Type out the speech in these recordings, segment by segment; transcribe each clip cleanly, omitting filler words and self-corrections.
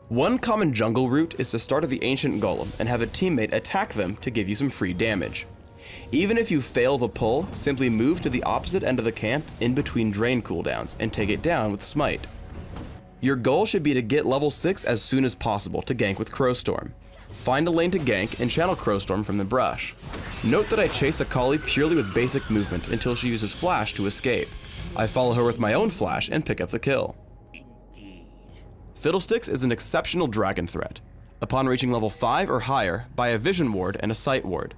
One common jungle route is to start at the Ancient Golem and have a teammate attack them to give you some free damage. Even if you fail the pull, simply move to the opposite end of the camp in between drain cooldowns and take it down with Smite. Your goal should be to get level 6 as soon as possible to gank with Crowstorm. Find a lane to gank and channel Crowstorm from the brush. Note that I chase Akali purely with basic movement until she uses flash to escape. I follow her with my own flash and pick up the kill. Fiddlesticks is an exceptional dragon threat. Upon reaching level 5 or higher, buy a vision ward and a sight ward.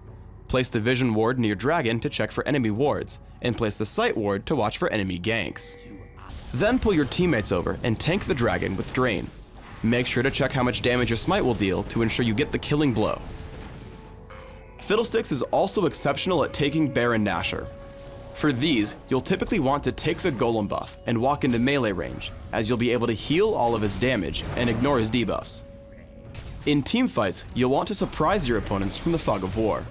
Place the vision ward near dragon to check for enemy wards, and place the sight ward to watch for enemy ganks. Then pull your teammates over and tank the dragon with drain. Make sure to check how much damage your smite will deal to ensure you get the killing blow. Fiddlesticks is also exceptional at taking Baron Nashor. For these, you'll typically want to take the golem buff and walk into melee range, as you'll be able to heal all of his damage and ignore his debuffs. In teamfights, you'll want to surprise your opponents from the fog of war.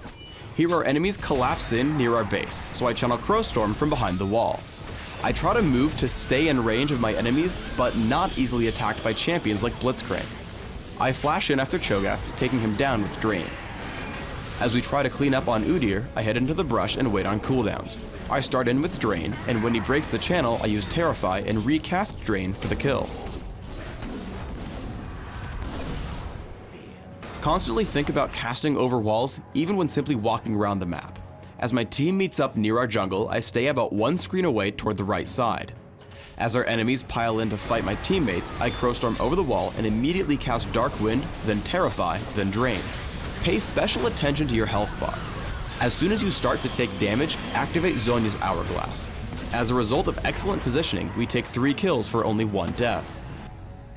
Here our enemies collapse in near our base, so I channel Crowstorm from behind the wall. I try to move to stay in range of my enemies, but not easily attacked by champions like Blitzcrank. I flash in after Cho'Gath, taking him down with Drain. As we try to clean up on Udyr, I head into the brush and wait on cooldowns. I start in with Drain, and when he breaks the channel, I use Terrify and recast Drain for the kill. Constantly think about casting over walls, even when simply walking around the map. As my team meets up near our jungle, I stay about one screen away toward the right side. As our enemies pile in to fight my teammates, I Crowstorm over the wall and immediately cast Dark Wind, then Terrify, then Drain. Pay special attention to your health bar. As soon as you start to take damage, activate Zhonya's Hourglass. As a result of excellent positioning, we take 3 kills for only 1 death.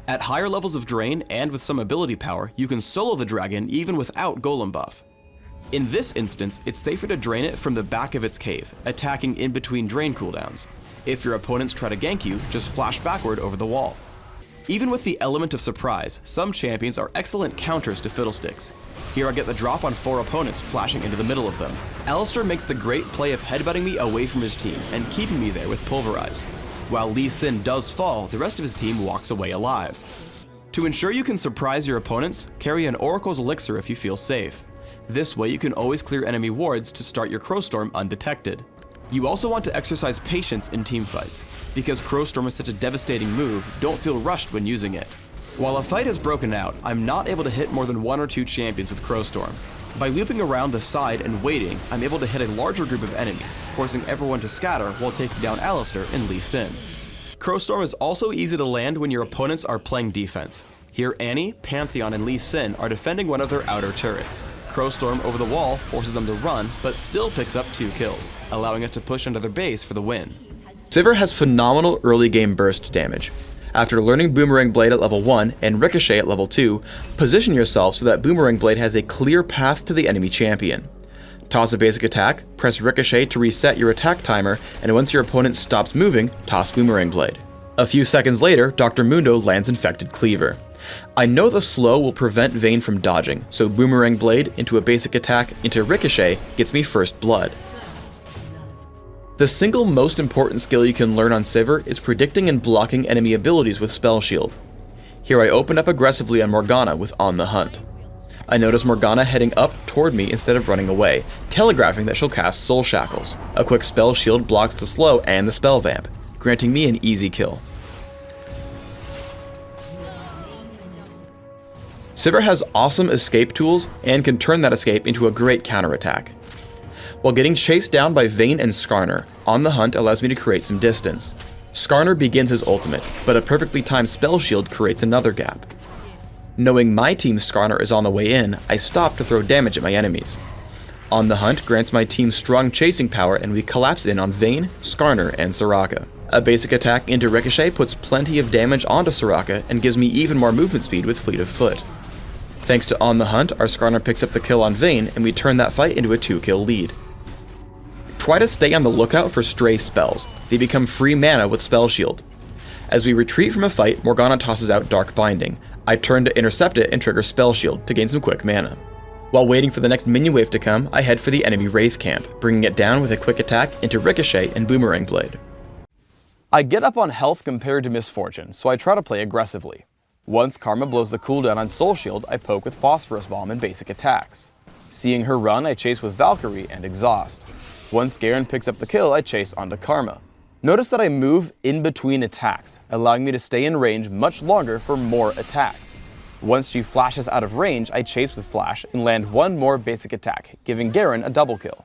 At higher levels of Drain and with some ability power, you can solo the dragon even without Golem buff. In this instance, it's safer to drain it from the back of its cave, attacking in between drain cooldowns. If your opponents try to gank you, just flash backward over the wall. Even with the element of surprise, some champions are excellent counters to Fiddlesticks. Here I get the drop on 4 opponents, flashing into the middle of them. Alistar makes the great play of headbutting me away from his team and keeping me there with Pulverize. While Lee Sin does fall, the rest of his team walks away alive. To ensure you can surprise your opponents, carry an Oracle's Elixir if you feel safe. This way you can always clear enemy wards to start your Crowstorm undetected. You also want to exercise patience in teamfights. Because Crowstorm is such a devastating move, don't feel rushed when using it. While a fight has broken out, I'm not able to hit more than 1 or 2 champions with Crowstorm. By looping around the side and waiting, I'm able to hit a larger group of enemies, forcing everyone to scatter while taking down Alistar and Lee Sin. Crowstorm is also easy to land when your opponents are playing defense. Here Annie, Pantheon, and Lee Sin are defending one of their outer turrets. Crowstorm over the wall forces them to run, but still picks up 2 kills, allowing it to push under their base for the win. Sivir has phenomenal early game burst damage. After learning Boomerang Blade at level 1 and Ricochet at level 2, position yourself so that Boomerang Blade has a clear path to the enemy champion. Toss a basic attack, press Ricochet to reset your attack timer, and once your opponent stops moving, toss Boomerang Blade. A few seconds later, Dr. Mundo lands Infected Cleaver. I know the slow will prevent Vayne from dodging, so Boomerang Blade into a basic attack into Ricochet gets me first blood. The single most important skill you can learn on Sivir is predicting and blocking enemy abilities with Spell Shield. Here I open up aggressively on Morgana with On the Hunt. I notice Morgana heading up toward me instead of running away, telegraphing that she'll cast Soul Shackles. A quick Spell Shield blocks the slow and the Spell Vamp, granting me an easy kill. Sivir has awesome escape tools and can turn that escape into a great counterattack. While getting chased down by Vayne and Skarner, On the Hunt allows me to create some distance. Skarner begins his ultimate, but a perfectly timed Spell Shield creates another gap. Knowing my team's Skarner is on the way in, I stop to throw damage at my enemies. On the Hunt grants my team strong chasing power and we collapse in on Vayne, Skarner, and Soraka. A basic attack into Ricochet puts plenty of damage onto Soraka and gives me even more movement speed with Fleet of Foot. Thanks to On the Hunt, our Skarner picks up the kill on Vayne and we turn that fight into a 2-kill lead. Try to stay on the lookout for stray spells. They become free mana with Spell Shield. As we retreat from a fight, Morgana tosses out Dark Binding. I turn to intercept it and trigger Spell Shield to gain some quick mana. While waiting for the next minion wave to come, I head for the enemy Wraith camp, bringing it down with a quick attack into Ricochet and Boomerang Blade. I get up on health compared to Misfortune, so I try to play aggressively. Once Karma blows the cooldown on Soul Shield, I poke with Phosphorus Bomb and basic attacks. Seeing her run, I chase with Valkyrie and Exhaust. Once Garen picks up the kill, I chase onto Karma. Notice that I move in between attacks, allowing me to stay in range much longer for more attacks. Once she flashes out of range, I chase with Flash and land one more basic attack, giving Garen a double kill.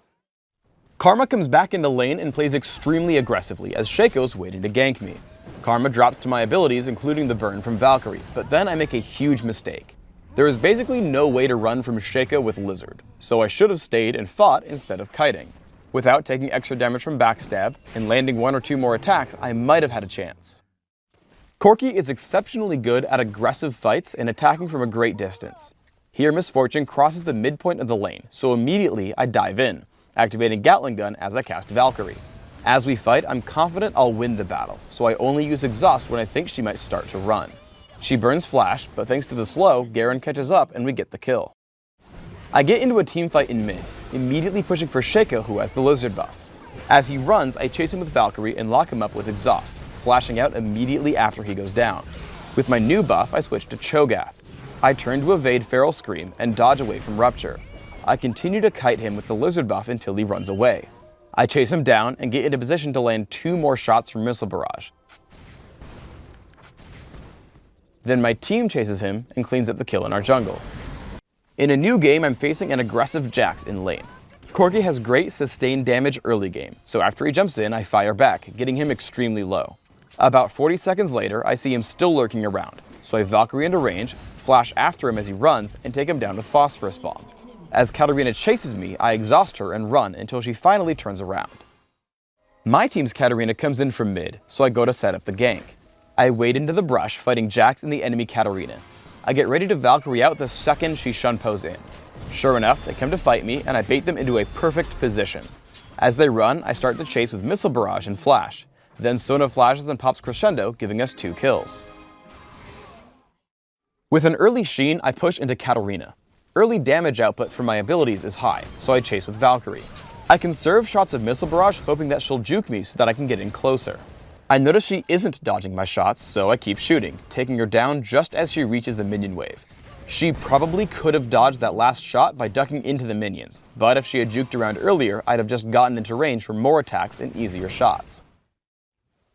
Karma comes back into lane and plays extremely aggressively as Shaco's waiting to gank me. Karma drops to my abilities, including the burn from Valkyrie, but then I make a huge mistake. There is basically no way to run from Shaco with Lizard, so I should have stayed and fought instead of kiting. Without taking extra damage from backstab and landing one or two more attacks, I might have had a chance. Corki is exceptionally good at aggressive fights and attacking from a great distance. Here Misfortune crosses the midpoint of the lane, so immediately I dive in, activating Gatling Gun as I cast Valkyrie. As we fight, I'm confident I'll win the battle, so I only use Exhaust when I think she might start to run. She burns Flash, but thanks to the slow, Garen catches up and we get the kill. I get into a teamfight in mid, immediately pushing for Shaco, who has the Lizard buff. As he runs, I chase him with Valkyrie and lock him up with Exhaust, flashing out immediately after he goes down. With my new buff, I switch to Cho'Gath. I turn to evade Feral Scream and dodge away from Rupture. I continue to kite him with the Lizard buff until he runs away. I chase him down and get into position to land 2 more shots from Missile Barrage. Then my team chases him and cleans up the kill in our jungle. In a new game, I'm facing an aggressive Jax in lane. Corki has great sustained damage early game, so after he jumps in, I fire back, getting him extremely low. About 40 seconds later, I see him still lurking around, so I Valkyrie into range, flash after him as he runs, and take him down with Phosphorus Bomb. As Katarina chases me, I exhaust her and run until she finally turns around. My team's Katarina comes in from mid, so I go to set up the gank. I wade into the brush, fighting Jax and the enemy Katarina. I get ready to Valkyrie out the second she Shunpo's in. Sure enough, they come to fight me, and I bait them into a perfect position. As they run, I start to chase with Missile Barrage and Flash. Then Sona flashes and pops Crescendo, giving us 2 kills. With an early Sheen, I push into Katarina. Early damage output from my abilities is high, so I chase with Valkyrie. I conserve shots of Missile Barrage, hoping that she'll juke me so that I can get in closer. I notice she isn't dodging my shots, so I keep shooting, taking her down just as she reaches the minion wave. She probably could have dodged that last shot by ducking into the minions, but if she had juked around earlier, I'd have just gotten into range for more attacks and easier shots.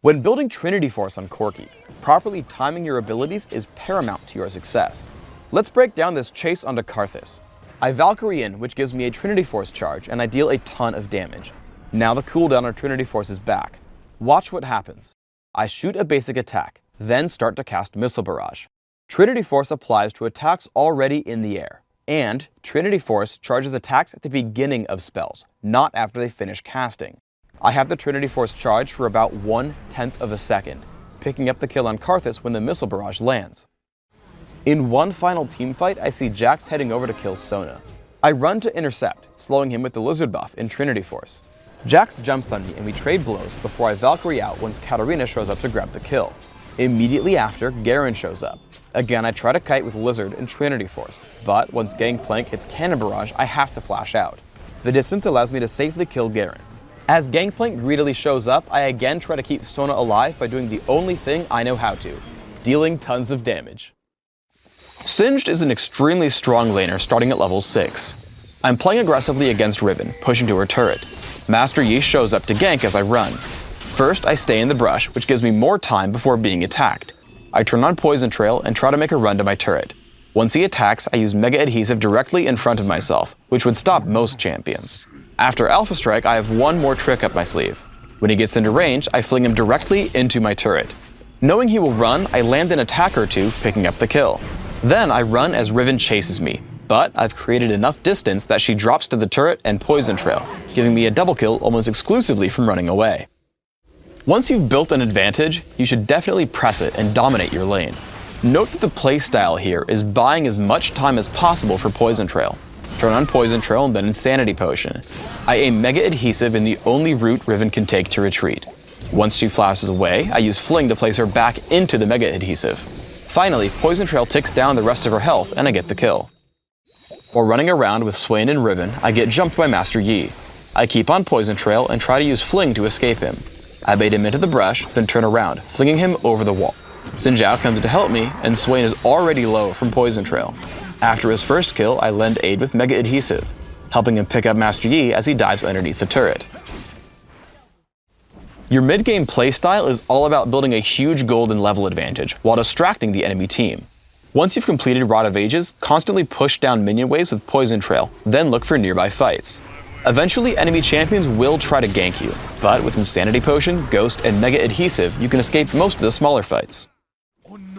When building Trinity Force on Corki, properly timing your abilities is paramount to your success. Let's break down this chase onto Karthus. I Valkyrie in, which gives me a Trinity Force charge, and I deal a ton of damage. Now the cooldown on Trinity Force is back. Watch what happens. I shoot a basic attack, then start to cast Missile Barrage. Trinity Force applies to attacks already in the air, and Trinity Force charges attacks at the beginning of spells, not after they finish casting. I have the Trinity Force charge for about 1/10 of a second, picking up the kill on Karthus when the Missile Barrage lands. In one final teamfight, I see Jax heading over to kill Sona. I run to intercept, slowing him with the Lizard buff in Trinity Force. Jax jumps on me and we trade blows before I Valkyrie out once Katarina shows up to grab the kill. Immediately after, Garen shows up. Again, I try to kite with Lizard and Trinity Force, but once Gangplank hits Cannon Barrage, I have to flash out. The distance allows me to safely kill Garen. As Gangplank greedily shows up, I again try to keep Sona alive by doing the only thing I know how to, dealing tons of damage. Singed is an extremely strong laner starting at level 6. I'm playing aggressively against Riven, pushing to her turret. Master Yi shows up to gank as I run. First, I stay in the brush, which gives me more time before being attacked. I turn on Poison Trail and try to make a run to my turret. Once he attacks, I use Mega Adhesive directly in front of myself, which would stop most champions. After Alpha Strike, I have one more trick up my sleeve. When he gets into range, I fling him directly into my turret. Knowing he will run, I land an attack or 2, picking up the kill. Then I run as Riven chases me, but I've created enough distance that she drops to the turret and Poison Trail, giving me a double kill almost exclusively from running away. Once you've built an advantage, you should definitely press it and dominate your lane. Note that the playstyle here is buying as much time as possible for Poison Trail. Turn on Poison Trail and then Insanity Potion. I aim Mega Adhesive in the only route Riven can take to retreat. Once she flashes away, I use Fling to place her back into the Mega Adhesive. Finally, Poison Trail ticks down the rest of her health and I get the kill. While running around with Swain and Riven, I get jumped by Master Yi. I keep on Poison Trail and try to use Fling to escape him. I bait him into the brush, then turn around, flinging him over the wall. Xin Zhao comes to help me, and Swain is already low from Poison Trail. After his first kill, I lend aid with Mega Adhesive, helping him pick up Master Yi as he dives underneath the turret. Your mid-game playstyle is all about building a huge gold and level advantage while distracting the enemy team. Once you've completed Rod of Ages, constantly push down minion waves with Poison Trail, then look for nearby fights. Eventually, enemy champions will try to gank you, but with Insanity Potion, Ghost, and Mega Adhesive, you can escape most of the smaller fights.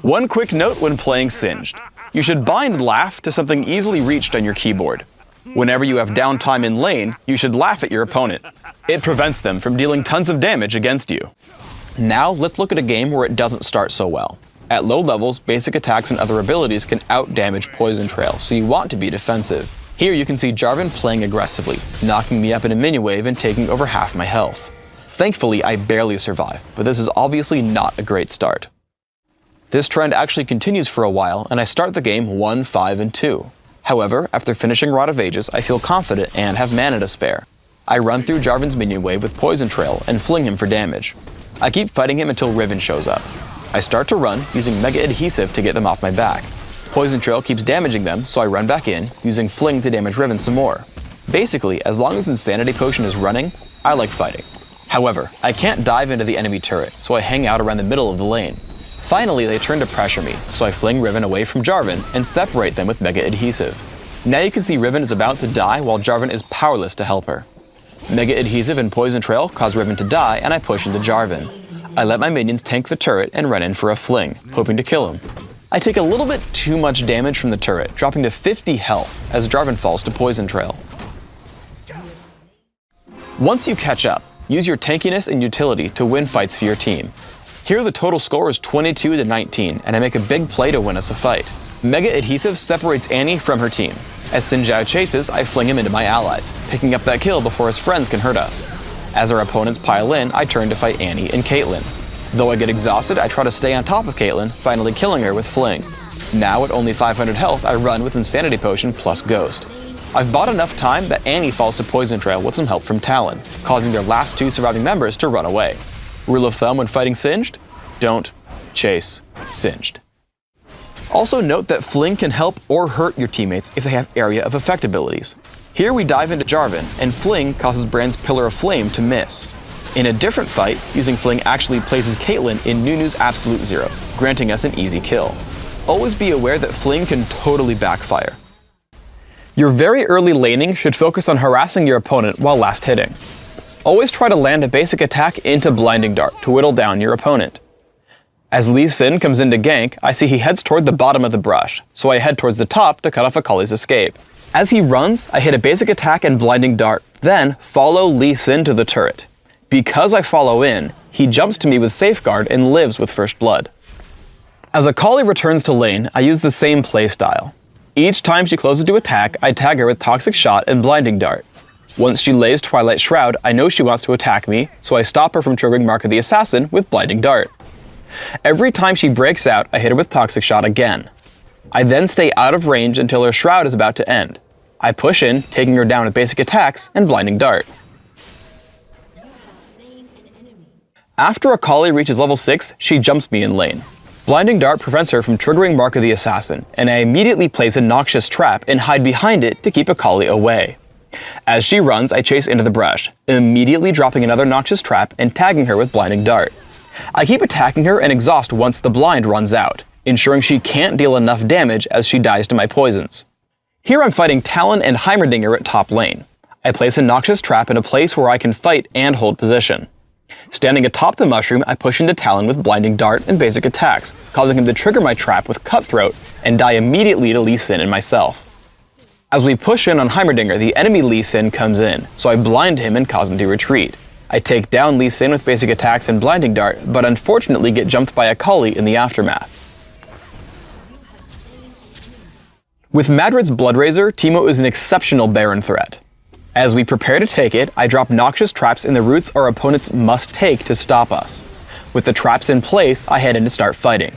One quick note when playing Singed. You should bind Laugh to something easily reached on your keyboard. Whenever you have downtime in lane, you should laugh at your opponent. It prevents them from dealing tons of damage against you. Now, let's look at a game where it doesn't start so well. At low levels, basic attacks and other abilities can out-damage Poison Trail, so you want to be defensive. Here you can see Jarvan playing aggressively, knocking me up in a minion wave and taking over half my health. Thankfully, I barely survive, but this is obviously not a great start. This trend actually continues for a while, and I start the game 1-5-2. However, after finishing Rod of Ages, I feel confident and have mana to spare. I run through Jarvan's minion wave with Poison Trail and fling him for damage. I keep fighting him until Riven shows up. I start to run, using Mega Adhesive to get them off my back. Poison Trail keeps damaging them, so I run back in, using Fling to damage Riven some more. Basically, as long as Insanity Potion is running, I like fighting. However, I can't dive into the enemy turret, so I hang out around the middle of the lane. Finally, they turn to pressure me, so I fling Riven away from Jarvan and separate them with Mega Adhesive. Now you can see Riven is about to die while Jarvan is powerless to help her. Mega Adhesive and Poison Trail cause Riven to die, and I push into Jarvan. I let my minions tank the turret and run in for a fling, hoping to kill him. I take a little bit too much damage from the turret, dropping to 50 health as Jarvan falls to Poison Trail. Once you catch up, use your tankiness and utility to win fights for your team. Here the total score is 22-19, and I make a big play to win us a fight. Mega Adhesive separates Annie from her team. As Xin Zhao chases, I fling him into my allies, picking up that kill before his friends can hurt us. As our opponents pile in, I turn to fight Annie and Caitlyn. Though I get exhausted, I try to stay on top of Caitlyn, finally killing her with Fling. Now at only 500 health, I run with Insanity Potion plus Ghost. I've bought enough time that Annie falls to Poison Trail with some help from Talon, causing their last two surviving members to run away. Rule of thumb when fighting Singed? Don't chase Singed. Also note that Fling can help or hurt your teammates if they have Area of Effect abilities. Here we dive into Jarvan, and Fling causes Brand's Pillar of Flame to miss. In a different fight, using Fling actually places Caitlyn in Nunu's Absolute Zero, granting us an easy kill. Always be aware that Fling can totally backfire. Your very early laning should focus on harassing your opponent while last hitting. Always try to land a basic attack into Blinding Dart to whittle down your opponent. As Lee Sin comes in to gank, I see he heads toward the bottom of the brush, so I head towards the top to cut off Akali's escape. As he runs, I hit a basic attack and Blinding Dart, then follow Lee Sin to the turret. Because I follow in, he jumps to me with Safeguard and lives with First Blood. As Akali returns to lane, I use the same playstyle. Each time she closes to attack, I tag her with Toxic Shot and Blinding Dart. Once she lays Twilight Shroud, I know she wants to attack me, so I stop her from triggering Mark of the Assassin with Blinding Dart. Every time she breaks out, I hit her with Toxic Shot again. I then stay out of range until her Shroud is about to end. I push in, taking her down with basic attacks and Blinding Dart. After Akali reaches level 6, she jumps me in lane. Blinding Dart prevents her from triggering Mark of the Assassin, and I immediately place a Noxious Trap and hide behind it to keep Akali away. As she runs, I chase into the brush, immediately dropping another Noxious Trap and tagging her with Blinding Dart. I keep attacking her and exhaust once the blind runs out, ensuring she can't deal enough damage as she dies to my poisons. Here I'm fighting Talon and Heimerdinger at top lane. I place a Noxious Trap in a place where I can fight and hold position. Standing atop the mushroom, I push into Talon with Blinding Dart and basic attacks, causing him to trigger my trap with Cutthroat and die immediately to Lee Sin and myself. As we push in on Heimerdinger, the enemy Lee Sin comes in, so I blind him and cause him to retreat. I take down Lee Sin with basic attacks and Blinding Dart, but unfortunately get jumped by Akali in the aftermath. With Madrid's Bloodrazor, Teemo is an exceptional Baron threat. As we prepare to take it, I drop Noxious Traps in the routes our opponents must take to stop us. With the traps in place, I head in to start fighting.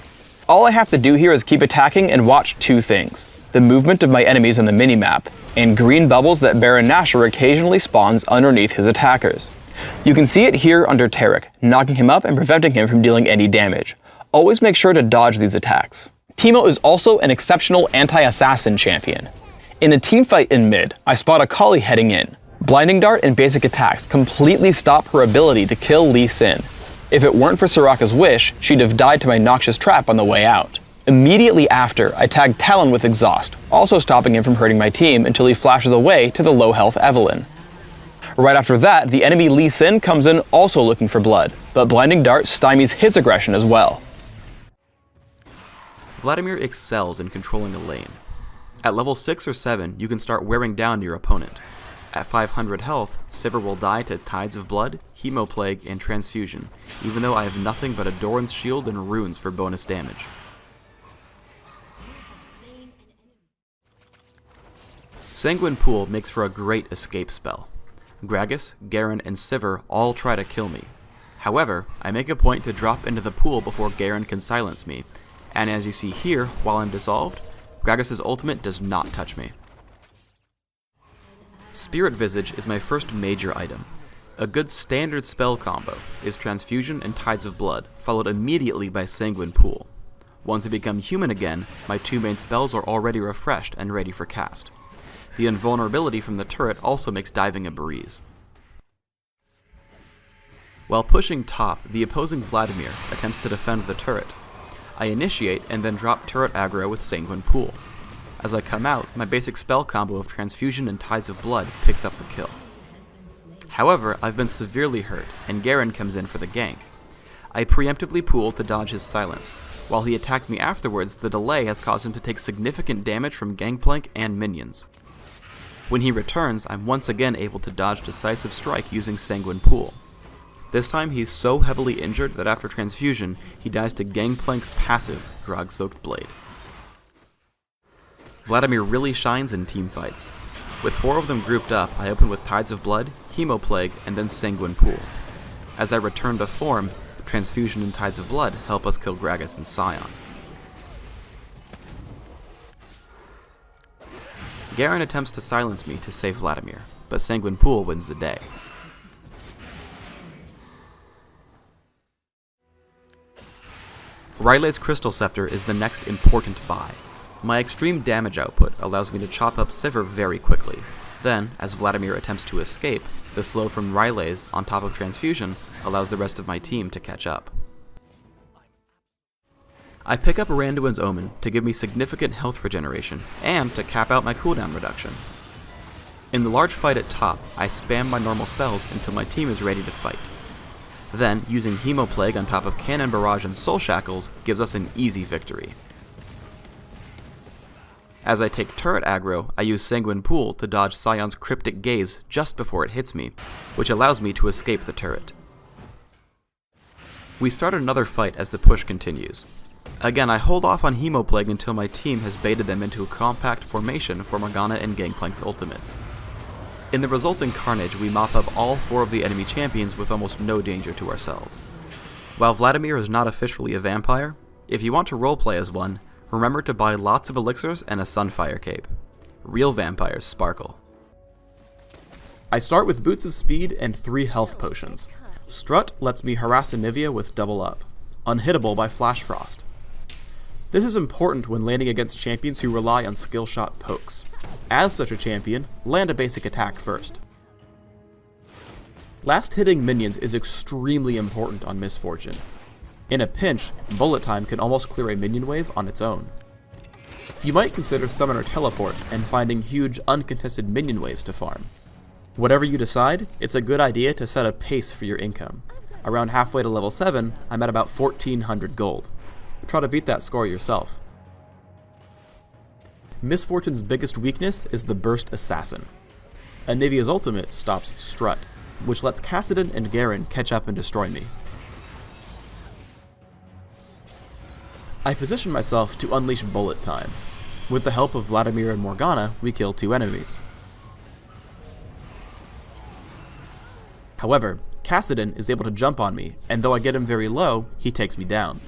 All I have to do here is keep attacking and watch two things: the movement of my enemies on the minimap, and green bubbles that Baron Nashor occasionally spawns underneath his attackers. You can see it here under Taric, knocking him up and preventing him from dealing any damage. Always make sure to dodge these attacks. Teemo is also an exceptional anti-assassin champion. In a teamfight in mid, I spot a Kali heading in. Blinding Dart and basic attacks completely stop her ability to kill Lee Sin. If it weren't for Soraka's wish, she'd have died to my Noxious Trap on the way out. Immediately after, I tag Talon with Exhaust, also stopping him from hurting my team until he flashes away to the low health Evelynn. Right after that, the enemy Lee Sin comes in also looking for blood, but Blinding Dart stymies his aggression as well. Vladimir excels in controlling a lane. At level 6 or 7, you can start wearing down your opponent. At 500 health, Sivir will die to Tides of Blood, Hemoplague, and Transfusion, even though I have nothing but a Doran's Shield and runes for bonus damage. Sanguine Pool makes for a great escape spell. Gragas, Garen, and Sivir all try to kill me. However, I make a point to drop into the pool before Garen can silence me, and as you see here, while I'm dissolved, Gragas' ultimate does not touch me. Spirit Visage is my first major item. A good standard spell combo is Transfusion and Tides of Blood, followed immediately by Sanguine Pool. Once I become human again, my two main spells are already refreshed and ready for cast. The invulnerability from the turret also makes diving a breeze. While pushing top, the opposing Vladimir attempts to defend the turret. I initiate and then drop turret aggro with Sanguine Pool. As I come out, my basic spell combo of Transfusion and Tides of Blood picks up the kill. However, I've been severely hurt, and Garen comes in for the gank. I preemptively pool to dodge his silence. While he attacks me afterwards, the delay has caused him to take significant damage from Gangplank and minions. When he returns, I'm once again able to dodge Decisive Strike using Sanguine Pool. This time he's so heavily injured that after Transfusion, he dies to Gangplank's passive, Grog-Soaked Blade. Vladimir really shines in teamfights. With 4 of them grouped up, I open with Tides of Blood, Hemoplague, and then Sanguine Pool. As I return to form, Transfusion and Tides of Blood help us kill Gragas and Sion. Garen attempts to silence me to save Vladimir, but Sanguine Pool wins the day. Rylai's Crystal Scepter is the next important buy. My extreme damage output allows me to chop up Sivir very quickly. Then, as Vladimir attempts to escape, the slow from Rylai's on top of Transfusion allows the rest of my team to catch up. I pick up Randuin's Omen to give me significant health regeneration, and to cap out my cooldown reduction. In the large fight at top, I spam my normal spells until my team is ready to fight. Then, using Hemoplague on top of Cannon Barrage and Soul Shackles gives us an easy victory. As I take turret aggro, I use Sanguine Pool to dodge Sion's Cryptic Gaze just before it hits me, which allows me to escape the turret. We start another fight as the push continues. Again, I hold off on Hemoplague until my team has baited them into a compact formation for Morgana and Gangplank's ultimates. In the resulting carnage, we mop up all 4 of the enemy champions with almost no danger to ourselves. While Vladimir is not officially a vampire, if you want to roleplay as one, remember to buy lots of elixirs and a Sunfire cape. Real vampires sparkle. I start with Boots of Speed and 3 health potions. Strut lets me harass Anivia with double up. Unhittable by Flash Frost. This is important when landing against champions who rely on skill shot pokes. As such a champion, land a basic attack first. Last hitting minions is extremely important on Misfortune. In a pinch, bullet time can almost clear a minion wave on its own. You might consider Summoner Teleport and finding huge uncontested minion waves to farm. Whatever you decide, it's a good idea to set a pace for your income. Around halfway to level 7, I'm at about 1400 gold. Try to beat that score yourself. Misfortune's biggest weakness is the Burst Assassin. Anivia's ultimate stops Strut, which lets Kassadin and Garen catch up and destroy me. I position myself to unleash bullet time. With the help of Vladimir and Morgana, we kill 2 enemies. However, Kassadin is able to jump on me, and though I get him very low, he takes me down.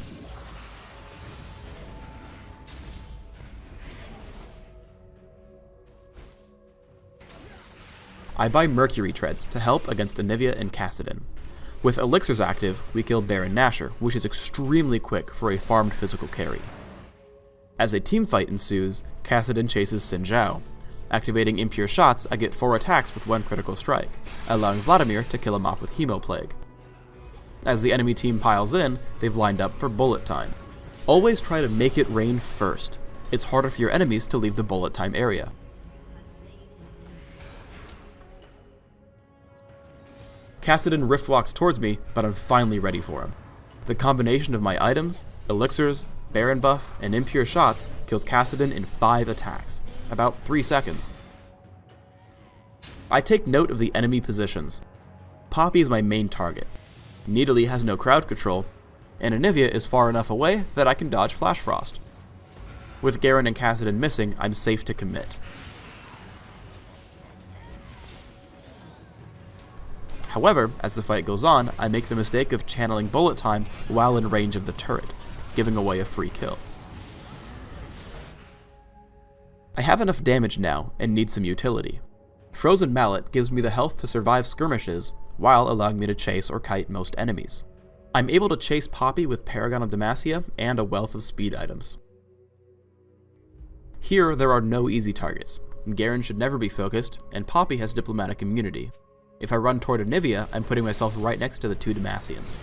I buy Mercury Treads to help against Anivia and Kassadin. With elixirs active, we kill Baron Nashor, which is extremely quick for a farmed physical carry. As a teamfight ensues, Kassadin chases Xin Zhao. Activating Impure Shots, I get 4 attacks with 1 critical strike, allowing Vladimir to kill him off with Hemoplague. As the enemy team piles in, they've lined up for bullet time. Always try to make it rain first. It's harder for your enemies to leave the bullet time area. Kassadin rift walks towards me, but I'm finally ready for him. The combination of my items, elixirs, Baron buff, and Impure Shots kills Kassadin in 5 attacks, about 3 seconds. I take note of the enemy positions. Poppy is my main target. Nidalee has no crowd control, and Anivia is far enough away that I can dodge Flash Frost. With Garen and Kassadin missing, I'm safe to commit. However, as the fight goes on, I make the mistake of channeling bullet time while in range of the turret, giving away a free kill. I have enough damage now and need some utility. Frozen Mallet gives me the health to survive skirmishes while allowing me to chase or kite most enemies. I'm able to chase Poppy with Paragon of Demacia and a wealth of speed items. Here there are no easy targets. Garen should never be focused, and Poppy has diplomatic immunity. If I run toward Anivia, I'm putting myself right next to the 2 Demacians.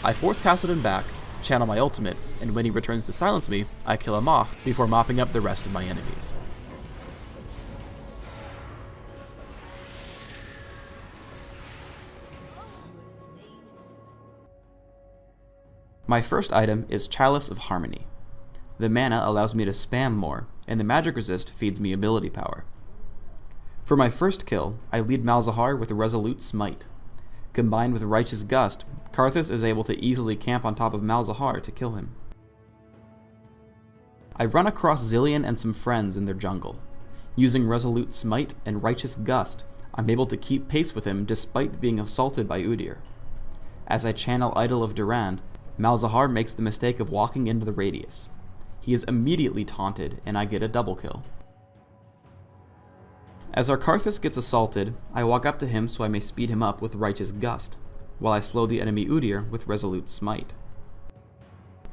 I force Kassadin back, channel my ultimate, and when he returns to silence me, I kill him off before mopping up the rest of my enemies. My first item is Chalice of Harmony. The mana allows me to spam more, and the magic resist feeds me ability power. For my first kill, I lead Malzahar with Resolute Smite. Combined with Righteous Gust, Karthus is able to easily camp on top of Malzahar to kill him. I run across Zilean and some friends in their jungle. Using Resolute Smite and Righteous Gust, I'm able to keep pace with him despite being assaulted by Udyr. As I channel Idol of Durand, Malzahar makes the mistake of walking into the radius. He is immediately taunted, and I get a double kill. As our Karthus gets assaulted, I walk up to him so I may speed him up with Righteous Gust, while I slow the enemy Udyr with Resolute Smite.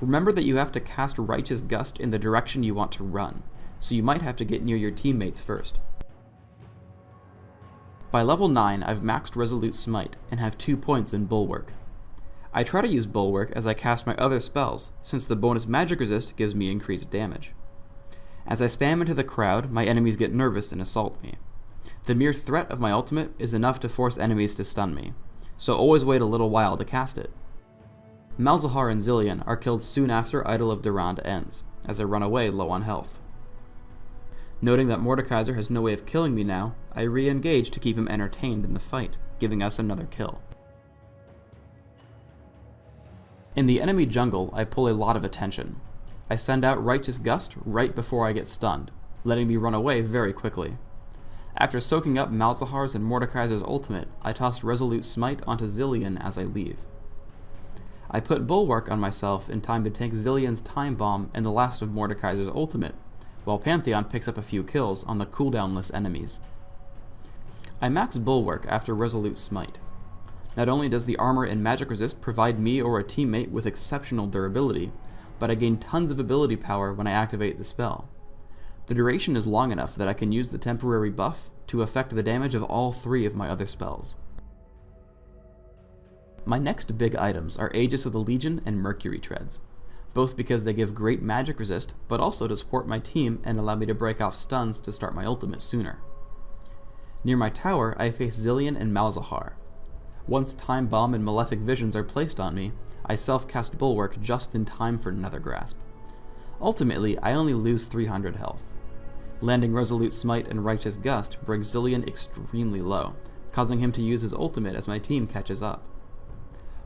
Remember that you have to cast Righteous Gust in the direction you want to run, so you might have to get near your teammates first. By level 9, I've maxed Resolute Smite and have 2 points in Bulwark. I try to use Bulwark as I cast my other spells, since the bonus magic resist gives me increased damage. As I spam into the crowd, my enemies get nervous and assault me. The mere threat of my ultimate is enough to force enemies to stun me, so always wait a little while to cast it. Malzahar and Zilean are killed soon after Idol of Durand ends, as I run away low on health. Noting that Mordekaiser has no way of killing me now, I re-engage to keep him entertained in the fight, giving us another kill. In the enemy jungle, I pull a lot of attention. I send out Righteous Gust right before I get stunned, letting me run away very quickly. After soaking up Malzahar's and Mordekaiser's ultimate, I toss Resolute Smite onto Zilean as I leave. I put Bulwark on myself in time to tank Zilean's Time Bomb and the last of Mordekaiser's ultimate, while Pantheon picks up a few kills on the cooldownless enemies. I max Bulwark after Resolute Smite. Not only does the armor and magic resist provide me or a teammate with exceptional durability, but I gain tons of ability power when I activate the spell. The duration is long enough that I can use the temporary buff to affect the damage of all 3 of my other spells. My next big items are Aegis of the Legion and Mercury Treads, both because they give great magic resist, but also to support my team and allow me to break off stuns to start my ultimate sooner. Near my tower, I face Zilean and Malzahar. Once Time Bomb and Malefic Visions are placed on me, I self-cast Bulwark just in time for Nether Grasp. Ultimately, I only lose 300 health. Landing Resolute Smite and Righteous Gust brings Zilean extremely low, causing him to use his ultimate as my team catches up.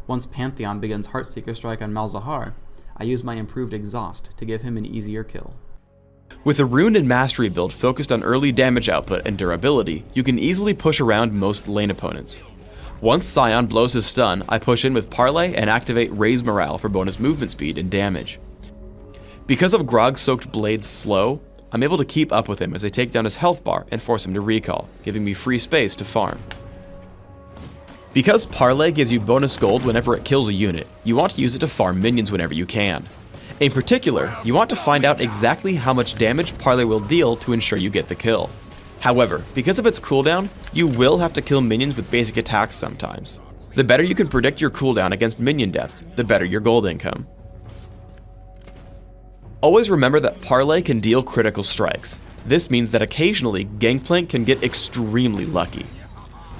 Once Pantheon begins Heartseeker Strike on Malzahar, I use my improved Exhaust to give him an easier kill. With a Rune and Mastery build focused on early damage output and durability, you can easily push around most lane opponents. Once Scion blows his stun, I push in with Parlay and activate Raise Morale for bonus movement speed and damage. Because of Grog-soaked Blade's slow, I'm able to keep up with him as I take down his health bar and force him to recall, giving me free space to farm. Because Parlay gives you bonus gold whenever it kills a unit, you want to use it to farm minions whenever you can. In particular, you want to find out exactly how much damage Parlay will deal to ensure you get the kill. However, because of its cooldown, you will have to kill minions with basic attacks sometimes. The better you can predict your cooldown against minion deaths, the better your gold income. Always remember that Parlay can deal critical strikes. This means that occasionally, Gangplank can get extremely lucky.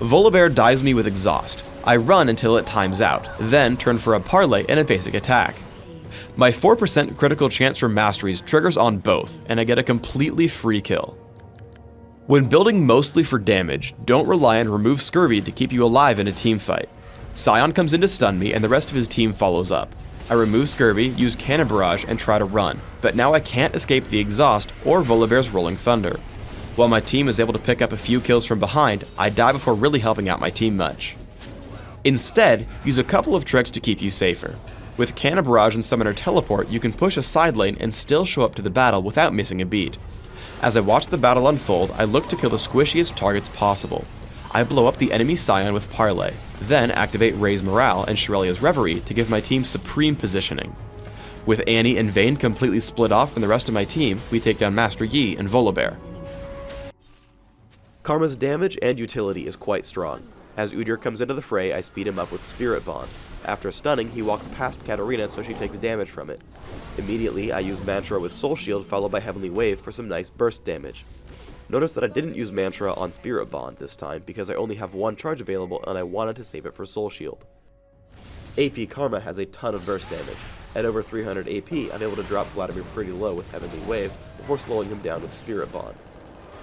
Volibear dives me with exhaust. I run until it times out, then turn for a Parlay and a basic attack. My 4% critical chance for masteries triggers on both, and I get a completely free kill. When building mostly for damage, don't rely on remove scurvy to keep you alive in a team fight. Sion comes in to stun me and the rest of his team follows up. I remove scurvy, use cannon barrage, and try to run, but now I can't escape the exhaust or Volibear's rolling thunder. While my team is able to pick up a few kills from behind, I die before really helping out my team much. Instead, use a couple of tricks to keep you safer. With Cannon Barrage and Summoner Teleport, you can push a side lane and still show up to the battle without missing a beat. As I watch the battle unfold, I look to kill the squishiest targets possible. I blow up the enemy Scion with Parlay, then activate Ray's Morale and Shirelia's Reverie to give my team supreme positioning. With Annie and Vayne completely split off from the rest of my team, we take down Master Yi and Volibear. Karma's damage and utility is quite strong. As Udyr comes into the fray, I speed him up with Spirit Bond. After stunning, he walks past Katarina so she takes damage from it. Immediately, I use Mantra with Soul Shield followed by Heavenly Wave for some nice burst damage. Notice that I didn't use Mantra on Spirit Bond this time because I only have one charge available and I wanted to save it for Soul Shield. AP Karma has a ton of burst damage. At over 300 AP, I'm able to drop Vladimir pretty low with Heavenly Wave before slowing him down with Spirit Bond.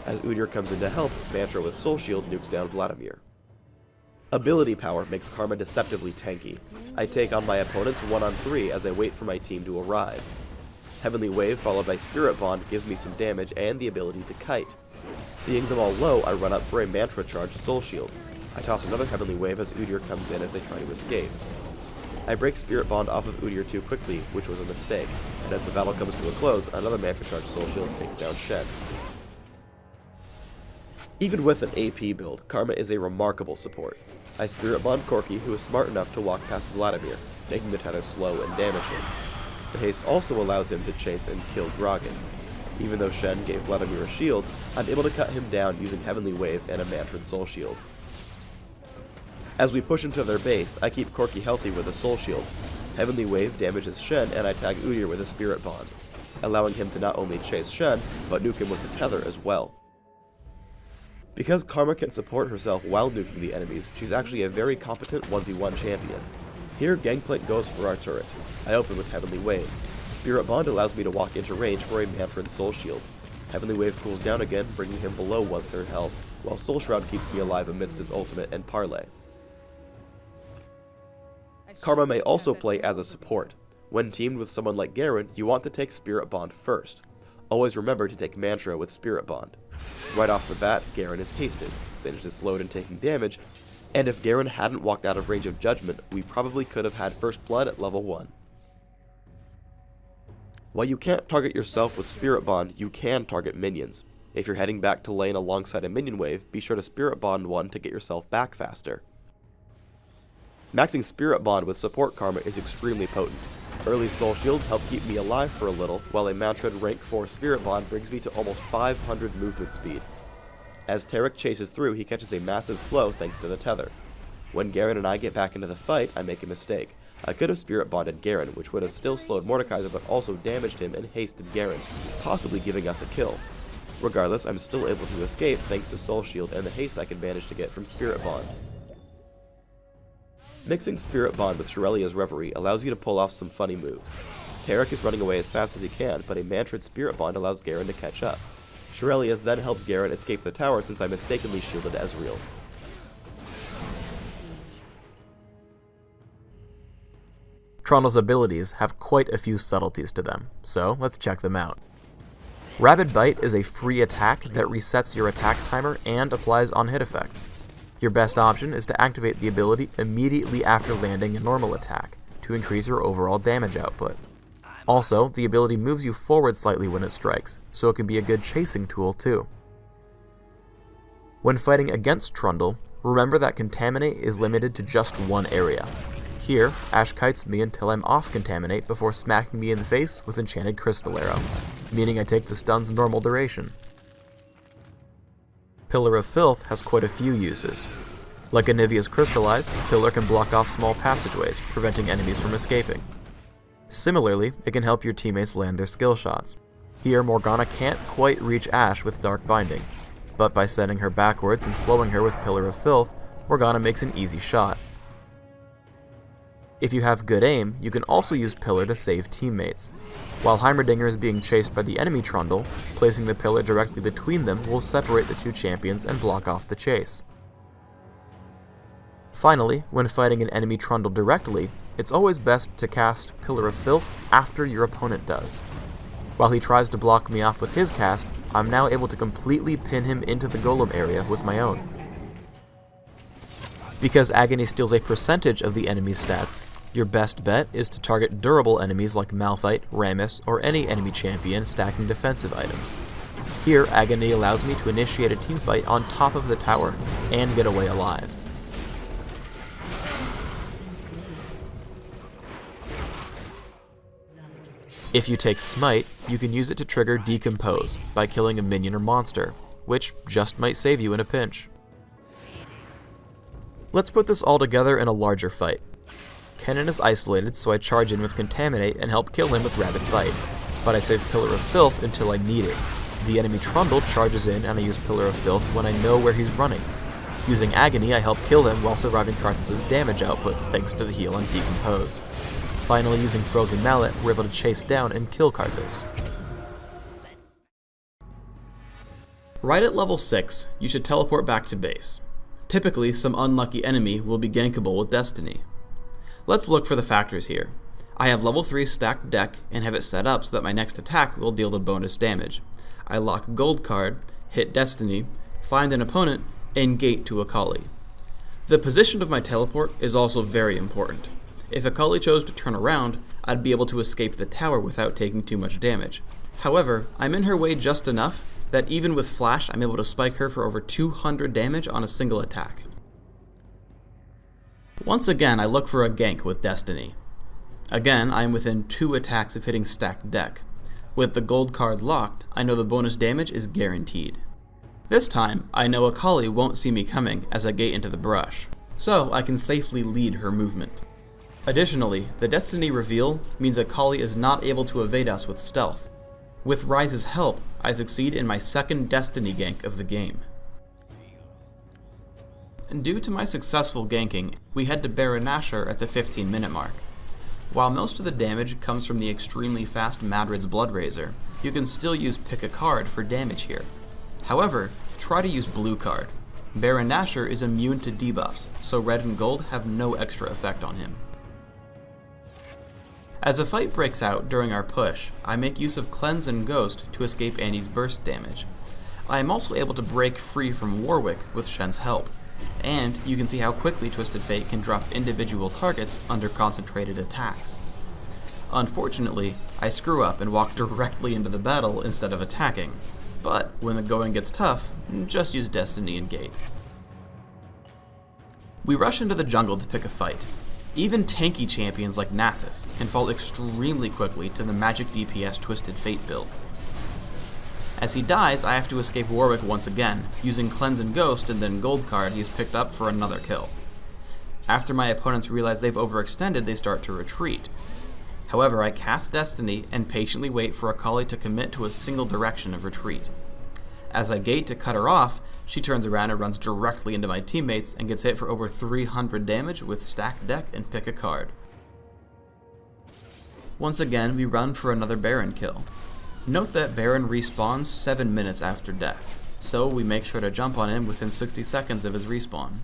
As Udyr comes in to help, Mantra with Soul Shield nukes down Vladimir. Ability power makes Karma deceptively tanky. I take on my opponents 1-on-3 as I wait for my team to arrive. Heavenly Wave followed by Spirit Bond gives me some damage and the ability to kite. Seeing them all low, I run up for a Mantra charged Soul Shield. I toss another Heavenly Wave as Udyr comes in as they try to escape. I break Spirit Bond off of Udyr too quickly, which was a mistake, and as the battle comes to a close, another Mantra charged Soul Shield takes down Shen. Even with an AP build, Karma is a remarkable support. I Spirit Bond Corki, who is smart enough to walk past Vladimir, making the tether slow and damage him. The haste also allows him to chase and kill Gragas. Even though Shen gave Vladimir a shield, I'm able to cut him down using Heavenly Wave and a Mantran Soul Shield. As we push into their base, I keep Corki healthy with a Soul Shield. Heavenly Wave damages Shen and I tag Udyr with a Spirit Bond, allowing him to not only chase Shen, but nuke him with the tether as well. Because Karma can support herself while nuking the enemies, she's actually a very competent 1v1 champion. Here Gangplank goes for our turret. I open with Heavenly Wave. Spirit Bond allows me to walk into range for a Mantran Soul Shield. Heavenly Wave cools down again, bringing him below 1/3 health, while Soul Shroud keeps me alive amidst his ultimate and Parlay. Karma may also play as a support. When teamed with someone like Garen, you want to take Spirit Bond first. Always remember to take Mantra with Spirit Bond. Right off the bat, Garen is hasted, Singed is slowed and taking damage, and if Garen hadn't walked out of range of Judgment, we probably could have had First Blood at level 1. While you can't target yourself with Spirit Bond, you can target minions. If you're heading back to lane alongside a minion wave, be sure to Spirit Bond one to get yourself back faster. Maxing Spirit Bond with support Karma is extremely potent. Early Soul Shields help keep me alive for a little, while a Mantran rank 4 Spirit Bond brings me to almost 500 movement speed. As Taric chases through, he catches a massive slow thanks to the tether. When Garen and I get back into the fight, I make a mistake. I could have Spirit Bonded Garen, which would have still slowed Mordekaiser but also damaged him and hasted Garen, possibly giving us a kill. Regardless, I'm still able to escape thanks to Soul Shield and the haste I can manage to get from Spirit Bond. Mixing Spirit Bond with Shirelia's Reverie allows you to pull off some funny moves. Taric is running away as fast as he can, but a Mantran Spirit Bond allows Garen to catch up. Shirelia's then helps Garen escape the tower since I mistakenly shielded Ezreal. Trundle's abilities have quite a few subtleties to them, so let's check them out. Rapid Bite is a free attack that resets your attack timer and applies on-hit effects. Your best option is to activate the ability immediately after landing a normal attack, to increase your overall damage output. Also, the ability moves you forward slightly when it strikes, so it can be a good chasing tool too. When fighting against Trundle, remember that Contaminate is limited to just one area. Here, Ashe kites me until I'm off Contaminate before smacking me in the face with Enchanted Crystal Arrow, meaning I take the stun's normal duration. Pillar of Filth has quite a few uses. Like Anivia's Crystallize, Pillar can block off small passageways, preventing enemies from escaping. Similarly, it can help your teammates land their skill shots. Here, Morgana can't quite reach Ashe with Dark Binding, but by sending her backwards and slowing her with Pillar of Filth, Morgana makes an easy shot. If you have good aim, you can also use Pillar to save teammates. While Heimerdinger is being chased by the enemy Trundle, placing the Pillar directly between them will separate the two champions and block off the chase. Finally, when fighting an enemy Trundle directly, it's always best to cast Pillar of Filth after your opponent does. While he tries to block me off with his cast, I'm now able to completely pin him into the golem area with my own. Because Agony steals a percentage of the enemy's stats, your best bet is to target durable enemies like Malphite, Rammus, or any enemy champion stacking defensive items. Here, Agony allows me to initiate a teamfight on top of the tower, and get away alive. If you take Smite, you can use it to trigger Decompose by killing a minion or monster, which just might save you in a pinch. Let's put this all together in a larger fight. Kennen is isolated, so I charge in with Contaminate and help kill him with Rabid Bite, but I save Pillar of Filth until I need it. The enemy Trundle charges in and I use Pillar of Filth when I know where he's running. Using Agony, I help kill him while surviving Karthus' damage output thanks to the heal on Decompose. Finally, using Frozen Mallet, we're able to chase down and kill Karthus. Right at level 6, you should teleport back to base. Typically, some unlucky enemy will be gankable with Destiny. Let's look for the factors here. I have level 3 stacked deck and have it set up so that my next attack will deal the bonus damage. I lock Gold card, hit Destiny, find an opponent, and gate to Akali. The position of my teleport is also very important. If Akali chose to turn around, I'd be able to escape the tower without taking too much damage. However, I'm in her way just enough that even with Flash, I'm able to spike her for over 200 damage on a single attack. Once again, I look for a gank with Destiny. Again, I am within 2 attacks of hitting stacked deck. With the gold card locked, I know the bonus damage is guaranteed. This time, I know Akali won't see me coming as I gate into the brush, so I can safely lead her movement. Additionally, the Destiny reveal means Akali is not able to evade us with stealth. With Ryze's help, I succeed in my second Destiny gank of the game. And due to my successful ganking, we head to Baron Nashor at the 15-minute mark. While most of the damage comes from the extremely fast Madrid's Bloodrazor, you can still use pick a card for damage here. However, try to use blue card. Baron Nashor is immune to debuffs, so red and gold have no extra effect on him. As a fight breaks out during our push, I make use of Cleanse and Ghost to escape Annie's burst damage. I am also able to break free from Warwick with Shen's help, and you can see how quickly Twisted Fate can drop individual targets under concentrated attacks. Unfortunately, I screw up and walk directly into the battle instead of attacking, but when the going gets tough, just use Destiny and Gate. We rush into the jungle to pick a fight. Even tanky champions like Nasus can fall extremely quickly to the magic DPS Twisted Fate build. As he dies, I have to escape Warwick once again, using Cleanse and Ghost and then Gold card he's picked up for another kill. After my opponents realize they've overextended, they start to retreat. However, I cast Destiny and patiently wait for Akali to commit to a single direction of retreat. As I gate to cut her off, she turns around and runs directly into my teammates and gets hit for over 300 damage with stacked deck and pick a card. Once again, we run for another Baron kill. Note that Baron respawns 7 minutes after death, so we make sure to jump on him within 60 seconds of his respawn.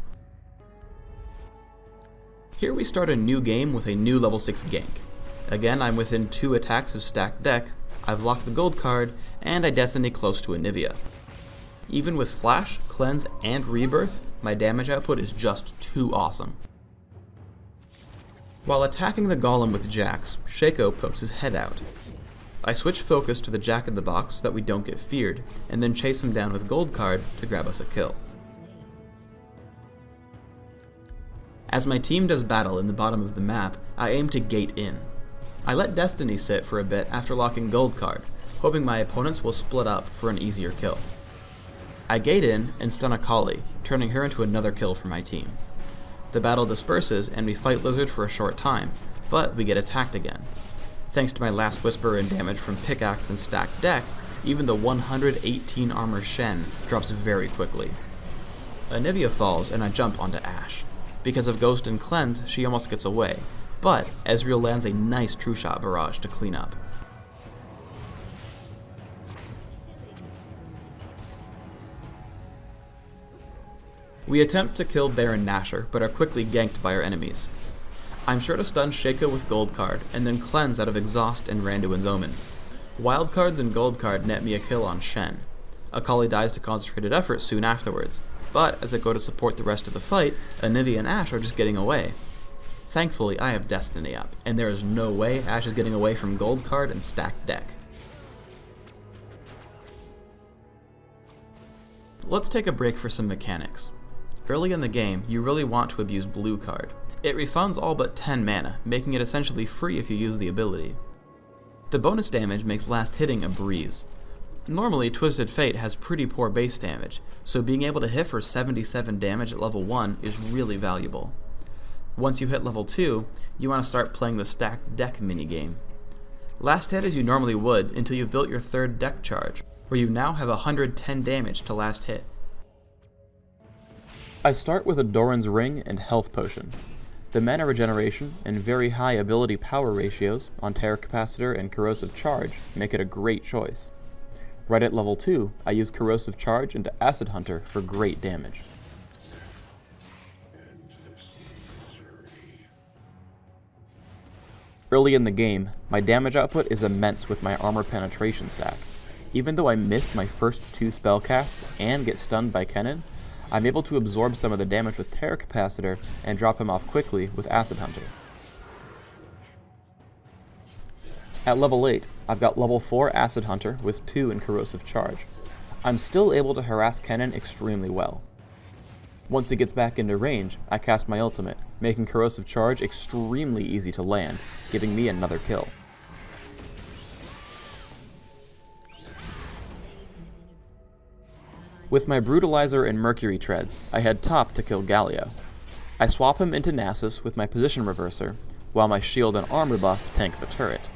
Here we start a new game with a new level 6 gank. Again, I'm within 2 attacks of stacked deck, I've locked the gold card, and I Destiny close to Anivia. Even with Flash, Cleanse, and Rebirth, my damage output is just too awesome. While attacking the Golem with Jax, Shaco pokes his head out. I switch focus to the Jack in the Box so that we don't get feared, and then chase him down with gold card to grab us a kill. As my team does battle in the bottom of the map, I aim to gate in. I let Destiny sit for a bit after locking gold card, hoping my opponents will split up for an easier kill. I gate in and stun a Kayle, turning her into another kill for my team. The battle disperses and we fight Lizard for a short time, but we get attacked again. Thanks to my Last Whisper and damage from pickaxe and stacked deck, even the 118 armor Shen drops very quickly. Anivia falls and I jump onto Ashe. Because of Ghost and Cleanse, she almost gets away, but Ezreal lands a nice True Shot barrage to clean up. We attempt to kill Baron Nashor, but are quickly ganked by our enemies. I'm sure to stun Shaco with Gold Card, and then cleanse out of Exhaust and Randuin's Omen. Wild Cards and Gold Card net me a kill on Shen. Akali dies to concentrated effort soon afterwards, but as I go to support the rest of the fight, Anivia and Ashe are just getting away. Thankfully, I have Destiny up, and there is no way Ashe is getting away from Gold Card and stacked deck. Let's take a break for some mechanics. Early in the game, you really want to abuse Blue Card. It refunds all but 10 mana, making it essentially free if you use the ability. The bonus damage makes last hitting a breeze. Normally, Twisted Fate has pretty poor base damage, so being able to hit for 77 damage at level 1 is really valuable. Once you hit level 2, you want to start playing the stacked deck minigame. Last hit as you normally would until you've built your third deck charge, where you now have 110 damage to last hit. I start with a Doran's Ring and Health Potion. The mana regeneration and very high ability power ratios on Terror Capacitor and Corrosive Charge make it a great choice. Right at level 2, I use Corrosive Charge into Acid Hunter for great damage. Early in the game, my damage output is immense with my armor penetration stack. Even though I miss my first 2 spell casts and get stunned by Kennen, I'm able to absorb some of the damage with Terror Capacitor and drop him off quickly with Acid Hunter. At level 8, I've got level 4 Acid Hunter with 2 in Corrosive Charge. I'm still able to harass Kennen extremely well. Once he gets back into range, I cast my ultimate, making Corrosive Charge extremely easy to land, giving me another kill. With my Brutalizer and Mercury Treads, I head top to kill Galio. I swap him into Nasus with my Position Reverser, while my shield and armor buff tank the turret.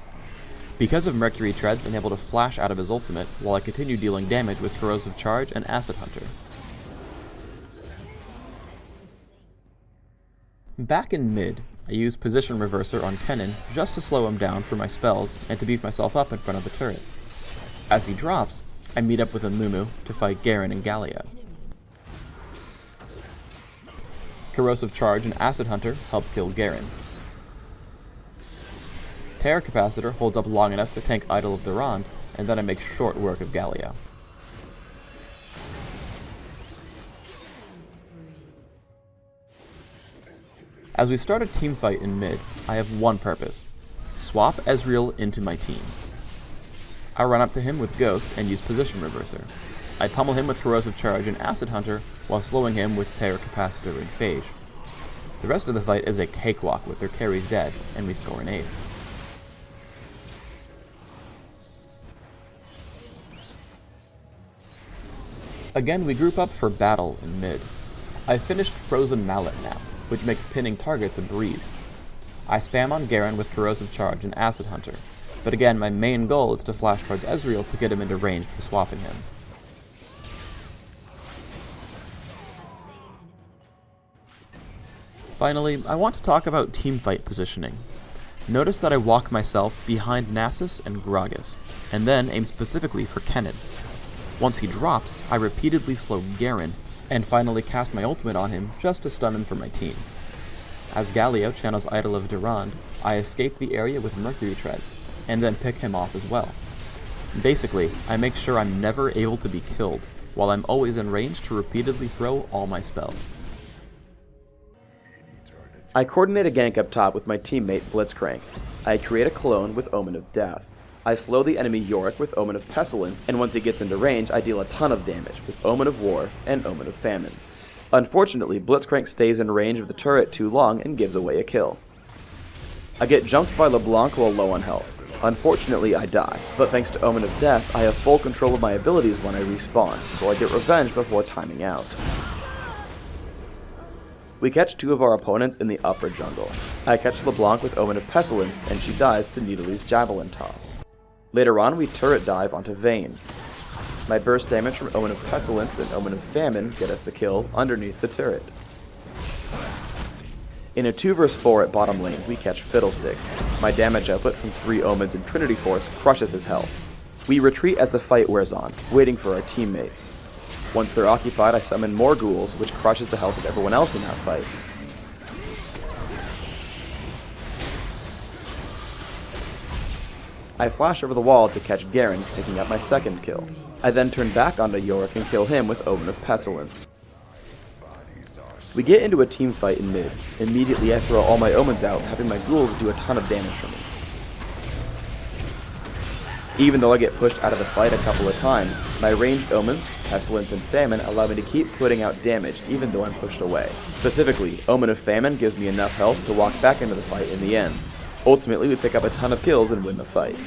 Because of Mercury Treads, I'm able to flash out of his ultimate, while I continue dealing damage with Corrosive Charge and Acid Hunter. Back in mid, I use Position Reverser on Kennen just to slow him down for my spells and to beef myself up in front of the turret. As he drops, I meet up with a Mumu to fight Garen and Galio. Corrosive Charge and Acid Hunter help kill Garen. Terror Capacitor holds up long enough to tank Idol of Durand, and then I make short work of Galio. As we start a teamfight in mid, I have one purpose: swap Ezreal into my team. I run up to him with Ghost and use Position Reverser. I pummel him with Corrosive Charge and Acid Hunter while slowing him with Terror Capacitor and Phage. The rest of the fight is a cakewalk with their carries dead, and we score an ace. Again, we group up for battle in mid. I finished Frozen Mallet now, which makes pinning targets a breeze. I spam on Garen with Corrosive Charge and Acid Hunter, but again, my main goal is to flash towards Ezreal to get him into range for swapping him. Finally, I want to talk about teamfight positioning. Notice that I walk myself behind Nasus and Gragas, and then aim specifically for Kennen. Once he drops, I repeatedly slow Garen, and finally cast my ultimate on him just to stun him for my team. As Galio channels Idol of Durand, I escape the area with Mercury Treads, and then pick him off as well. Basically, I make sure I'm never able to be killed, while I'm always in range to repeatedly throw all my spells. I coordinate a gank up top with my teammate Blitzcrank. I create a clone with Omen of Death. I slow the enemy Yorick with Omen of Pestilence, and once he gets into range, I deal a ton of damage with Omen of War and Omen of Famine. Unfortunately, Blitzcrank stays in range of the turret too long and gives away a kill. I get jumped by LeBlanc while low on health. Unfortunately, I die, but thanks to Omen of Death, I have full control of my abilities when I respawn, so I get revenge before timing out. We catch two of our opponents in the upper jungle. I catch LeBlanc with Omen of Pestilence, and she dies to Nidalee's Javelin Toss. Later on, we turret dive onto Vayne. My burst damage from Omen of Pestilence and Omen of Famine get us the kill underneath the turret. In a 2 vs 4 at bottom lane, we catch Fiddlesticks. My damage output from 3 Omens and Trinity Force crushes his health. We retreat as the fight wears on, waiting for our teammates. Once they're occupied, I summon more ghouls, which crushes the health of everyone else in that fight. I flash over the wall to catch Garen, picking up my second kill. I then turn back onto Yorick and kill him with Omen of Pestilence. We get into a team fight in mid. Immediately I throw all my Omens out, having my ghouls do a ton of damage for me. Even though I get pushed out of the fight a couple of times, my ranged Omens, Pestilence, and Famine allow me to keep putting out damage even though I'm pushed away. Specifically, Omen of Famine gives me enough health to walk back into the fight in the end. Ultimately, we pick up a ton of kills and win the fight.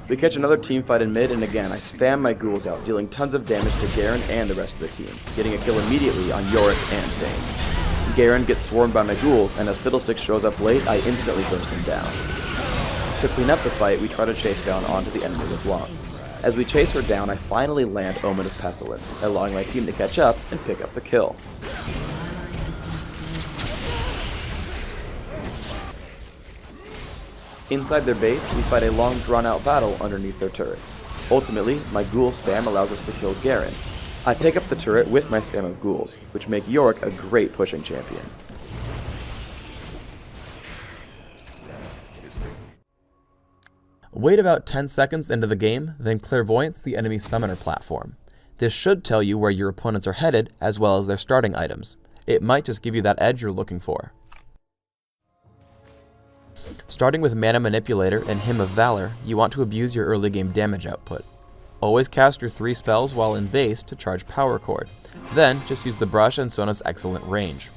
We catch another team fight in mid, and again I spam my ghouls out, dealing tons of damage to Garen and the rest of the team, getting a kill immediately on Yorick and Vayne. Garen gets swarmed by my ghouls, and as Fiddlesticks shows up late, I instantly burst him down. To clean up the fight, we try to chase down onto the enemy LeBlanc. As we chase her down, I finally land Omen of Pestilence, allowing my team to catch up and pick up the kill. Inside their base, we fight a long drawn-out battle underneath their turrets. Ultimately, my ghoul spam allows us to kill Garen. I pick up the turret with my spam of ghouls, which make Yorick a great pushing champion. Wait about 10 seconds into the game, then Clairvoyance the enemy summoner platform. This should tell you where your opponents are headed, as well as their starting items. It might just give you that edge you're looking for. Starting with Mana Manipulator and Hymn of Valor, you want to abuse your early game damage output. Always cast your 3 spells while in base to charge Power Chord. Then, just use the brush and Sona's excellent range.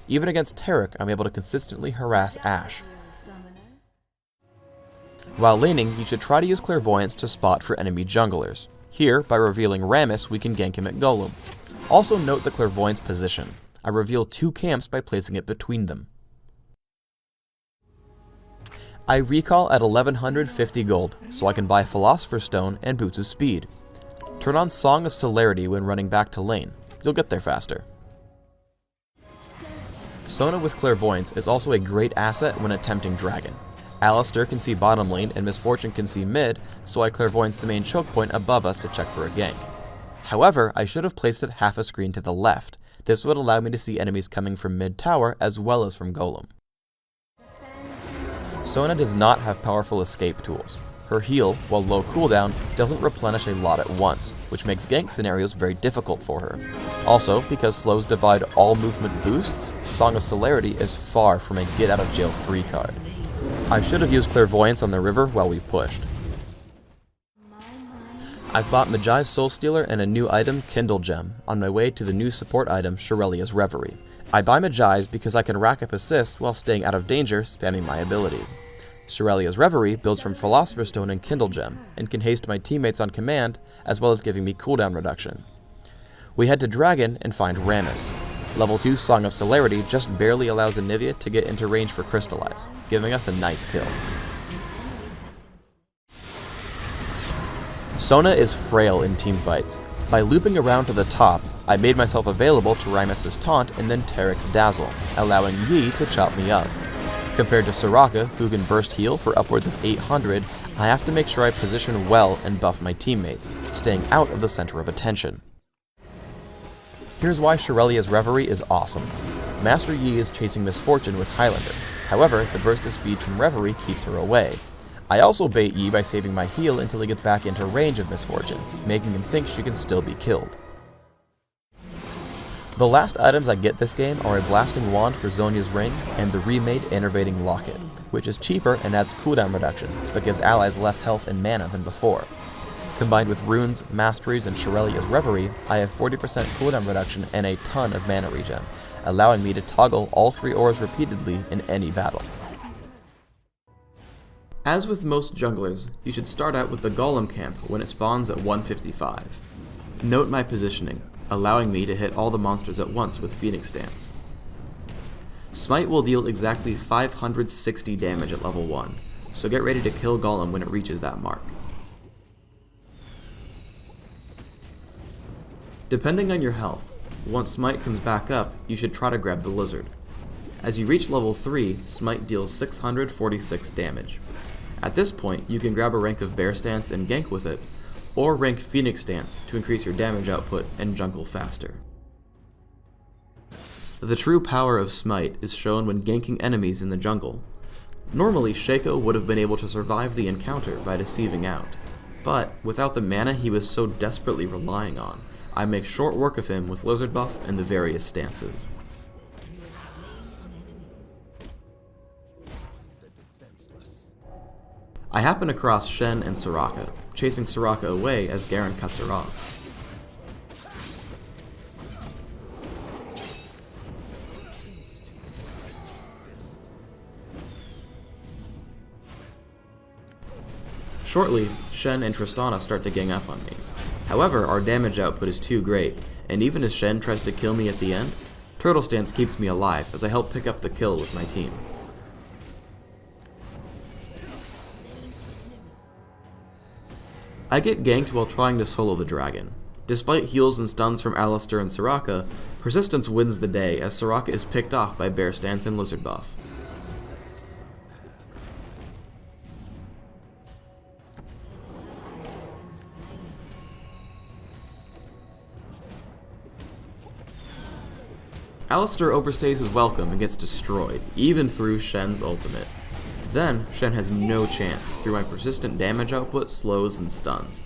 Even against Taric, I'm able to consistently harass Ashe. While laning, you should try to use Clairvoyance to spot for enemy junglers. Here, by revealing Rammus, we can gank him at Golem. Also note the Clairvoyance position. I reveal 2 camps by placing it between them. I recall at 1150 gold, so I can buy Philosopher's Stone and Boots of Speed. Turn on Song of Celerity when running back to lane. You'll get there faster. Sona with Clairvoyance is also a great asset when attempting Dragon. Alistar can see bottom lane and Misfortune can see mid, so I Clairvoyance the main choke point above us to check for a gank. However, I should have placed it half a screen to the left. This would allow me to see enemies coming from mid tower as well as from Golem. Sona does not have powerful escape tools. Her heal, while low cooldown, doesn't replenish a lot at once, which makes gank scenarios very difficult for her. Also, because slows divide all movement boosts, Song of Celerity is far from a get-out-of-jail-free card. I should have used Clairvoyance on the river while we pushed. I've bought Mejai's Soul Stealer and a new item, Kindle Gem, on my way to the new support item, Shirelia's Reverie. I buy Mejai's because I can rack up assists while staying out of danger, spamming my abilities. Shirelia's Reverie builds from Philosopher's Stone and Kindle Gem, and can haste my teammates on command, as well as giving me cooldown reduction. We head to Dragon and find Rammus. Level 2 Song of Celerity just barely allows Anivia to get into range for Crystallize, giving us a nice kill. Sona is frail in teamfights. By looping around to the top, I made myself available to Rammus' taunt and then Taric's dazzle, allowing Yi to chop me up. Compared to Soraka, who can burst heal for upwards of 800, I have to make sure I position well and buff my teammates, staying out of the center of attention. Here's why Shirelia's Reverie is awesome. Master Yi is chasing Misfortune with Highlander, however, the burst of speed from Reverie keeps her away. I also bait Yi by saving my heal until he gets back into range of Misfortune, making him think she can still be killed. The last items I get this game are a Blasting Wand for Zhonya's Ring and the remade Enervating Locket, which is cheaper and adds cooldown reduction, but gives allies less health and mana than before. Combined with Runes, Masteries, and Shirelia's Reverie, I have 40% cooldown reduction and a ton of mana regen, allowing me to toggle all 3 auras repeatedly in any battle. As with most junglers, you should start out with the Golem camp when it spawns at 155. Note my positioning, allowing me to hit all the monsters at once with Phoenix Dance. Smite will deal exactly 560 damage at level 1, so get ready to kill Golem when it reaches that mark. Depending on your health, once Smite comes back up, you should try to grab the Lizard. As you reach level 3, Smite deals 646 damage. At this point, you can grab a rank of Bear Stance and gank with it, or rank Phoenix Stance to increase your damage output and jungle faster. The true power of Smite is shown when ganking enemies in the jungle. Normally, Shaco would have been able to survive the encounter by deceiving out, but without the mana he was so desperately relying on, I make short work of him with Lizard buff and the various stances. I happen across Shen and Soraka, chasing Soraka away as Garen cuts her off. Shortly, Shen and Tristana start to gang up on me. However, our damage output is too great, and even as Shen tries to kill me at the end, Turtle Stance keeps me alive as I help pick up the kill with my team. I get ganked while trying to solo the dragon. Despite heals and stuns from Alistar and Soraka, Persistence wins the day as Soraka is picked off by Bear Stance and Lizard buff. Alistar overstays his welcome and gets destroyed, even through Shen's ultimate. Then, Shen has no chance through my persistent damage output, slows, and stuns.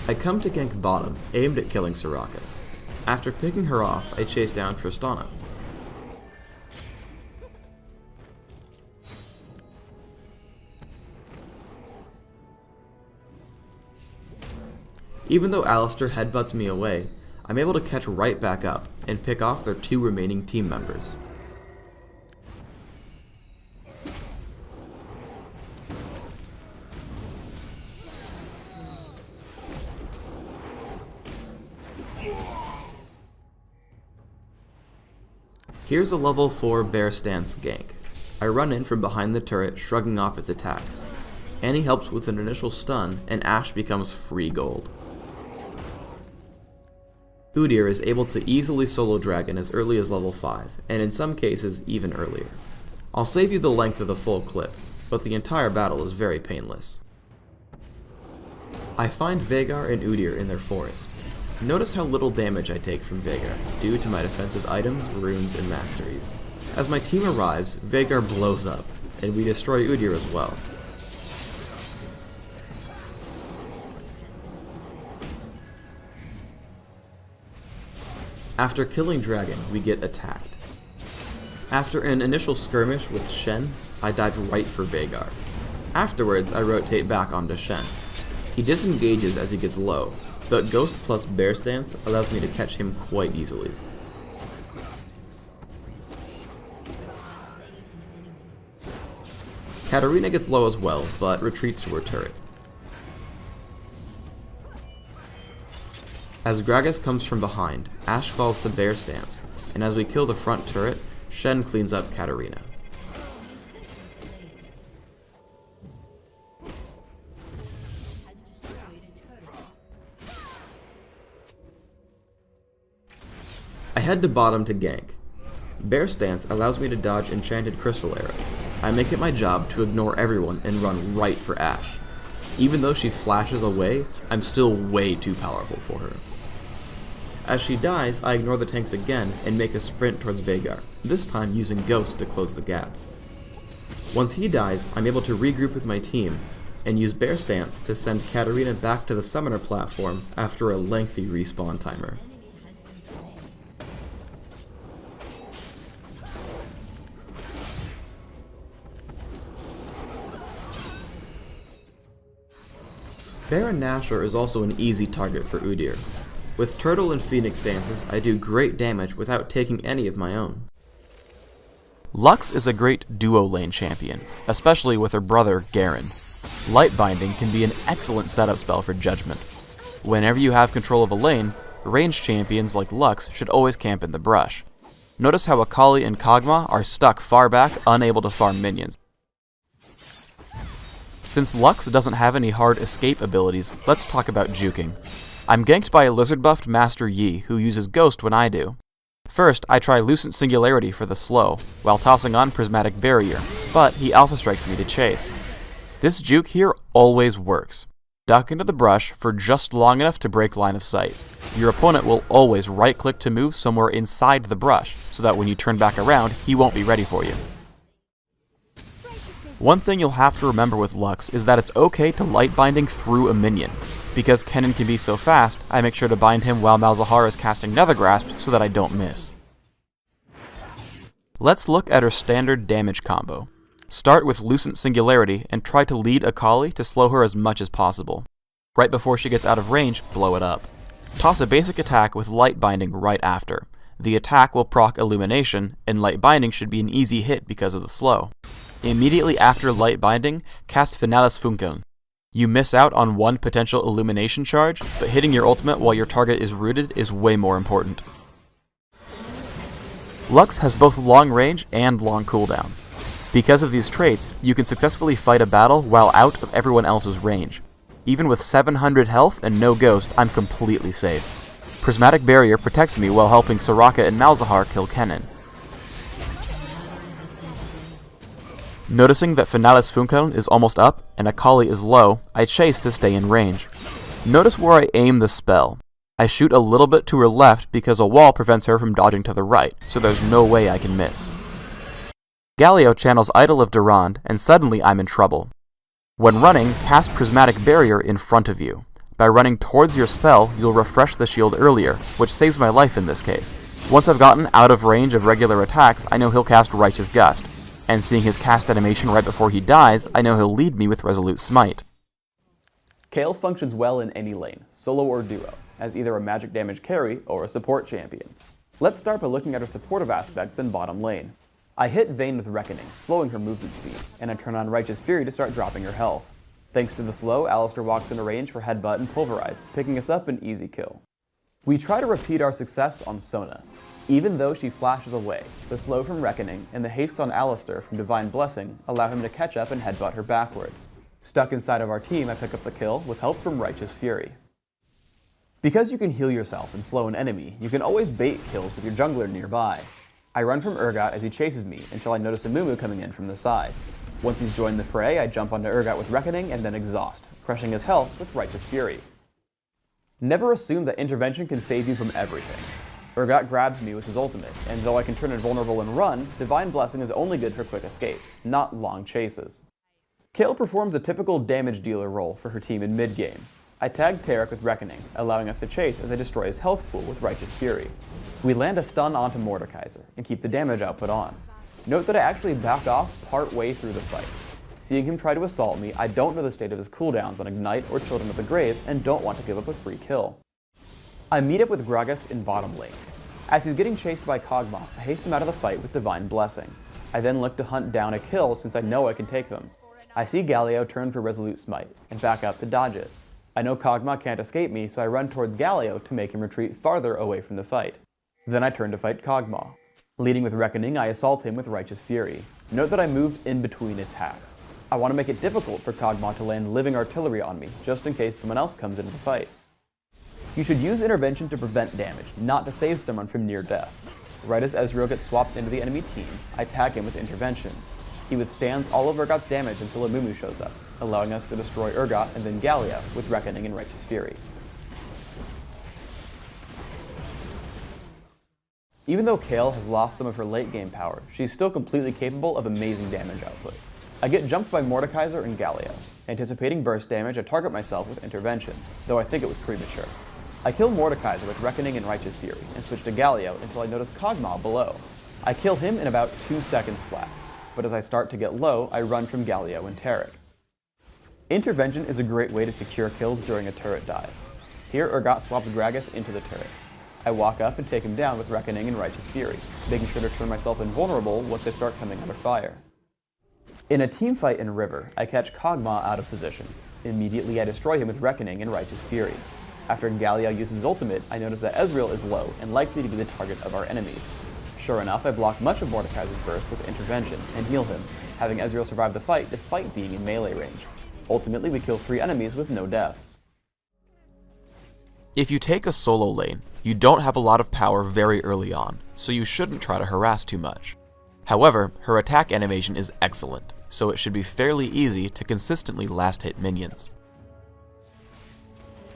I come to gank bottom, aimed at killing Soraka. After picking her off, I chase down Tristana. Even though Alistar headbutts me away, I'm able to catch right back up and pick off their 2 remaining team members. Here's a level 4 Bear Stance gank. I run in from behind the turret, shrugging off its attacks. Annie helps with an initial stun, and Ashe becomes free gold. Udyr is able to easily solo Dragon as early as level 5, and in some cases even earlier. I'll save you the length of the full clip, but the entire battle is very painless. I find Veigar and Udyr in their forest. Notice how little damage I take from Veigar, due to my defensive items, runes, and masteries. As my team arrives, Veigar blows up, and we destroy Udyr as well. After killing Dragon, we get attacked. After an initial skirmish with Shen, I dive right for Veigar. Afterwards, I rotate back onto Shen. He disengages as he gets low, but Ghost plus Bear Stance allows me to catch him quite easily. Katarina gets low as well, but retreats to her turret. As Gragas comes from behind, Ashe falls to Bear Stance, and as we kill the front turret, Shen cleans up Katarina. I head to bottom to gank. Bear Stance allows me to dodge Enchanted Crystal Arrow. I make it my job to ignore everyone and run right for Ashe. Even though she flashes away, I'm still way too powerful for her. As she dies, I ignore the tanks again and make a sprint towards Veigar, this time using Ghost to close the gap. Once he dies, I'm able to regroup with my team and use Bear Stance to send Katarina back to the summoner platform after a lengthy respawn timer. Baron Nashor is also an easy target for Udyr. With Turtle and Phoenix dances, I do great damage without taking any of my own. Lux is a great duo lane champion, especially with her brother Garen. Light Binding can be an excellent setup spell for Judgment. Whenever you have control of a lane, ranged champions like Lux should always camp in the brush. Notice how Akali and Kog'Maw are stuck far back, unable to farm minions. Since Lux doesn't have any hard escape abilities, let's talk about juking. I'm ganked by a lizard-buffed Master Yi, who uses Ghost when I do. First, I try Lucent Singularity for the slow, while tossing on Prismatic Barrier, but he alpha strikes me to chase. This juke here always works. Duck into the brush for just long enough to break line of sight. Your opponent will always right-click to move somewhere inside the brush, so that when you turn back around, he won't be ready for you. One thing you'll have to remember with Lux is that it's okay to light binding through a minion. Because Kennen can be so fast, I make sure to bind him while Malzahar is casting Nether Grasp so that I don't miss. Let's look at her standard damage combo. Start with Lucent Singularity and try to lead Akali to slow her as much as possible. Right before she gets out of range, blow it up. Toss a basic attack with Light Binding right after. The attack will proc Illumination, and Light Binding should be an easy hit because of the slow. Immediately after Light Binding, cast Finalis Funkeln. You miss out on one potential Illumination charge, but hitting your ultimate while your target is rooted is way more important. Lux has both long range and long cooldowns. Because of these traits, you can successfully fight a battle while out of everyone else's range. Even with 700 health and no ghost, I'm completely safe. Prismatic Barrier protects me while helping Soraka and Malzahar kill Kennen. Noticing that Finalis Funkeln is almost up and Akali is low, I chase to stay in range. Notice where I aim the spell. I shoot a little bit to her left because a wall prevents her from dodging to the right, so there's no way I can miss. Galio channels Idol of Durand, and suddenly I'm in trouble. When running, cast Prismatic Barrier in front of you. By running towards your spell, you'll refresh the shield earlier, which saves my life in this case. Once I've gotten out of range of regular attacks, I know he'll cast Righteous Gust. And seeing his cast animation right before he dies, I know he'll lead me with Resolute Smite. Kayle functions well in any lane, solo or duo, as either a magic damage carry or a support champion. Let's start by looking at her supportive aspects in bottom lane. I hit Vayne with Reckoning, slowing her movement speed, and I turn on Righteous Fury to start dropping her health. Thanks to the slow, Alistar walks into range for Headbutt and Pulverize, picking us up an easy kill. We try to repeat our success on Sona. Even though she flashes away, the slow from Reckoning and the haste on Alistar from Divine Blessing allow him to catch up and headbutt her backward. Stuck inside of our team, I pick up the kill with help from Righteous Fury. Because you can heal yourself and slow an enemy, you can always bait kills with your jungler nearby. I run from Urgot as he chases me until I notice a Mumu coming in from the side. Once he's joined the fray, I jump onto Urgot with Reckoning and then Exhaust, crushing his health with Righteous Fury. Never assume that intervention can save you from everything. Urgot grabs me with his ultimate, and though I can turn invulnerable and run, Divine Blessing is only good for quick escapes, not long chases. Kayle performs a typical damage dealer role for her team in mid-game. I tag Taric with Reckoning, allowing us to chase as I destroy his health pool with Righteous Fury. We land a stun onto Mordekaiser, and keep the damage output on. Note that I actually back off part way through the fight. Seeing him try to assault me, I don't know the state of his cooldowns on Ignite or Children of the Grave, and don't want to give up a free kill. I meet up with Gragas in bottom lane. As he's getting chased by Kog'Maw, I haste him out of the fight with Divine Blessing. I then look to hunt down a kill since I know I can take them. I see Galio turn for Resolute Smite, and back up to dodge it. I know Kog'Maw can't escape me, so I run toward Galio to make him retreat farther away from the fight. Then I turn to fight Kog'Maw. Leading with Reckoning, I assault him with Righteous Fury. Note that I move in between attacks. I want to make it difficult for Kog'Maw to land living artillery on me, just in case someone else comes into the fight. You should use intervention to prevent damage, not to save someone from near death. Right as Ezreal gets swapped into the enemy team, I tag him with intervention. He withstands all of Urgot's damage until a Mumu shows up, allowing us to destroy Urgot and then Galio with Reckoning and Righteous Fury. Even though Kayle has lost some of her late game power, she's still completely capable of amazing damage output. I get jumped by Mordekaiser and Galio. Anticipating burst damage, I target myself with intervention, though I think it was premature. I kill Mordekaiser with Reckoning and Righteous Fury, and switch to Galio until I notice Kog'Maw below. I kill him in about 2 seconds flat, but as I start to get low, I run from Galio and Taric. Intervention is a great way to secure kills during a turret dive. Here Urgot swapped Gragas into the turret. I walk up and take him down with Reckoning and Righteous Fury, making sure to turn myself invulnerable once they start coming under fire. In a team fight in River, I catch Kog'Maw out of position. Immediately I destroy him with Reckoning and Righteous Fury. After Galio uses his ultimate, I notice that Ezreal is low and likely to be the target of our enemies. Sure enough, I block much of Mordekaiser's burst with Intervention and heal him, having Ezreal survive the fight despite being in melee range. Ultimately, we kill 3 enemies with no deaths. If you take a solo lane, you don't have a lot of power very early on, so you shouldn't try to harass too much. However, her attack animation is excellent, so it should be fairly easy to consistently last hit minions.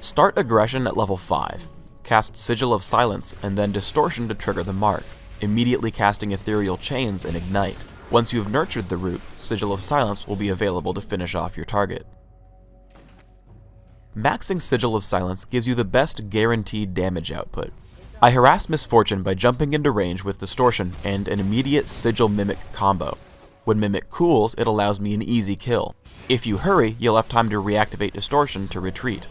Start aggression at level 5, cast Sigil of Silence and then Distortion to trigger the mark, immediately casting Ethereal Chains and Ignite. Once you've nurtured the root, Sigil of Silence will be available to finish off your target. Maxing Sigil of Silence gives you the best guaranteed damage output. I harass Misfortune by jumping into range with Distortion and an immediate Sigil Mimic combo. When Mimic cools, it allows me an easy kill. If you hurry, you'll have time to reactivate Distortion to retreat.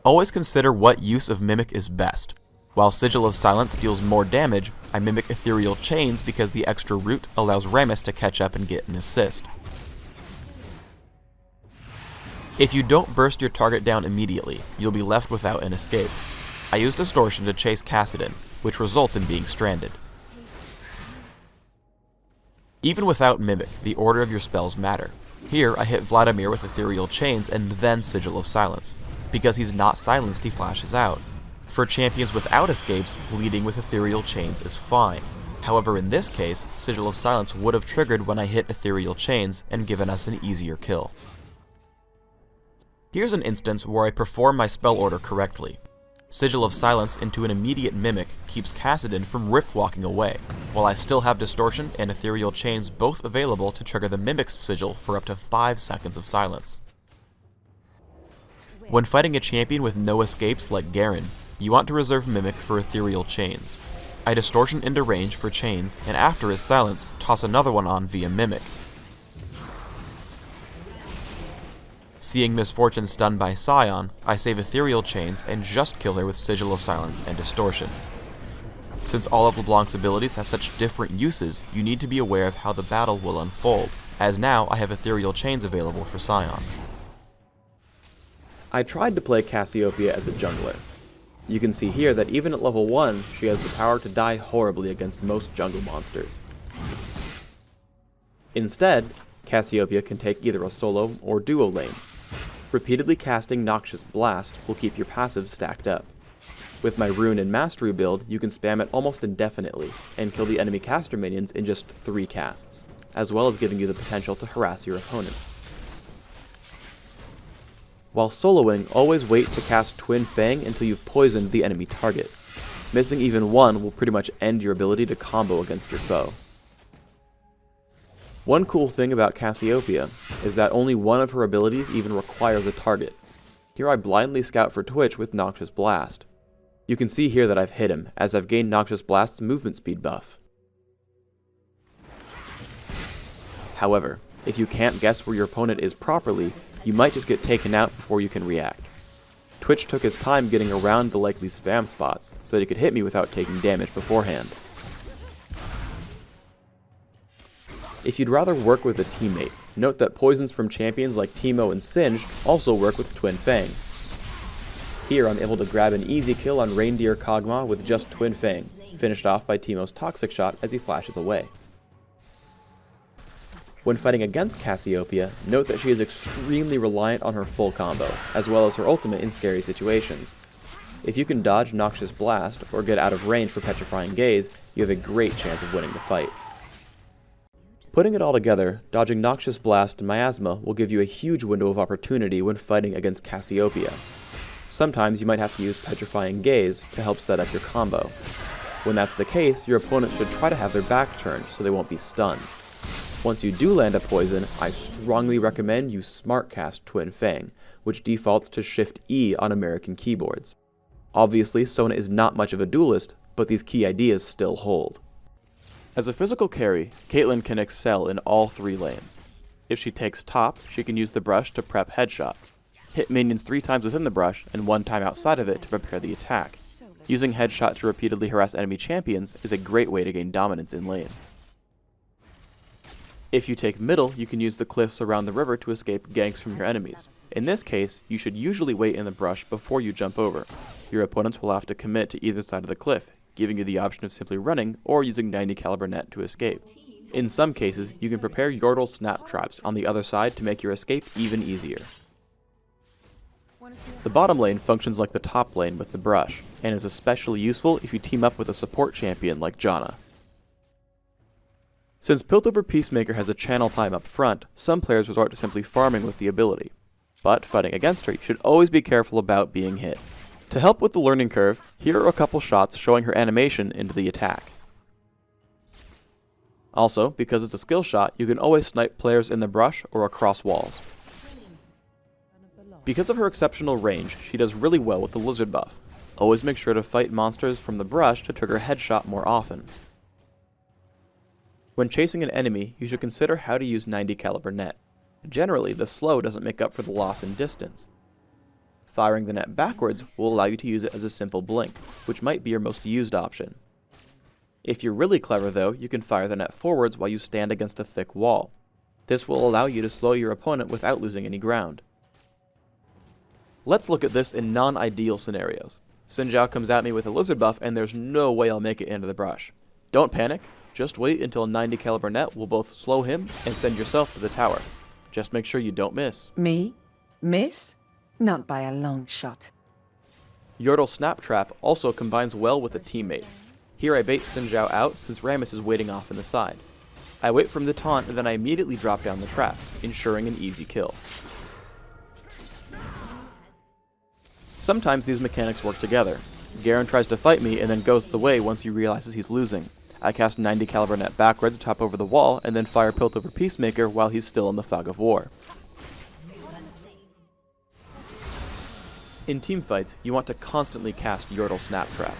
Always consider what use of Mimic is best. While Sigil of Silence deals more damage, I mimic Ethereal Chains because the extra root allows Rammus to catch up and get an assist. If you don't burst your target down immediately, you'll be left without an escape. I use Distortion to chase Kassadin, which results in being stranded. Even without Mimic, the order of your spells matter. Here, I hit Vladimir with Ethereal Chains and then Sigil of Silence. Because he's not silenced, he flashes out. For champions without escapes, leading with Ethereal Chains is fine. However, in this case, Sigil of Silence would have triggered when I hit Ethereal Chains and given us an easier kill. Here's an instance where I perform my spell order correctly. Sigil of Silence into an immediate Mimic keeps Kassadin from rift walking away, while I still have Distortion and Ethereal Chains both available to trigger the Mimic's Sigil for up to 5 seconds of silence. When fighting a champion with no escapes like Garen, you want to reserve Mimic for Ethereal Chains. I Distortion into range for Chains, and after his silence, toss another one on via Mimic. Seeing Misfortune stunned by Scion, I save Ethereal Chains and just kill her with Sigil of Silence and Distortion. Since all of LeBlanc's abilities have such different uses, you need to be aware of how the battle will unfold, as now I have Ethereal Chains available for Scion. I tried to play Cassiopeia as a jungler. You can see here that even at level 1, she has the power to die horribly against most jungle monsters. Instead, Cassiopeia can take either a solo or duo lane. Repeatedly casting Noxious Blast will keep your passives stacked up. With my Rune and Mastery build, you can spam it almost indefinitely, and kill the enemy caster minions in just 3 casts, as well as giving you the potential to harass your opponents. While soloing, always wait to cast Twin Fang until you've poisoned the enemy target. Missing even one will pretty much end your ability to combo against your foe. One cool thing about Cassiopeia is that only one of her abilities even requires a target. Here I blindly scout for Twitch with Noxious Blast. You can see here that I've hit him, as I've gained Noxious Blast's movement speed buff. However, if you can't guess where your opponent is properly, you might just get taken out before you can react. Twitch took his time getting around the likely spam spots, so that he could hit me without taking damage beforehand. If you'd rather work with a teammate, note that poisons from champions like Teemo and Singed also work with Twin Fang. Here I'm able to grab an easy kill on Reindeer Kog'Maw with just Twin Fang, finished off by Teemo's Toxic Shot as he flashes away. When fighting against Cassiopeia, note that she is extremely reliant on her full combo, as well as her ultimate in scary situations. If you can dodge Noxious Blast, or get out of range for Petrifying Gaze, you have a great chance of winning the fight. Putting it all together, dodging Noxious Blast and Miasma will give you a huge window of opportunity when fighting against Cassiopeia. Sometimes you might have to use Petrifying Gaze to help set up your combo. When that's the case, your opponent should try to have their back turned so they won't be stunned. Once you do land a poison, I strongly recommend you smartcast Twin Fang, which defaults to Shift E on American keyboards. Obviously, Sona is not much of a duelist, but these key ideas still hold. As a physical carry, Caitlyn can excel in all 3 lanes. If she takes top, she can use the brush to prep headshot. Hit minions 3 times within the brush and 1 time outside of it to prepare the attack. Using headshot to repeatedly harass enemy champions is a great way to gain dominance in lane. If you take middle, you can use the cliffs around the river to escape ganks from your enemies. In this case, you should usually wait in the brush before you jump over. Your opponents will have to commit to either side of the cliff, giving you the option of simply running or using 90 caliber net to escape. In some cases, you can prepare Yordle snap traps on the other side to make your escape even easier. The bottom lane functions like the top lane with the brush, and is especially useful if you team up with a support champion like Janna. Since Piltover Peacemaker has a channel time up front, some players resort to simply farming with the ability. But fighting against her, you should always be careful about being hit. To help with the learning curve, here are a couple shots showing her animation into the attack. Also, because it's a skill shot, you can always snipe players in the brush or across walls. Because of her exceptional range, she does really well with the lizard buff. Always make sure to fight monsters from the brush to trigger headshot more often. When chasing an enemy, you should consider how to use 90 caliber net. Generally, the slow doesn't make up for the loss in distance. Firing the net backwards will allow you to use it as a simple blink, which might be your most used option. If you're really clever though, you can fire the net forwards while you stand against a thick wall. This will allow you to slow your opponent without losing any ground. Let's look at this in non-ideal scenarios. Xin Zhao comes at me with a lizard buff and there's no way I'll make it into the brush. Don't panic, just wait until 90 caliber net will both slow him and send yourself to the tower. Just make sure you don't miss. Me? Miss? Not by a long shot. Yordle Snap Trap also combines well with a teammate. Here I bait Xin Zhao out since Rammus is waiting off in the side. I wait for him to taunt and then I immediately drop down the trap, ensuring an easy kill. Sometimes these mechanics work together. Garen tries to fight me and then ghosts away once he realizes he's losing. I cast 90 caliber net backwards to top over the wall and then fire Piltover Peacemaker while he's still in the fog of war. In teamfights, you want to constantly cast Yordle Snap Trap.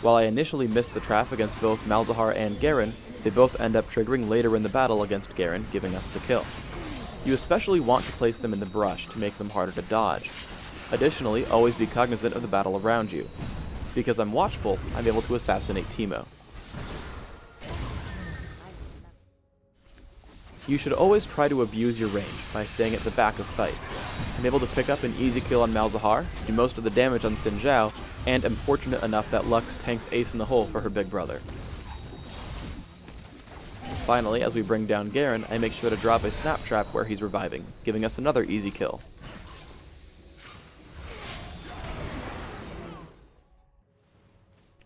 While I initially missed the trap against both Malzahar and Garen, they both end up triggering later in the battle against Garen, giving us the kill. You especially want to place them in the brush to make them harder to dodge. Additionally, always be cognizant of the battle around you. Because I'm watchful, I'm able to assassinate Teemo. You should always try to abuse your range by staying at the back of fights. I'm able to pick up an easy kill on Malzahar, do most of the damage on Xin Zhao, and am fortunate enough that Lux tanks Ace in the hole for her big brother. Finally, as we bring down Garen, I make sure to drop a snap trap where he's reviving, giving us another easy kill.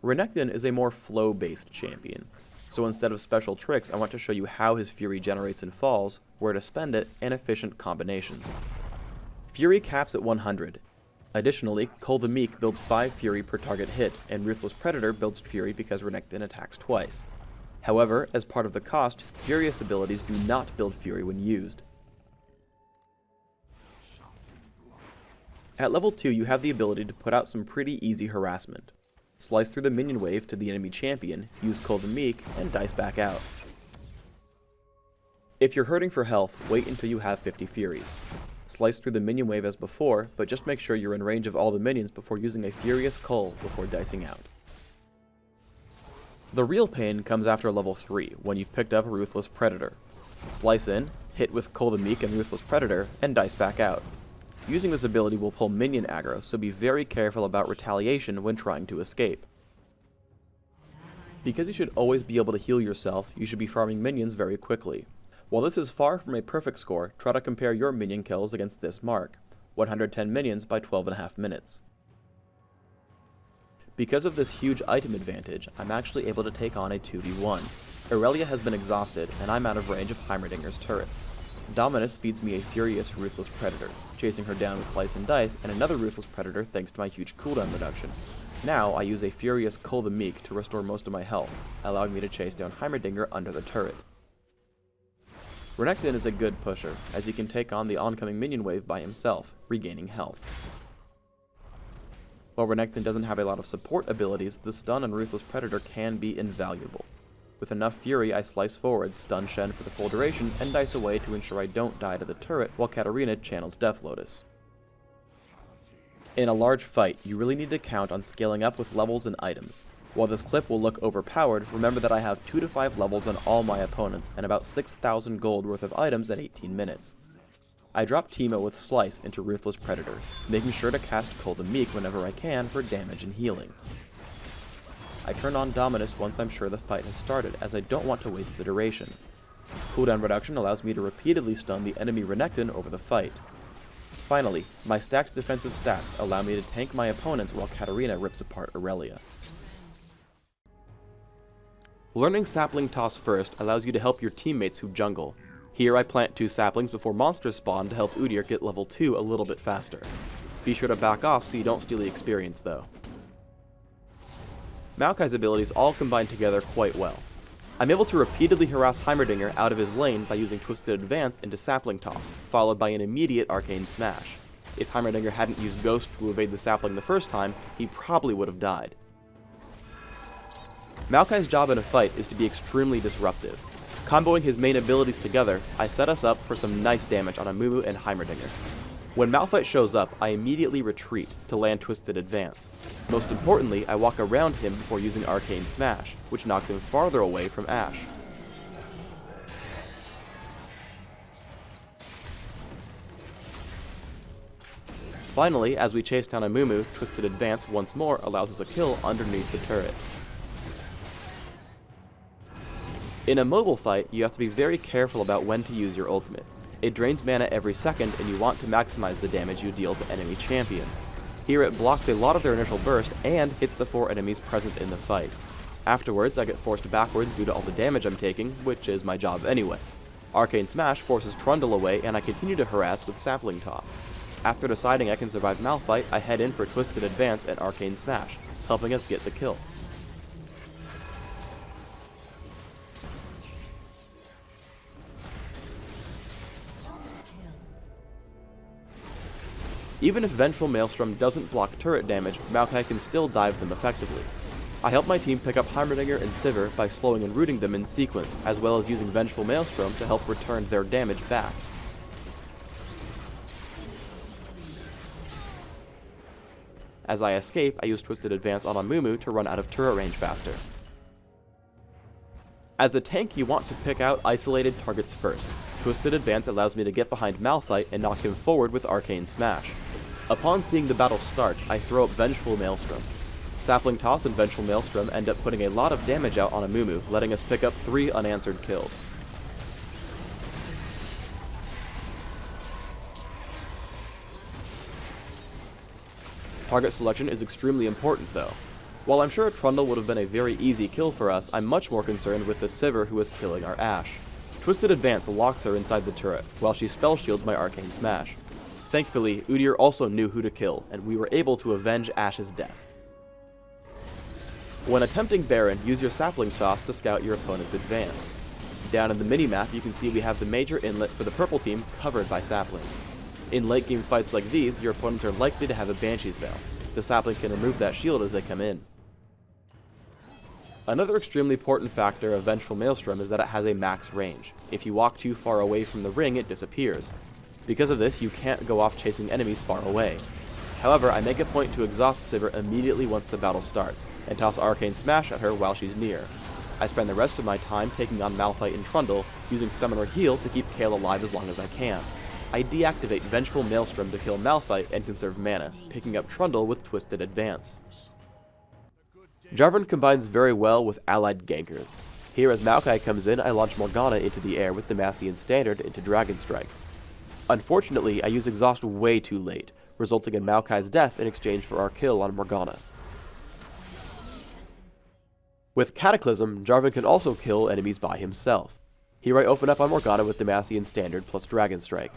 Renekton is a more flow-based champion, so instead of special tricks, I want to show you how his Fury generates and falls, where to spend it, and efficient combinations. Fury caps at 100. Additionally, Cole the Meek builds 5 Fury per target hit, and Ruthless Predator builds Fury because Renekton attacks twice. However, as part of the cost, Furious abilities do not build Fury when used. At level 2, you have the ability to put out some pretty easy harassment. Slice through the minion wave to the enemy champion, use Cole the Meek, and dice back out. If you're hurting for health, wait until you have 50 Fury. Slice through the minion wave as before, but just make sure you're in range of all the minions before using a Furious Cole before dicing out. The real pain comes after level 3, when you've picked up a Ruthless Predator. Slice in, hit with Cole the Meek and Ruthless Predator, and dice back out. Using this ability will pull minion aggro, so be very careful about retaliation when trying to escape. Because you should always be able to heal yourself, you should be farming minions very quickly. While this is far from a perfect score, try to compare your minion kills against this mark, 110 minions by 12.5 minutes. Because of this huge item advantage, I'm actually able to take on a 2v1. Irelia has been exhausted, and I'm out of range of Heimerdinger's turrets. Dominus feeds me a Furious Ruthless Predator, chasing her down with Slice and Dice, and another Ruthless Predator thanks to my huge cooldown reduction. Now I use a Furious Cole the Meek to restore most of my health, allowing me to chase down Heimerdinger under the turret. Renekton is a good pusher, as he can take on the oncoming minion wave by himself, regaining health. While Renekton doesn't have a lot of support abilities, the stun on Ruthless Predator can be invaluable. With enough fury, I slice forward, stun Shen for the full duration, and dice away to ensure I don't die to the turret while Katarina channels Death Lotus. In a large fight, you really need to count on scaling up with levels and items. While this clip will look overpowered, remember that I have 2 to 5 levels on all my opponents, and about 6,000 gold worth of items at 18 minutes. I drop Teemo with Slice into Ruthless Predator, making sure to cast Cull the Meek whenever I can for damage and healing. I turn on Dominus once I'm sure the fight has started, as I don't want to waste the duration. Cooldown reduction allows me to repeatedly stun the enemy Renekton over the fight. Finally, my stacked defensive stats allow me to tank my opponents while Katarina rips apart Aurelia. Learning Sapling Toss first allows you to help your teammates who jungle. Here I plant 2 saplings before monsters spawn to help Udyr get level 2 a little bit faster. Be sure to back off so you don't steal the experience though. Maokai's abilities all combine together quite well. I'm able to repeatedly harass Heimerdinger out of his lane by using Twisted Advance into Sapling Toss, followed by an immediate Arcane Smash. If Heimerdinger hadn't used Ghost to evade the sapling the first time, he probably would have died. Maokai's job in a fight is to be extremely disruptive. Comboing his main abilities together, I set us up for some nice damage on Amumu and Heimerdinger. When Malphite shows up, I immediately retreat to land Twisted Advance. Most importantly, I walk around him before using Arcane Smash, which knocks him farther away from Ashe. Finally, as we chase down Amumu, Twisted Advance once more allows us a kill underneath the turret. In a mobile fight, you have to be very careful about when to use your ultimate. It drains mana every second, and you want to maximize the damage you deal to enemy champions. Here it blocks a lot of their initial burst, and hits the 4 enemies present in the fight. Afterwards, I get forced backwards due to all the damage I'm taking, which is my job anyway. Arcane Smash forces Trundle away, and I continue to harass with Sapling Toss. After deciding I can survive Malphite, I head in for Twisted Advance and Arcane Smash, helping us get the kill. Even if Vengeful Maelstrom doesn't block turret damage, Maokai can still dive them effectively. I help my team pick up Heimerdinger and Sivir by slowing and rooting them in sequence, as well as using Vengeful Maelstrom to help return their damage back. As I escape, I use Twisted Advance on Amumu to run out of turret range faster. As a tank, you want to pick out isolated targets first. Twisted Advance allows me to get behind Malphite and knock him forward with Arcane Smash. Upon seeing the battle start, I throw up Vengeful Maelstrom. Sapling Toss and Vengeful Maelstrom end up putting a lot of damage out on Amumu, letting us pick up 3 unanswered kills. Target selection is extremely important though. While I'm sure Trundle would have been a very easy kill for us, I'm much more concerned with the Sivir who is killing our Ashe. Twisted Advance locks her inside the turret, while she spell shields my Arcane Smash. Thankfully, Udyr also knew who to kill, and we were able to avenge Ashe's death. When attempting Baron, use your Sapling Toss to scout your opponent's advance. Down in the minimap, you can see we have the major inlet for the purple team covered by saplings. In late game fights like these, your opponents are likely to have a Banshee's Veil. The sapling can remove that shield as they come in. Another extremely important factor of Vengeful Maelstrom is that it has a max range. If you walk too far away from the ring, it disappears. Because of this, you can't go off chasing enemies far away. However, I make a point to exhaust Sivir immediately once the battle starts, and toss Arcane Smash at her while she's near. I spend the rest of my time taking on Malphite and Trundle, using Summon or Heal to keep Kayle alive as long as I can. I deactivate Vengeful Maelstrom to kill Malphite and conserve mana, picking up Trundle with Twisted Advance. Jarvan combines very well with allied gankers. Here as Maokai comes in, I launch Morgana into the air with Demacian Standard into Dragon Strike. Unfortunately, I use Exhaust way too late, resulting in Maokai's death in exchange for our kill on Morgana. With Cataclysm, Jarvan can also kill enemies by himself. Here I open up on Morgana with Demacian Standard plus Dragon Strike.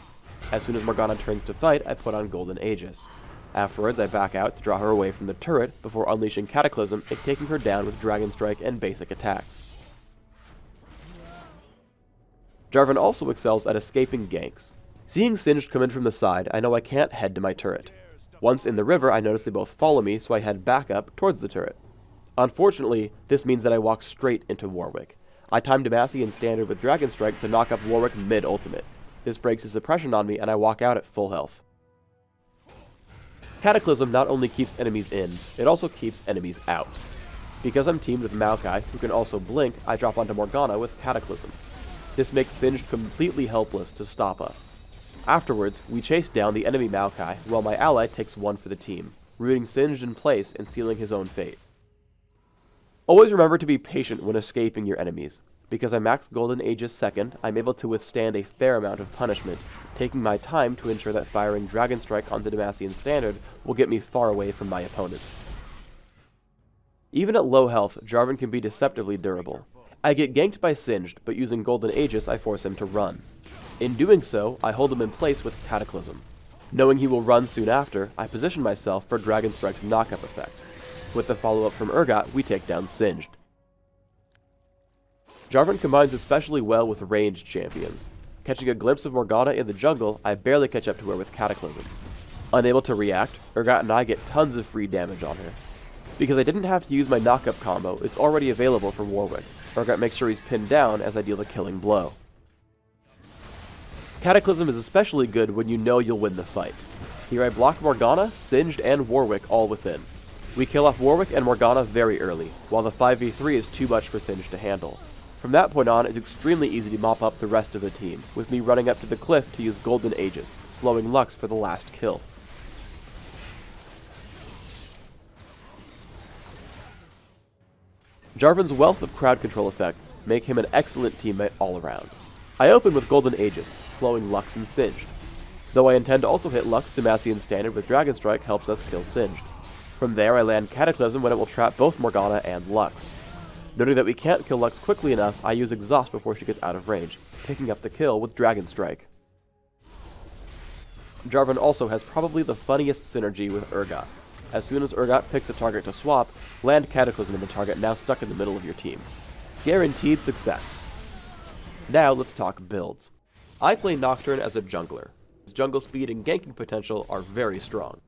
As soon as Morgana turns to fight, I put on Golden Aegis. Afterwards, I back out to draw her away from the turret before unleashing Cataclysm and taking her down with Dragon Strike and basic attacks. Jarvan also excels at escaping ganks. Seeing Singed come in from the side, I know I can't head to my turret. Once in the river, I notice they both follow me, so I head back up towards the turret. Unfortunately, this means that I walk straight into Warwick. I time Demacia in standard with Dragon Strike to knock up Warwick mid-ultimate. This breaks his suppression on me, and I walk out at full health. Cataclysm not only keeps enemies in, it also keeps enemies out. Because I'm teamed with Maokai, who can also blink, I drop onto Morgana with Cataclysm. This makes Singed completely helpless to stop us. Afterwards, we chase down the enemy Maokai, while my ally takes one for the team, rooting Singed in place and sealing his own fate. Always remember to be patient when escaping your enemies. Because I max Golden Aegis second, I'm able to withstand a fair amount of punishment, taking my time to ensure that firing Dragon Strike onto Demacia in standard will get me far away from my opponent. Even at low health, Jarvan can be deceptively durable. I get ganked by Singed, but using Golden Aegis I force him to run. In doing so, I hold him in place with Cataclysm. Knowing he will run soon after, I position myself for Dragon Strike's knockup effect. With the follow-up from Urgot, we take down Singed. Jarvan combines especially well with ranged champions. Catching a glimpse of Morgana in the jungle, I barely catch up to her with Cataclysm. Unable to react, Urgot and I get tons of free damage on her. Because I didn't have to use my knockup combo, it's already available for Warwick. Urgot makes sure he's pinned down as I deal the killing blow. Cataclysm is especially good when you know you'll win the fight. Here I block Morgana, Singed, and Warwick all within. We kill off Warwick and Morgana very early, while the 5v3 is too much for Singed to handle. From that point on, it's extremely easy to mop up the rest of the team, with me running up to the cliff to use Golden Aegis, slowing Lux for the last kill. Jarvan's wealth of crowd control effects make him an excellent teammate all around. I open with Golden Aegis, slowing Lux and Singed. Though I intend to also hit Lux, Demacia in standard with Dragon Strike helps us kill Singed. From there I land Cataclysm when it will trap both Morgana and Lux. Noting that we can't kill Lux quickly enough, I use Exhaust before she gets out of range, picking up the kill with Dragon Strike. Jarvan also has probably the funniest synergy with Urgot. As soon as Urgot picks a target to swap, land Cataclysm in the target now stuck in the middle of your team. Guaranteed success. Now let's talk builds. I play Nocturne as a jungler. His jungle speed and ganking potential are very strong.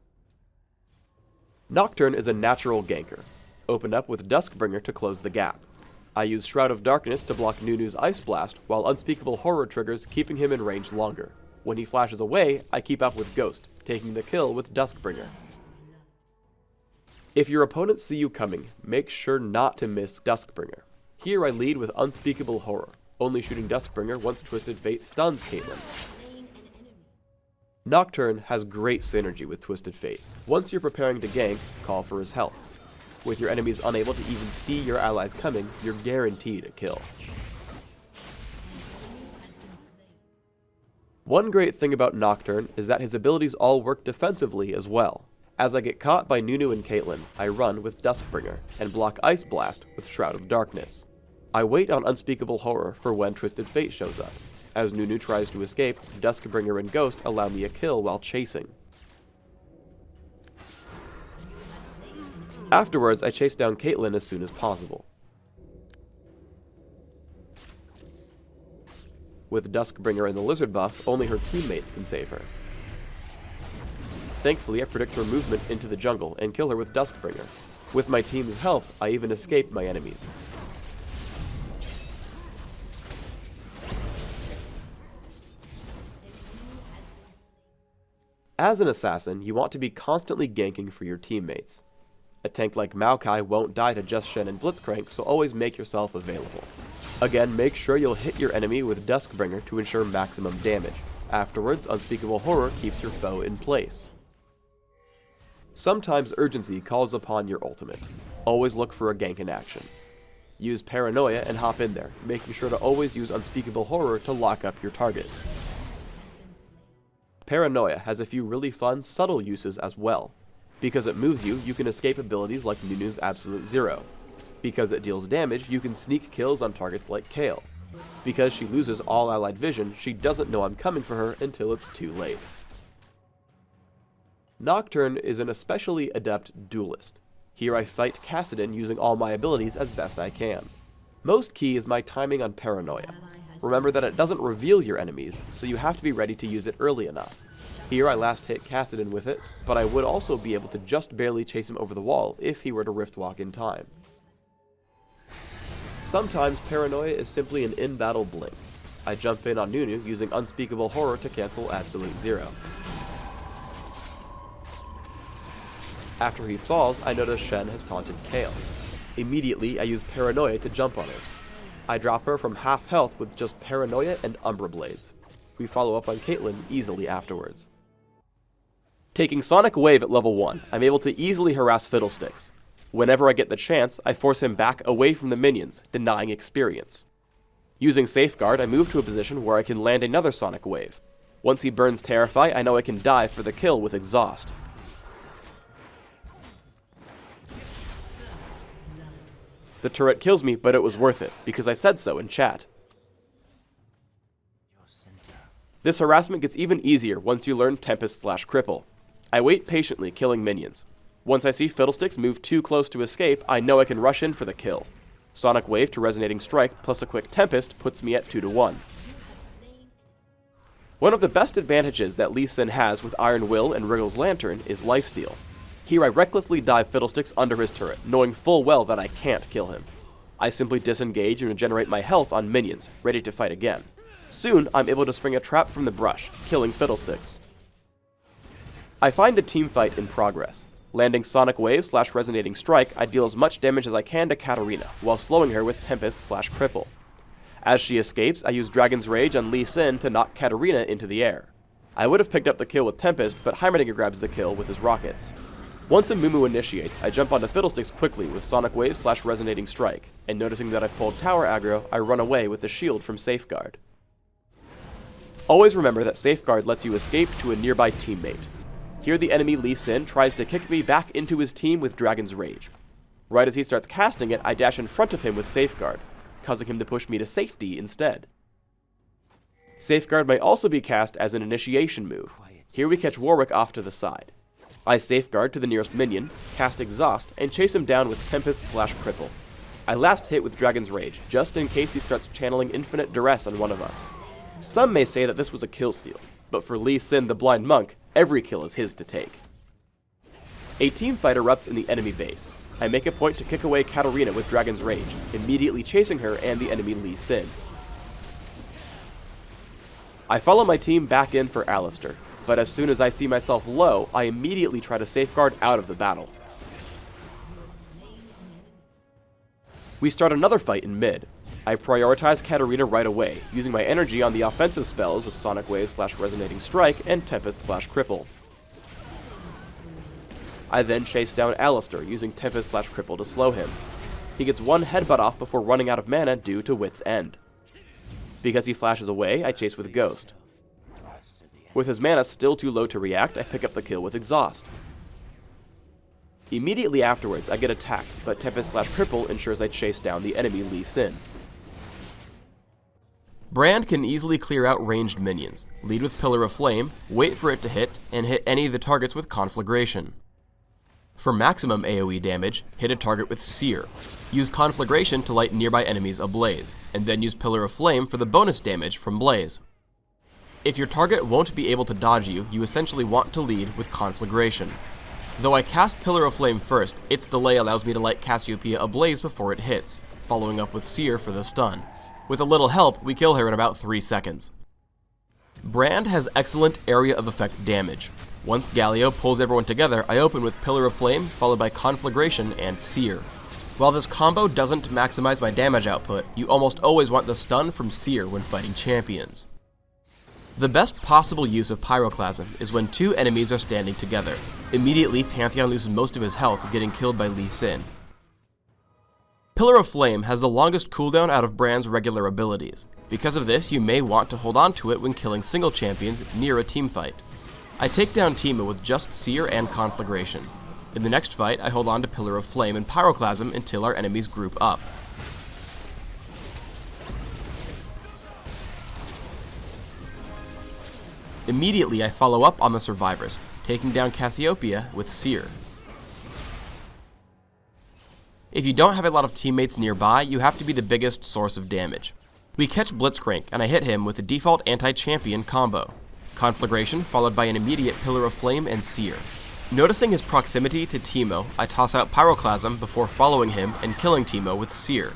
Nocturne is a natural ganker. Open up with Duskbringer to close the gap. I use Shroud of Darkness to block Nunu's Ice Blast, while Unspeakable Horror triggers, keeping him in range longer. When he flashes away, I keep up with Ghost, taking the kill with Duskbringer. If your opponents see you coming, make sure not to miss Duskbringer. Here I lead with Unspeakable Horror, only shooting Duskbringer once Twisted Fate stuns Caitlyn. Nocturne has great synergy with Twisted Fate. Once you're preparing to gank, call for his help. With your enemies unable to even see your allies coming, you're guaranteed a kill. One great thing about Nocturne is that his abilities all work defensively as well. As I get caught by Nunu and Caitlyn, I run with Duskbringer, and block Ice Blast with Shroud of Darkness. I wait on Unspeakable Horror for when Twisted Fate shows up. As Nunu tries to escape, Duskbringer and Ghost allow me a kill while chasing. Afterwards, I chase down Caitlyn as soon as possible. With Duskbringer and the Lizard buff, only her teammates can save her. Thankfully, I predict her movement into the jungle and kill her with Duskbringer. With my team's help, I even escape my enemies. As an assassin, you want to be constantly ganking for your teammates. A tank like Maokai won't die to Just Shen and Blitzcrank, so always make yourself available. Again, make sure you'll hit your enemy with Duskbringer to ensure maximum damage. Afterwards, Unspeakable Horror keeps your foe in place. Sometimes urgency calls upon your ultimate. Always look for a gank in action. Use Paranoia and hop in there, making sure to always use Unspeakable Horror to lock up your target. Paranoia has a few really fun, subtle uses as well. Because it moves you, you can escape abilities like Nunu's Absolute Zero. Because it deals damage, you can sneak kills on targets like Kayle. Because she loses all allied vision, she doesn't know I'm coming for her until it's too late. Nocturne is an especially adept duelist. Here I fight Kassadin using all my abilities as best I can. Most key is my timing on Paranoia. Remember that it doesn't reveal your enemies, so you have to be ready to use it early enough. Here I last hit Kassadin with it, but I would also be able to just barely chase him over the wall if he were to Riftwalk in time. Sometimes paranoia is simply an in-battle blink. I jump in on Nunu using Unspeakable Horror to cancel Absolute Zero. After he falls, I notice Shen has taunted Kayle. Immediately, I use Paranoia to jump on her. I drop her from half health with just Paranoia and Umbra Blades. We follow up on Caitlyn easily afterwards. Taking Sonic Wave at level 1, I'm able to easily harass Fiddlesticks. Whenever I get the chance, I force him back away from the minions, denying experience. Using Safeguard, I move to a position where I can land another Sonic Wave. Once he burns Terrify, I know I can dive for the kill with Exhaust. The turret kills me, but it was worth it, because I said so in chat. This harassment gets even easier once you learn Tempest/Cripple. I wait patiently, killing minions. Once I see Fiddlesticks move too close to escape, I know I can rush in for the kill. Sonic Wave to Resonating Strike plus a quick Tempest puts me at 2-1. One of the best advantages that Lee Sin has with Iron Will and Wriggle's Lantern is lifesteal. Here I recklessly dive Fiddlesticks under his turret, knowing full well that I can't kill him. I simply disengage and regenerate my health on minions, ready to fight again. Soon, I'm able to spring a trap from the brush, killing Fiddlesticks. I find a teamfight in progress. Landing Sonic Wave/Resonating Strike, I deal as much damage as I can to Katarina, while slowing her with Tempest/Cripple. As she escapes, I use Dragon's Rage on Lee Sin to knock Katarina into the air. I would have picked up the kill with Tempest, but Heimerdinger grabs the kill with his rockets. Once a Mumu initiates, I jump onto Fiddlesticks quickly with Sonic Wave/Resonating Strike, and noticing that I've pulled tower aggro, I run away with the shield from Safeguard. Always remember that Safeguard lets you escape to a nearby teammate. Here the enemy Lee Sin tries to kick me back into his team with Dragon's Rage. Right as he starts casting it, I dash in front of him with Safeguard, causing him to push me to safety instead. Safeguard may also be cast as an initiation move. Here we catch Yorick off to the side. I Safeguard to the nearest minion, cast Exhaust, and chase him down with Tempest/Cripple. I last hit with Dragon's Rage, just in case he starts channeling Infinite Duress on one of us. Some may say that this was a kill steal, but for Lee Sin the Blind Monk, every kill is his to take. A teamfight erupts in the enemy base. I make a point to kick away Katarina with Dragon's Rage, immediately chasing her and the enemy Lee Sin. I follow my team back in for Alistar, but as soon as I see myself low, I immediately try to Safeguard out of the battle. We start another fight in mid. I prioritize Katarina right away, using my energy on the offensive spells of Sonic Wave/Resonating Strike and Tempest/Cripple. I then chase down Alistar, using Tempest/Cripple to slow him. He gets one headbutt off before running out of mana due to Wit's End. Because he flashes away, I chase with Ghost. With his mana still too low to react, I pick up the kill with Exhaust. Immediately afterwards, I get attacked, but Tempest/Cripple ensures I chase down the enemy Lee Sin. Brand can easily clear out ranged minions, lead with Pillar of Flame, wait for it to hit, and hit any of the targets with Conflagration. For maximum AoE damage, hit a target with Seer. Use Conflagration to light nearby enemies ablaze, and then use Pillar of Flame for the bonus damage from Blaze. If your target won't be able to dodge you, you essentially want to lead with Conflagration. Though I cast Pillar of Flame first, its delay allows me to light Cassiopeia ablaze before it hits, following up with Seer for the stun. With a little help, we kill her in about 3 seconds. Brand has excellent area of effect damage. Once Galio pulls everyone together, I open with Pillar of Flame, followed by Conflagration and Seer. While this combo doesn't maximize my damage output, you almost always want the stun from Seer when fighting champions. The best possible use of Pyroclasm is when 2 enemies are standing together. Immediately, Pantheon loses most of his health, getting killed by Lee Sin. Pillar of Flame has the longest cooldown out of Brand's regular abilities. Because of this, you may want to hold on to it when killing single champions near a teamfight. I take down Teemo with just Seer and Conflagration. In the next fight, I hold on to Pillar of Flame and Pyroclasm until our enemies group up. Immediately, I follow up on the survivors, taking down Cassiopeia with Seer. If you don't have a lot of teammates nearby, you have to be the biggest source of damage. We catch Blitzcrank, and I hit him with the default anti-champion combo. Conflagration followed by an immediate Pillar of Flame and Seer. Noticing his proximity to Teemo, I toss out Pyroclasm before following him and killing Teemo with Seer.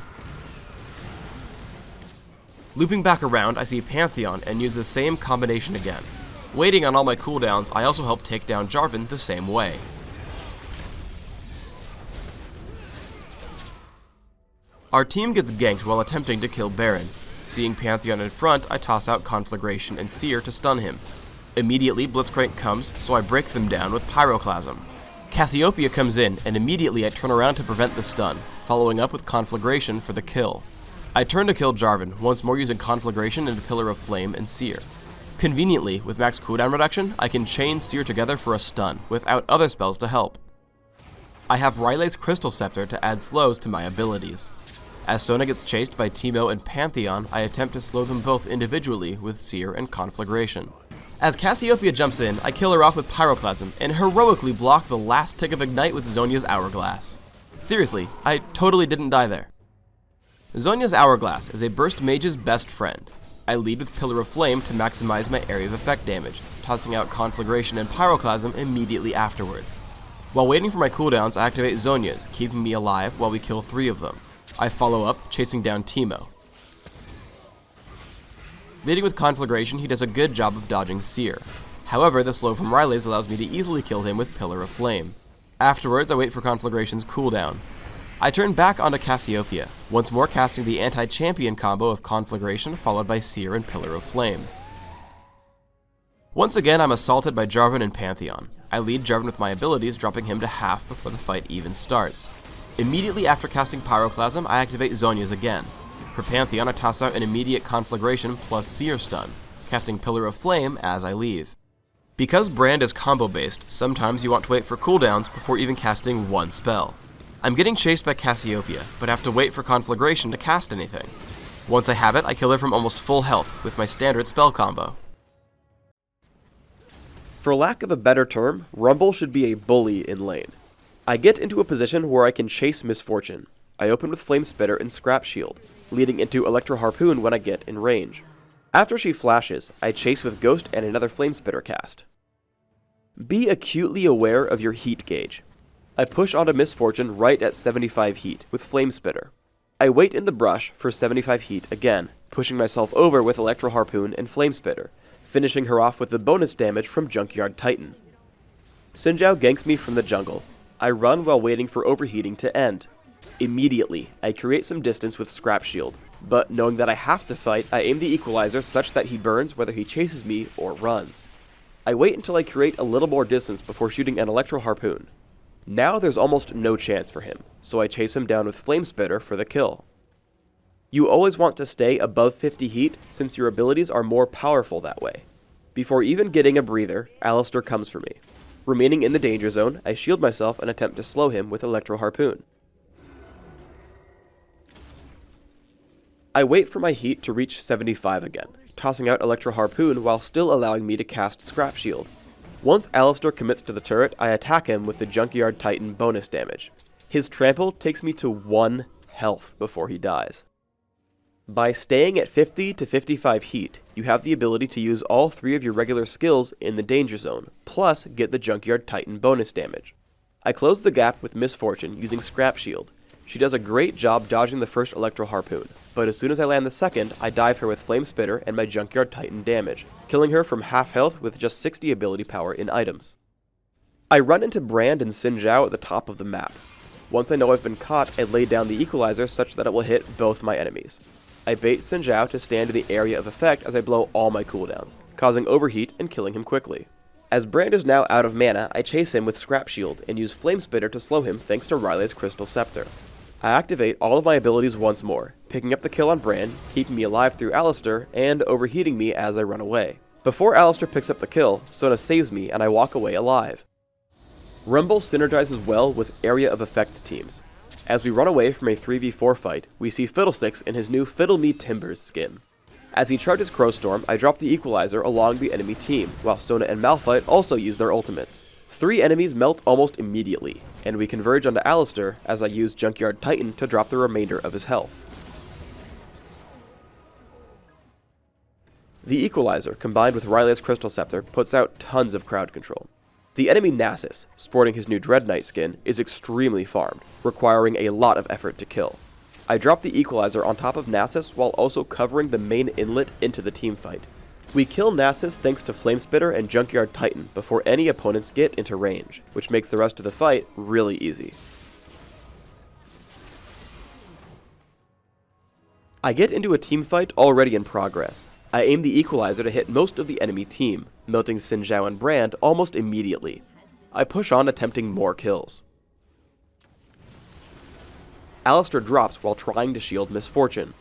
Looping back around, I see Pantheon and use the same combination again. Waiting on all my cooldowns, I also help take down Jarvan the same way. Our team gets ganked while attempting to kill Baron. Seeing Pantheon in front, I toss out Conflagration and Seer to stun him. Immediately, Blitzcrank comes, so I break them down with Pyroclasm. Cassiopeia comes in, and immediately I turn around to prevent the stun, following up with Conflagration for the kill. I turn to kill Jarvan, once more using Conflagration and Pillar of Flame and Seer. Conveniently, with max cooldown reduction, I can chain Seer together for a stun, without other spells to help. I have Rylai's Crystal Scepter to add slows to my abilities. As Sona gets chased by Teemo and Pantheon, I attempt to slow them both individually with Seer and Conflagration. As Cassiopeia jumps in, I kill her off with Pyroclasm, and heroically block the last tick of Ignite with Zhonya's Hourglass. Seriously, I totally didn't die there. Zhonya's Hourglass is a burst mage's best friend. I lead with Pillar of Flame to maximize my area of effect damage, tossing out Conflagration and Pyroclasm immediately afterwards. While waiting for my cooldowns, I activate Zhonya's, keeping me alive while we kill 3 of them. I follow up, chasing down Teemo. Leading with Conflagration, he does a good job of dodging Seer. However, the slow from Rylai's allows me to easily kill him with Pillar of Flame. Afterwards, I wait for Conflagration's cooldown. I turn back onto Cassiopeia, once more casting the anti-champion combo of Conflagration followed by Seer and Pillar of Flame. Once again, I'm assaulted by Jarvan and Pantheon. I lead Jarvan with my abilities, dropping him to half before the fight even starts. Immediately after casting Pyroclasm, I activate Zhonya's again. For Pantheon, I toss out an immediate Conflagration plus Seer stun, casting Pillar of Flame as I leave. Because Brand is combo based, sometimes you want to wait for cooldowns before even casting one spell. I'm getting chased by Cassiopeia, but have to wait for Conflagration to cast anything. Once I have it, I kill her from almost full health with my standard spell combo. For lack of a better term, Rumble should be a bully in lane. I get into a position where I can chase Misfortune. I open with Flame Spitter and Scrap Shield, leading into Electro Harpoon when I get in range. After she flashes, I chase with Ghost and another Flame Spitter cast. Be acutely aware of your heat gauge. I push onto Misfortune right at 75 heat with Flame Spitter. I wait in the brush for 75 heat again, pushing myself over with Electro Harpoon and Flame Spitter, finishing her off with the bonus damage from Junkyard Titan. Xin Zhao ganks me from the jungle. I run while waiting for overheating to end. Immediately, I create some distance with Scrap Shield, but knowing that I have to fight, I aim the equalizer such that he burns whether he chases me or runs. I wait until I create a little more distance before shooting an Electro Harpoon. Now there's almost no chance for him, so I chase him down with Flame Spitter for the kill. You always want to stay above 50 heat since your abilities are more powerful that way. Before even getting a breather, Alistar comes for me. Remaining in the danger zone, I shield myself and attempt to slow him with Electro Harpoon. I wait for my heat to reach 75 again, tossing out Electro Harpoon while still allowing me to cast Scrap Shield. Once Alistar commits to the turret, I attack him with the Junkyard Titan bonus damage. His trample takes me to 1 health before he dies. By staying at 50 to 55 heat, you have the ability to use all 3 of your regular skills in the danger zone, plus get the Junkyard Titan bonus damage. I close the gap with Misfortune using Scrap Shield. She does a great job dodging the first Electro Harpoon, but as soon as I land the second, I dive her with Flame Spitter and my Junkyard Titan damage, killing her from half health with just 60 ability power in items. I run into Brand and Xin Zhao at the top of the map. Once I know I've been caught, I lay down the equalizer such that it will hit both my enemies. I bait Xin Zhao to stand in the area of effect as I blow all my cooldowns, causing overheat and killing him quickly. As Brand is now out of mana, I chase him with Scrap Shield and use Flame Spitter to slow him thanks to Rylai's Crystal Scepter. I activate all of my abilities once more, picking up the kill on Brand, keeping me alive through Alistar, and overheating me as I run away. Before Alistar picks up the kill, Sona saves me and I walk away alive. Rumble synergizes well with area of effect teams. As we run away from a 3v4 fight, we see Fiddlesticks in his new Fiddle Me Timbers skin. As he charges Crowstorm, I drop the equalizer along the enemy team, while Sona and Malphite also use their ultimates. 3 enemies melt almost immediately, and we converge onto Alistar as I use Junkyard Titan to drop the remainder of his health. The equalizer, combined with Rylai's Crystal Scepter, puts out tons of crowd control. The enemy Nasus, sporting his new Dread Knight skin, is extremely farmed, requiring a lot of effort to kill. I drop the equalizer on top of Nasus while also covering the main inlet into the teamfight. We kill Nasus thanks to Flamespitter and Junkyard Titan before any opponents get into range, which makes the rest of the fight really easy. I get into a teamfight already in progress. I aim the equalizer to hit most of the enemy team, melting Xin Zhao and Brand almost immediately. I push on attempting more kills. Alistar drops while trying to shield Misfortune.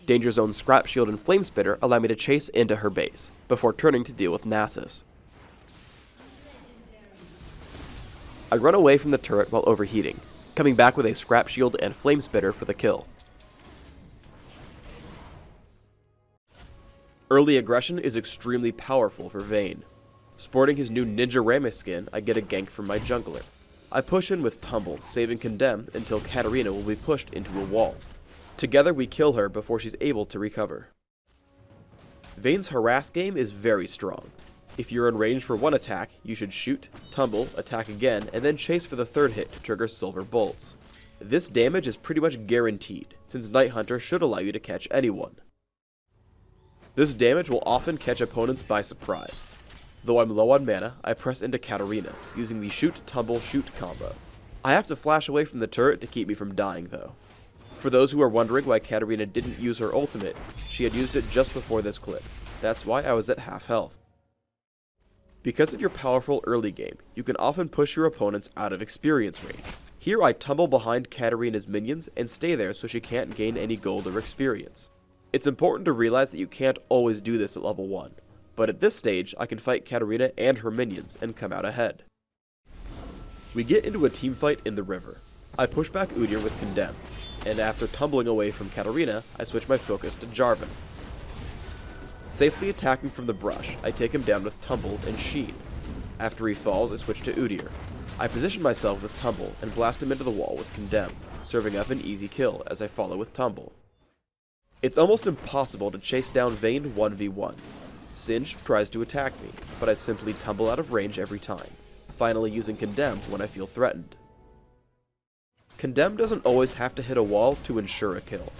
Danger Zone Scrap Shield and Flamespitter allow me to chase into her base, before turning to deal with Nasus. I run away from the turret while overheating, coming back with a Scrap Shield and Flamespitter for the kill. Early aggression is extremely powerful for Vayne. Sporting his new Ninja Rammus skin, I get a gank from my jungler. I push in with Tumble, saving Condemn until Katarina will be pushed into a wall. Together we kill her before she's able to recover. Vayne's harass game is very strong. If you're in range for one attack, you should shoot, tumble, attack again, and then chase for the third hit to trigger Silver Bolts. This damage is pretty much guaranteed, since Night Hunter should allow you to catch anyone. This damage will often catch opponents by surprise. Though I'm low on mana, I press into Katarina, using the shoot, tumble, shoot combo. I have to flash away from the turret to keep me from dying though. For those who are wondering why Katarina didn't use her ultimate, she had used it just before this clip. That's why I was at half health. Because of your powerful early game, you can often push your opponents out of experience range. Here I tumble behind Katarina's minions and stay there so she can't gain any gold or experience. It's important to realize that you can't always do this at level 1, but at this stage I can fight Katarina and her minions and come out ahead. We get into a teamfight in the river. I push back Udyr with Condemn, and after tumbling away from Katarina, I switch my focus to Jarvan. Safely attacking from the brush, I take him down with Tumble and Sheen. After he falls, I switch to Udyr. I position myself with Tumble and blast him into the wall with Condemn, serving up an easy kill as I follow with Tumble. It's almost impossible to chase down Vayne 1v1. Singed tries to attack me, but I simply tumble out of range every time, finally using Condemn when I feel threatened. Condemn doesn't always have to hit a wall to ensure a kill.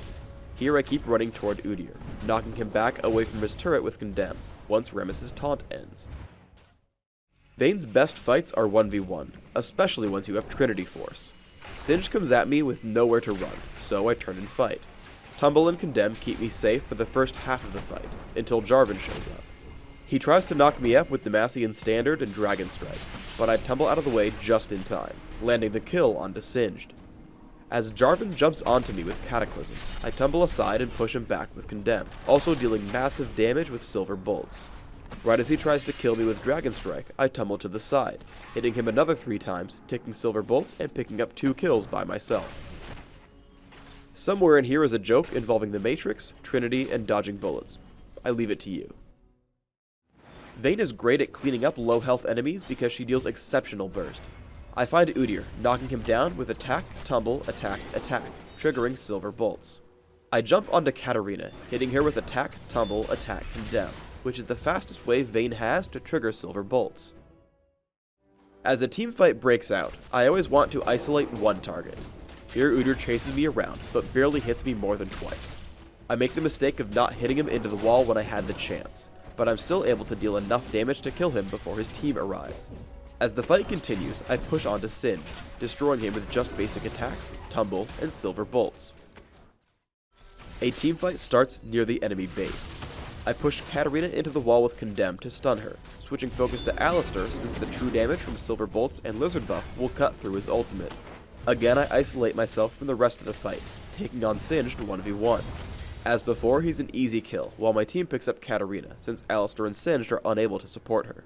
Here I keep running toward Udyr, knocking him back away from his turret with Condemn, once Rammus' taunt ends. Vayne's best fights are 1v1, especially once you have Trinity Force. Singed comes at me with nowhere to run, so I turn and fight. Tumble and Condemn keep me safe for the first half of the fight, until Jarvan shows up. He tries to knock me up with Demacian Standard and Dragon Strike, but I tumble out of the way just in time, landing the kill onto Singed. As Jarvan jumps onto me with Cataclysm, I tumble aside and push him back with Condemn, also dealing massive damage with Silver Bolts. Right as he tries to kill me with Dragon Strike, I tumble to the side, hitting him another 3 times, taking Silver Bolts and picking up 2 kills by myself. Somewhere in here is a joke involving the Matrix, Trinity, and dodging bullets. I leave it to you. Vayne is great at cleaning up low health enemies because she deals exceptional burst. I find Udyr, knocking him down with attack, tumble, attack, attack, triggering Silver Bolts. I jump onto Katarina, hitting her with attack, tumble, attack, Condemn, which is the fastest way Vayne has to trigger Silver Bolts. As a teamfight breaks out, I always want to isolate one target. Here Udyr chases me around, but barely hits me more than twice. I make the mistake of not hitting him into the wall when I had the chance, but I'm still able to deal enough damage to kill him before his team arrives. As the fight continues, I push onto Singed, destroying him with just basic attacks, tumble, and Silver Bolts. A teamfight starts near the enemy base. I push Katarina into the wall with Condemn to stun her, switching focus to Alistar since the true damage from Silver Bolts and Lizard buff will cut through his ultimate. Again I isolate myself from the rest of the fight, taking on Singed 1v1. As before, he's an easy kill, while my team picks up Katarina, since Alistar and Singed are unable to support her.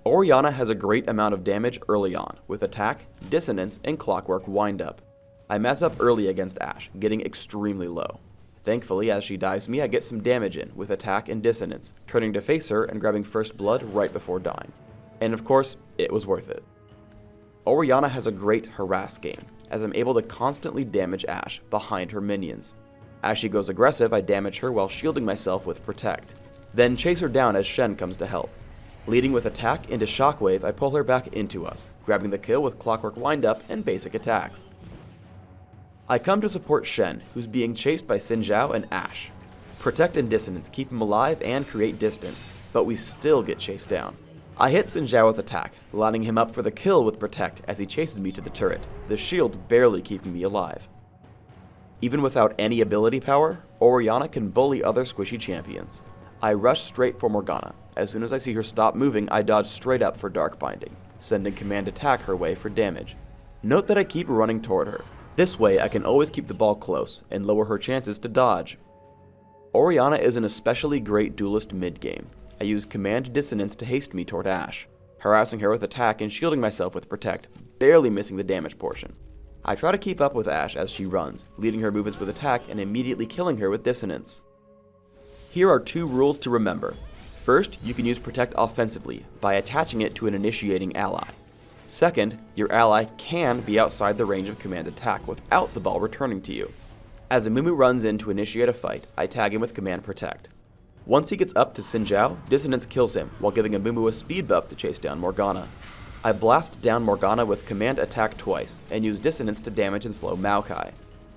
Orianna has a great amount of damage early on, with attack, dissonance, and clockwork windup. I mess up early against Ashe, getting extremely low. Thankfully, as she dives me, I get some damage in, with attack and dissonance, turning to face her and grabbing first blood right before dying. And of course, it was worth it. Orianna has a great harass game, as I'm able to constantly damage Ashe behind her minions. As she goes aggressive, I damage her while shielding myself with Protect, then chase her down as Shen comes to help. Leading with attack into Shockwave, I pull her back into us, grabbing the kill with Clockwork Windup and basic attacks. I come to support Shen, who's being chased by Xin Zhao and Ashe. Protect and Dissonance keep him alive and create distance, but we still get chased down. I hit Xin Zhao with attack, lining him up for the kill with Protect as he chases me to the turret, the shield barely keeping me alive. Even without any ability power, Orianna can bully other squishy champions. I rush straight for Morgana. As soon as I see her stop moving, I dodge straight up for Dark Binding, sending Command Attack her way for damage. Note that I keep running toward her. This way I can always keep the ball close and lower her chances to dodge. Orianna is an especially great duelist mid-game. I use Command Dissonance to haste me toward Ashe, harassing her with attack and shielding myself with Protect, barely missing the damage portion. I try to keep up with Ashe as she runs, leading her movements with attack and immediately killing her with Dissonance. Here are 2 rules to remember. First, you can use Protect offensively by attaching it to an initiating ally. Second, your ally can be outside the range of Command Attack without the ball returning to you. As Amumu runs in to initiate a fight, I tag him with Command Protect. Once he gets up to Xin Zhao, Dissonance kills him while giving Amumu a speed buff to chase down Morgana. I blast down Morgana with Command Attack twice and use Dissonance to damage and slow Maokai.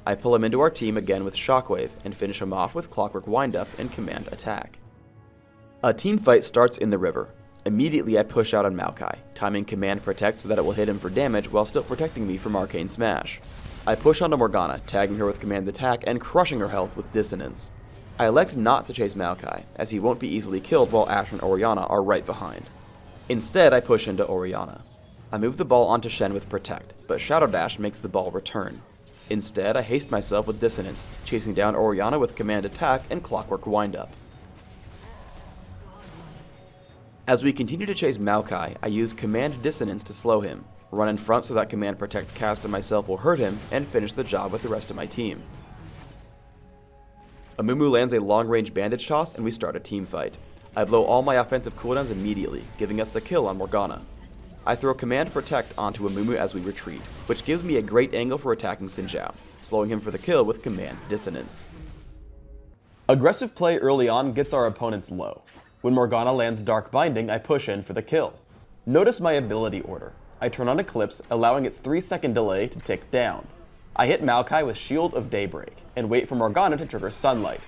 I pull him into our team again with Shockwave and finish him off with Clockwork Windup and Command Attack. A team fight starts in the river. Immediately I push out on Maokai, timing Command Protect so that it will hit him for damage while still protecting me from Arcane Smash. I push onto Morgana, tagging her with Command Attack and crushing her health with Dissonance. I elect not to chase Maokai, as he won't be easily killed while Ashe and Orianna are right behind. Instead, I push into Orianna. I move the ball onto Shen with Protect, but Shadow Dash makes the ball return. Instead, I haste myself with Dissonance, chasing down Orianna with Command Attack and Clockwork Windup. As we continue to chase Maokai, I use Command Dissonance to slow him, run in front so that Command Protect cast on myself will hurt him, and finish the job with the rest of my team. Amumu lands a long-range bandage toss and we start a team fight. I blow all my offensive cooldowns immediately, giving us the kill on Morgana. I throw Command Protect onto Amumu as we retreat, which gives me a great angle for attacking Xin Zhao, slowing him for the kill with Command Dissonance. Aggressive play early on gets our opponents low. When Morgana lands Dark Binding, I push in for the kill. Notice my ability order. I turn on Eclipse, allowing its 3-second delay to tick down. I hit Maokai with Shield of Daybreak, and wait for Morgana to trigger Sunlight.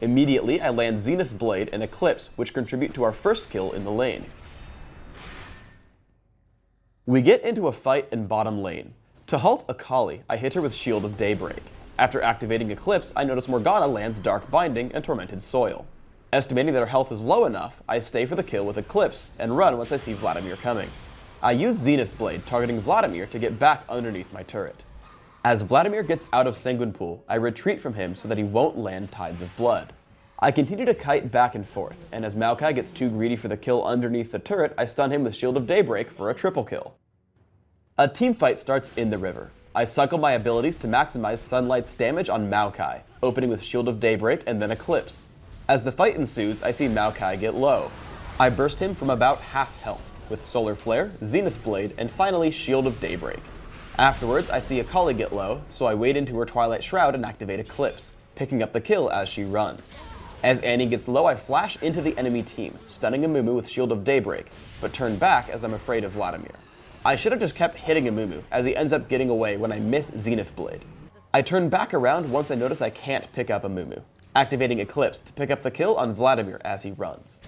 Immediately, I land Zenith Blade and Eclipse, which contribute to our first kill in the lane. We get into a fight in bottom lane. To halt Akali, I hit her with Shield of Daybreak. After activating Eclipse, I notice Morgana lands Dark Binding and Tormented Soil. Estimating that her health is low enough, I stay for the kill with Eclipse, and run once I see Vladimir coming. I use Zenith Blade, targeting Vladimir to get back underneath my turret. As Vladimir gets out of Sanguine Pool, I retreat from him so that he won't land Tides of Blood. I continue to kite back and forth, and as Maokai gets too greedy for the kill underneath the turret, I stun him with Shield of Daybreak for a triple kill. A team fight starts in the river. I cycle my abilities to maximize Sunlight's damage on Maokai, opening with Shield of Daybreak and then Eclipse. As the fight ensues, I see Maokai get low. I burst him from about half health, with Solar Flare, Zenith Blade, and finally Shield of Daybreak. Afterwards, I see Akali get low, so I wade into her Twilight Shroud and activate Eclipse, picking up the kill as she runs. As Annie gets low, I flash into the enemy team, stunning Amumu with Shield of Daybreak, but turn back as I'm afraid of Vladimir. I should have just kept hitting Amumu, as he ends up getting away when I miss Zenith Blade. I turn back around once I notice I can't pick up Amumu, activating Eclipse to pick up the kill on Vladimir as he runs.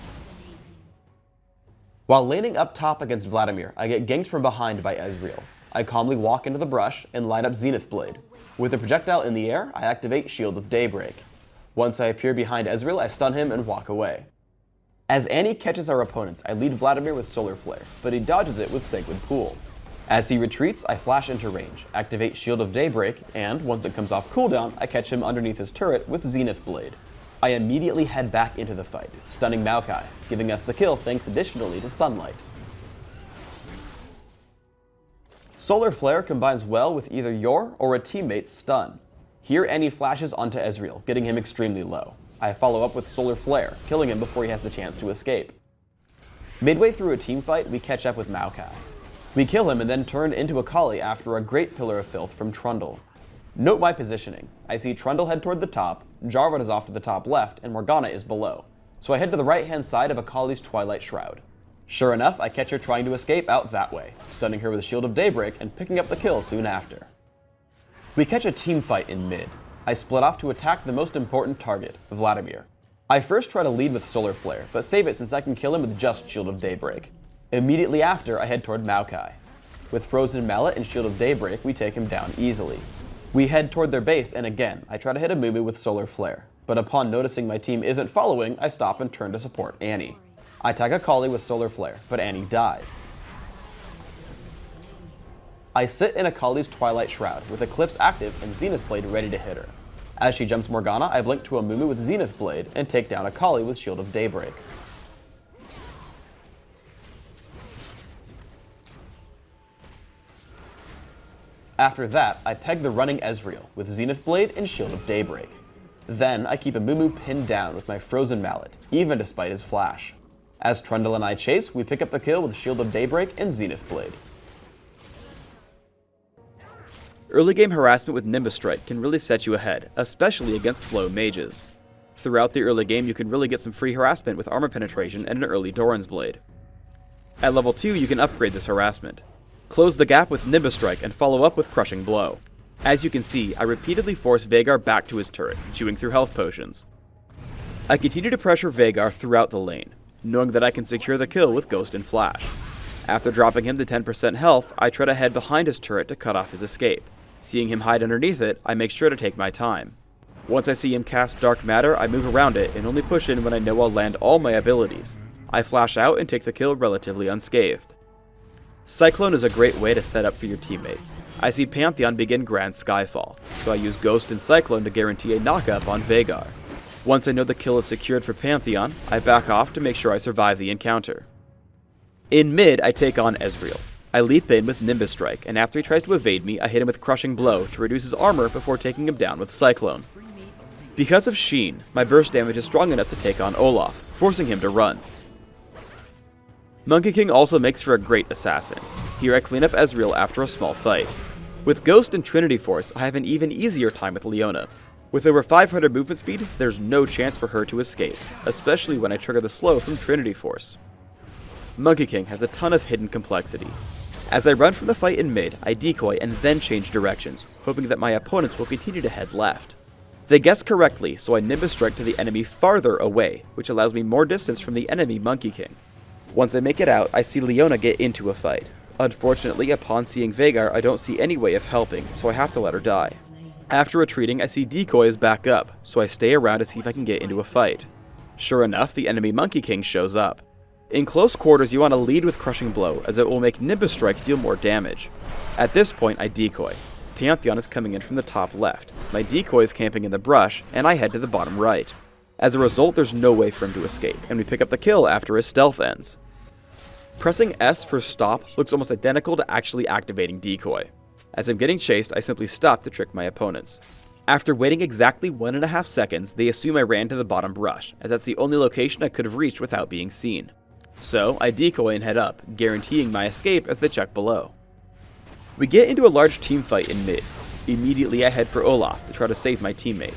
While laning up top against Vladimir, I get ganked from behind by Ezreal. I calmly walk into the brush and line up Zenith Blade. With the projectile in the air, I activate Shield of Daybreak. Once I appear behind Ezreal, I stun him and walk away. As Annie catches our opponents, I lead Vladimir with Solar Flare, but he dodges it with Sanguine Pool. As he retreats, I flash into range, activate Shield of Daybreak, and once it comes off cooldown, I catch him underneath his turret with Zenith Blade. I immediately head back into the fight, stunning Maokai, giving us the kill thanks additionally to Sunlight. Solar Flare combines well with either your or a teammate's stun. Here Annie flashes onto Ezreal, getting him extremely low. I follow up with Solar Flare, killing him before he has the chance to escape. Midway through a team fight, we catch up with Maokai. We kill him and then turn into Akali after a great Pillar of Filth from Trundle. Note my positioning. I see Trundle head toward the top, Jarvan is off to the top left, and Morgana is below. So I head to the right hand side of Akali's Twilight Shroud. Sure enough, I catch her trying to escape out that way, stunning her with a Shield of Daybreak and picking up the kill soon after. We catch a team fight in mid. I split off to attack the most important target, Vladimir. I first try to lead with Solar Flare, but save it since I can kill him with just Shield of Daybreak. Immediately after, I head toward Maokai. With Frozen Mallet and Shield of Daybreak, we take him down easily. We head toward their base, and again, I try to hit a Mumu with Solar Flare, but upon noticing my team isn't following, I stop and turn to support Annie. I tag a Kayle with Solar Flare, but Annie dies. I sit in a Kayle's Twilight Shroud with Eclipse active and Zenith Blade ready to hit her. As she jumps Morgana, I blink to a Mumu with Zenith Blade and take down a Kayle with Shield of Daybreak. After that, I peg the running Ezreal with Zenith Blade and Shield of Daybreak. Then I keep a Mumu pinned down with my Frozen Mallet, even despite his flash. As Trundle and I chase, we pick up the kill with Shield of Daybreak and Zenith Blade. Early game harassment with Nimbus Strike can really set you ahead, especially against slow mages. Throughout the early game, you can really get some free harassment with armor penetration and an early Doran's Blade. At level 2, you can upgrade this harassment. Close the gap with Nimbus Strike and follow up with Crushing Blow. As you can see, I repeatedly force Veigar back to his turret, chewing through health potions. I continue to pressure Veigar throughout the lane, knowing that I can secure the kill with Ghost and Flash. After dropping him to 10% health, I try to head behind his turret to cut off his escape. Seeing him hide underneath it, I make sure to take my time. Once I see him cast Dark Matter, I move around it and only push in when I know I'll land all my abilities. I flash out and take the kill relatively unscathed. Cyclone is a great way to set up for your teammates. I see Pantheon begin Grand Skyfall, so I use Ghost and Cyclone to guarantee a knockup on Veigar. Once I know the kill is secured for Pantheon, I back off to make sure I survive the encounter. In mid, I take on Ezreal. I leap in with Nimbus Strike, and after he tries to evade me, I hit him with Crushing Blow to reduce his armor before taking him down with Cyclone. Because of Sheen, my burst damage is strong enough to take on Olaf, forcing him to run. Monkey King also makes for a great assassin. Here I clean up Ezreal after a small fight. With Ghost and Trinity Force, I have an even easier time with Leona. With over 500 movement speed, there's no chance for her to escape, especially when I trigger the slow from Trinity Force. Monkey King has a ton of hidden complexity. As I run from the fight in mid, I decoy and then change directions, hoping that my opponents will continue to head left. They guess correctly, so I Nimbus Strike to the enemy farther away, which allows me more distance from the enemy Monkey King. Once I make it out, I see Leona get into a fight. Unfortunately, upon seeing Veigar, I don't see any way of helping, so I have to let her die. After retreating, I see decoys back up, so I stay around to see if I can get into a fight. Sure enough, the enemy Monkey King shows up. In close quarters, you want to lead with Crushing Blow, as it will make Nimbus Strike deal more damage. At this point, I decoy. Pantheon is coming in from the top left. My decoy is camping in the brush, and I head to the bottom right. As a result, there's no way for him to escape, and we pick up the kill after his stealth ends. Pressing S for stop looks almost identical to actually activating decoy. As I'm getting chased, I simply stop to trick my opponents. After waiting exactly 1.5 seconds, they assume I ran to the bottom brush, as that's the only location I could have reached without being seen. So, I decoy and head up, guaranteeing my escape as they check below. We get into a large team fight in mid. Immediately I head for Olaf to try to save my teammate.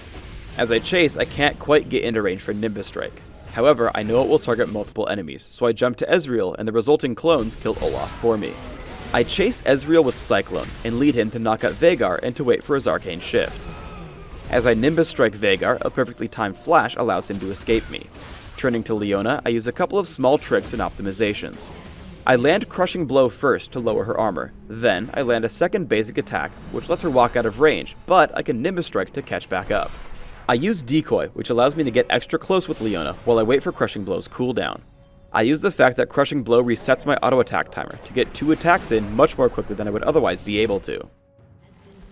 As I chase, I can't quite get into range for Nimbus Strike. However, I know it will target multiple enemies, so I jump to Ezreal and the resulting clones kill Olaf for me. I chase Ezreal with Cyclone and lead him to knock out Veigar and to wait for his Arcane Shift. As I Nimbus Strike Veigar, a perfectly timed flash allows him to escape me. Turning to Leona, I use a couple of small tricks and optimizations. I land Crushing Blow first to lower her armor, then I land a second basic attack, which lets her walk out of range, but I can Nimbus Strike to catch back up. I use Decoy, which allows me to get extra close with Leona while I wait for Crushing Blow's cooldown. I use the fact that Crushing Blow resets my auto attack timer to get 2 attacks in much more quickly than I would otherwise be able to.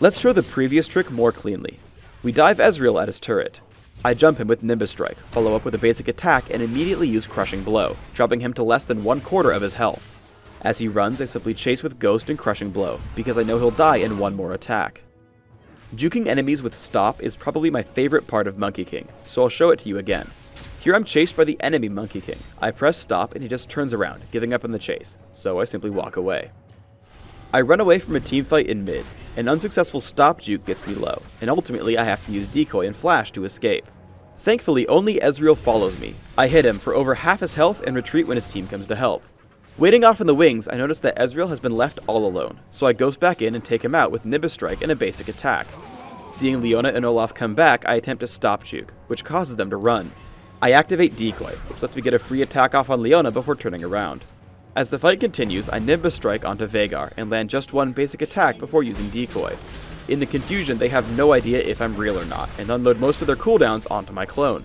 Let's show the previous trick more cleanly. We dive Ezreal at his turret. I jump him with Nimbus Strike, follow up with a basic attack, and immediately use Crushing Blow, dropping him to less than 1/4 of his health. As he runs, I simply chase with Ghost and Crushing Blow, because I know he'll die in one more attack. Juking enemies with Stop is probably my favorite part of Monkey King, so I'll show it to you again. Here I'm chased by the enemy Monkey King. I press Stop and he just turns around, giving up on the chase, so I simply walk away. I run away from a teamfight in mid. An unsuccessful Stop juke gets me low, and ultimately I have to use Decoy and Flash to escape. Thankfully, only Ezreal follows me. I hit him for over half his health and retreat when his team comes to help. Waiting off in the wings, I notice that Ezreal has been left all alone, so I ghost back in and take him out with Nimbus Strike and a basic attack. Seeing Leona and Olaf come back, I attempt to stop Juke, which causes them to run. I activate Decoy, which lets me get a free attack off on Leona before turning around. As the fight continues, I Nimbus Strike onto Veigar and land just one basic attack before using Decoy. In the confusion, they have no idea if I'm real or not, and unload most of their cooldowns onto my clone.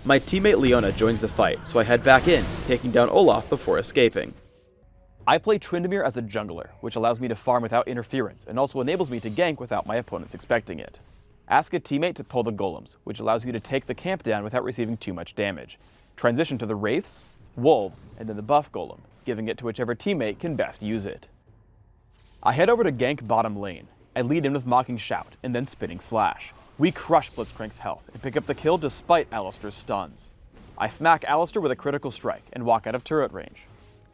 My teammate Leona joins the fight, so I head back in, taking down Olaf before escaping. I play Tryndamere as a jungler, which allows me to farm without interference and also enables me to gank without my opponents expecting it. Ask a teammate to pull the golems, which allows you to take the camp down without receiving too much damage. Transition to the wraiths, wolves, and then the buff golem, giving it to whichever teammate can best use it. I head over to gank bottom lane. I lead in with Mocking Shout, and then Spinning Slash. We crush Blitzcrank's health and pick up the kill despite Alistar's stuns. I smack Alistar with a critical strike and walk out of turret range.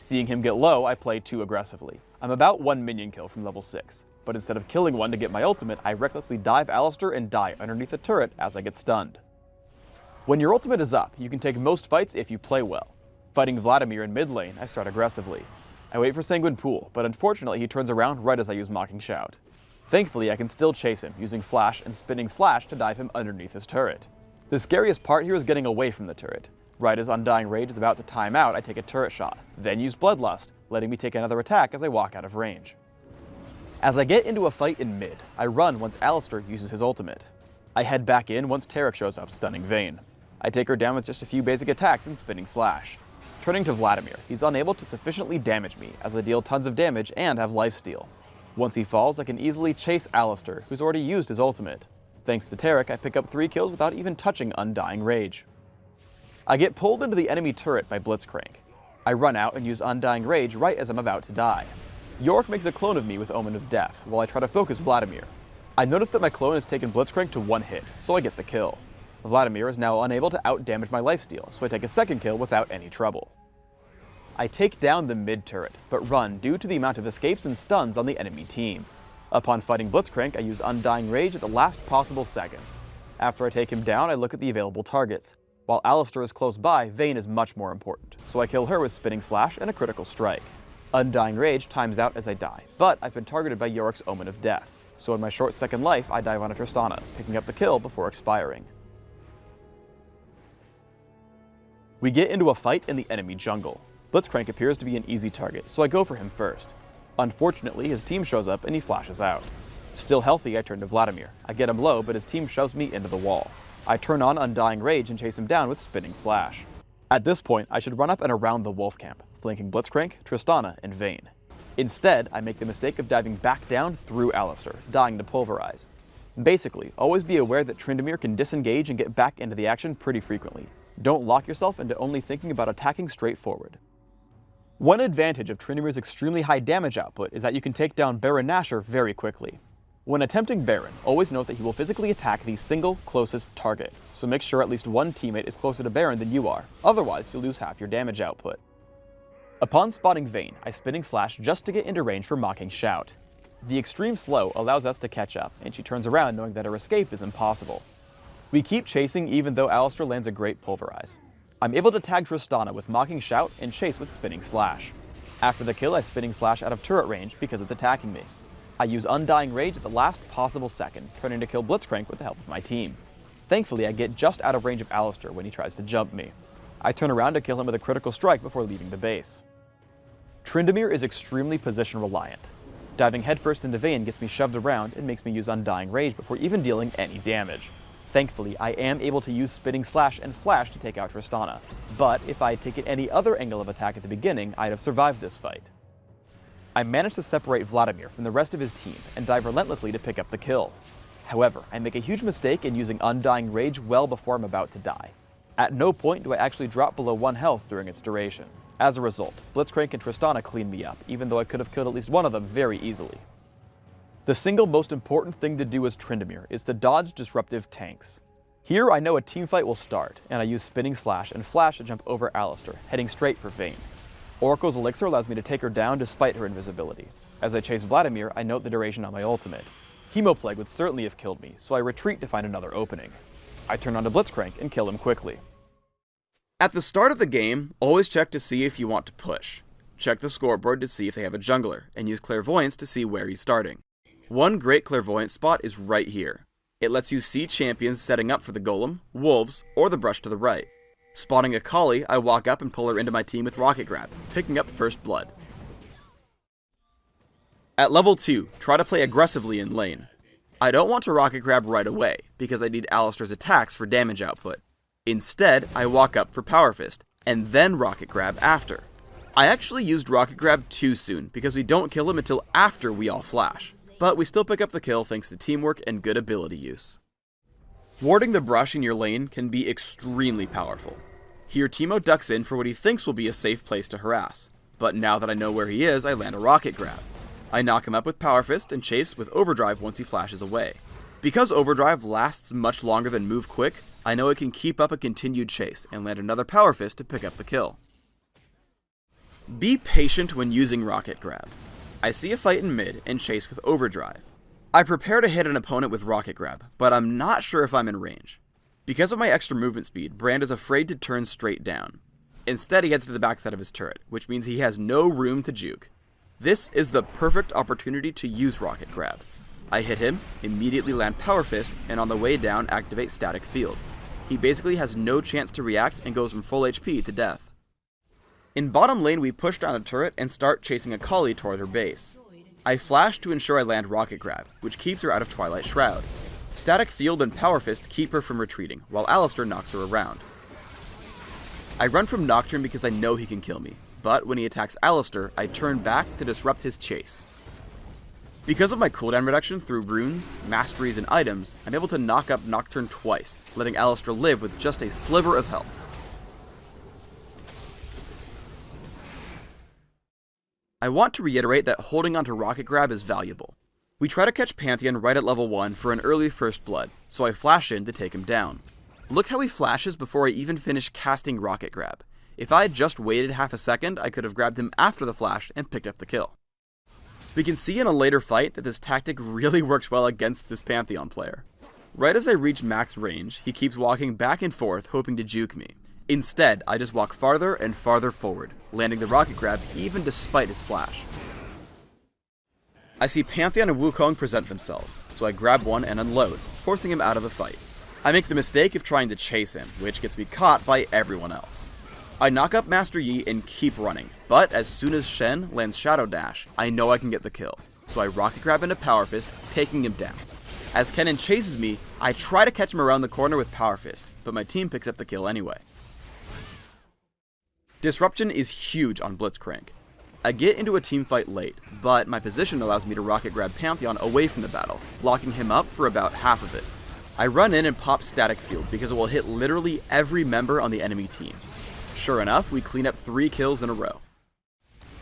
Seeing him get low, I play too aggressively. I'm about 1 minion kill from level 6, but instead of killing one to get my ultimate, I recklessly dive Alistar and die underneath a turret as I get stunned. When your ultimate is up, you can take most fights if you play well. Fighting Vladimir in mid lane, I start aggressively. I wait for Sanguine Pool, but unfortunately he turns around right as I use Mocking Shout. Thankfully, I can still chase him, using Flash and Spinning Slash to dive him underneath his turret. The scariest part here is getting away from the turret. Right as Undying Rage is about to time out, I take a turret shot, then use Bloodlust, letting me take another attack as I walk out of range. As I get into a fight in mid, I run once Alistar uses his ultimate. I head back in once Taric shows up, stunning Vayne. I take her down with just a few basic attacks and Spinning Slash. Turning to Vladimir, he's unable to sufficiently damage me as I deal tons of damage and have lifesteal. Once he falls, I can easily chase Alistar, who's already used his ultimate. Thanks to Taric, I pick up 3 kills without even touching Undying Rage. I get pulled into the enemy turret by Blitzcrank. I run out and use Undying Rage right as I'm about to die. Yorick makes a clone of me with Omen of Death, while I try to focus Vladimir. I notice that my clone has taken Blitzcrank to 1 hit, so I get the kill. Vladimir is now unable to outdamage my lifesteal, so I take a second kill without any trouble. I take down the mid turret, but run due to the amount of escapes and stuns on the enemy team. Upon fighting Blitzcrank, I use Undying Rage at the last possible second. After I take him down, I look at the available targets. While Alistar is close by, Vayne is much more important, so I kill her with Spinning Slash and a critical strike. Undying Rage times out as I die, but I've been targeted by Yorick's Omen of Death, so in my short second life, I dive on a Tristana, picking up the kill before expiring. We get into a fight in the enemy jungle. Blitzcrank appears to be an easy target, so I go for him first. Unfortunately, his team shows up and he flashes out. Still healthy, I turn to Vladimir. I get him low, but his team shoves me into the wall. I turn on Undying Rage and chase him down with Spinning Slash. At this point, I should run up and around the wolf camp, flanking Blitzcrank, Tristana, and Vayne. Instead, I make the mistake of diving back down through Alistar, dying to Pulverize. Basically, always be aware that Tryndamere can disengage and get back into the action pretty frequently. Don't lock yourself into only thinking about attacking straight forward. One advantage of Tryndamere's extremely high damage output is that you can take down Baron Nashor very quickly. When attempting Baron, always note that he will physically attack the single closest target, so make sure at least one teammate is closer to Baron than you are, otherwise you'll lose half your damage output. Upon spotting Vayne, I Spinning Slash just to get into range for Mocking Shout. The extreme slow allows us to catch up, and she turns around knowing that her escape is impossible. We keep chasing even though Alistar lands a great Pulverize. I'm able to tag Tristana with Mocking Shout and chase with Spinning Slash. After the kill, I Spinning Slash out of turret range because it's attacking me. I use Undying Rage at the last possible second, turning to kill Blitzcrank with the help of my team. Thankfully, I get just out of range of Alistar when he tries to jump me. I turn around to kill him with a critical strike before leaving the base. Tryndamere is extremely position reliant. Diving headfirst into Vayne gets me shoved around and makes me use Undying Rage before even dealing any damage. Thankfully, I am able to use Spinning Slash and Flash to take out Tristana, but if I had taken any other angle of attack at the beginning, I'd have survived this fight. I managed to separate Vladimir from the rest of his team and dive relentlessly to pick up the kill. However, I make a huge mistake in using Undying Rage well before I'm about to die. At no point do I actually drop below 1 health during its duration. As a result, Blitzcrank and Tristana clean me up, even though I could have killed at least one of them very easily. The single most important thing to do as Tryndamere is to dodge disruptive tanks. Here I know a teamfight will start, and I use Spinning Slash and Flash to jump over Alistar, heading straight for Vayne. Oracle's Elixir allows me to take her down despite her invisibility. As I chase Vladimir, I note the duration on my ultimate. Hemoplague would certainly have killed me, so I retreat to find another opening. I turn onto Blitzcrank and kill him quickly. At the start of the game, always check to see if you want to push. check the scoreboard to see if they have a jungler, and use Clairvoyance to see where he's starting. One great Clairvoyance spot is right here. It lets you see champions setting up for the Golem, Wolves, or the brush to the right. Spotting a Kayle, I walk up and pull her into my team with Rocket Grab, picking up first blood. At level 2, try to play aggressively in lane. I don't want to Rocket Grab right away, because I need Alistar's attacks for damage output. Instead, I walk up for Power Fist, and then Rocket Grab after. I actually used Rocket Grab too soon, because we don't kill him until after we all flash. But we still pick up the kill thanks to teamwork and good ability use. Warding the brush in your lane can be extremely powerful. Here Teemo ducks in for what he thinks will be a safe place to harass, but now that I know where he is, I land a Rocket Grab. I knock him up with Power Fist and chase with Overdrive once he flashes away. Because Overdrive lasts much longer than Move Quick, I know it can keep up a continued chase and land another Power Fist to pick up the kill. Be patient when using Rocket Grab. I see a fight in mid and chase with Overdrive. I prepare to hit an opponent with Rocket Grab, but I'm not sure if I'm in range. Because of my extra movement speed, Brand is afraid to turn straight down. Instead, he heads to the backside of his turret, which means he has no room to juke. This is the perfect opportunity to use Rocket Grab. I hit him, immediately land Power Fist, and on the way down activate Static Field. He basically has no chance to react and goes from full HP to death. In bottom lane we push down a turret and start chasing a Kayle toward her base. I flash to ensure I land Rocket Grab, which keeps her out of Twilight Shroud. Static Field and Power Fist keep her from retreating, while Alistar knocks her around. I run from Nocturne because I know he can kill me, but when he attacks Alistar, I turn back to disrupt his chase. Because of my cooldown reduction through runes, masteries, and items, I'm able to knock up Nocturne twice, letting Alistar live with just a sliver of health. I want to reiterate that holding onto Rocket Grab is valuable. We try to catch Pantheon right at level 1 for an early first blood, so I flash in to take him down. Look how he flashes before I even finish casting Rocket Grab. If I had just waited half a second, I could have grabbed him after the flash and picked up the kill. We can see in a later fight that this tactic really works well against this Pantheon player. Right as I reach max range, he keeps walking back and forth hoping to juke me. Instead, I just walk farther and farther forward, landing the Rocket Grab even despite his flash. I see Pantheon and Wukong present themselves, so I grab one and unload, forcing him out of the fight. I make the mistake of trying to chase him, which gets me caught by everyone else. I knock up Master Yi and keep running, but as soon as Shen lands Shadow Dash, I know I can get the kill, so I Rocket Grab into Power Fist, taking him down. As Kennen chases me, I try to catch him around the corner with Power Fist, but my team picks up the kill anyway. Disruption is huge on Blitzcrank. I get into a team fight late, but my position allows me to Rocket Grab Pantheon away from the battle, locking him up for about half of it. I run in and pop Static Field because it will hit literally every member on the enemy team. Sure enough, we clean up 3 kills in a row.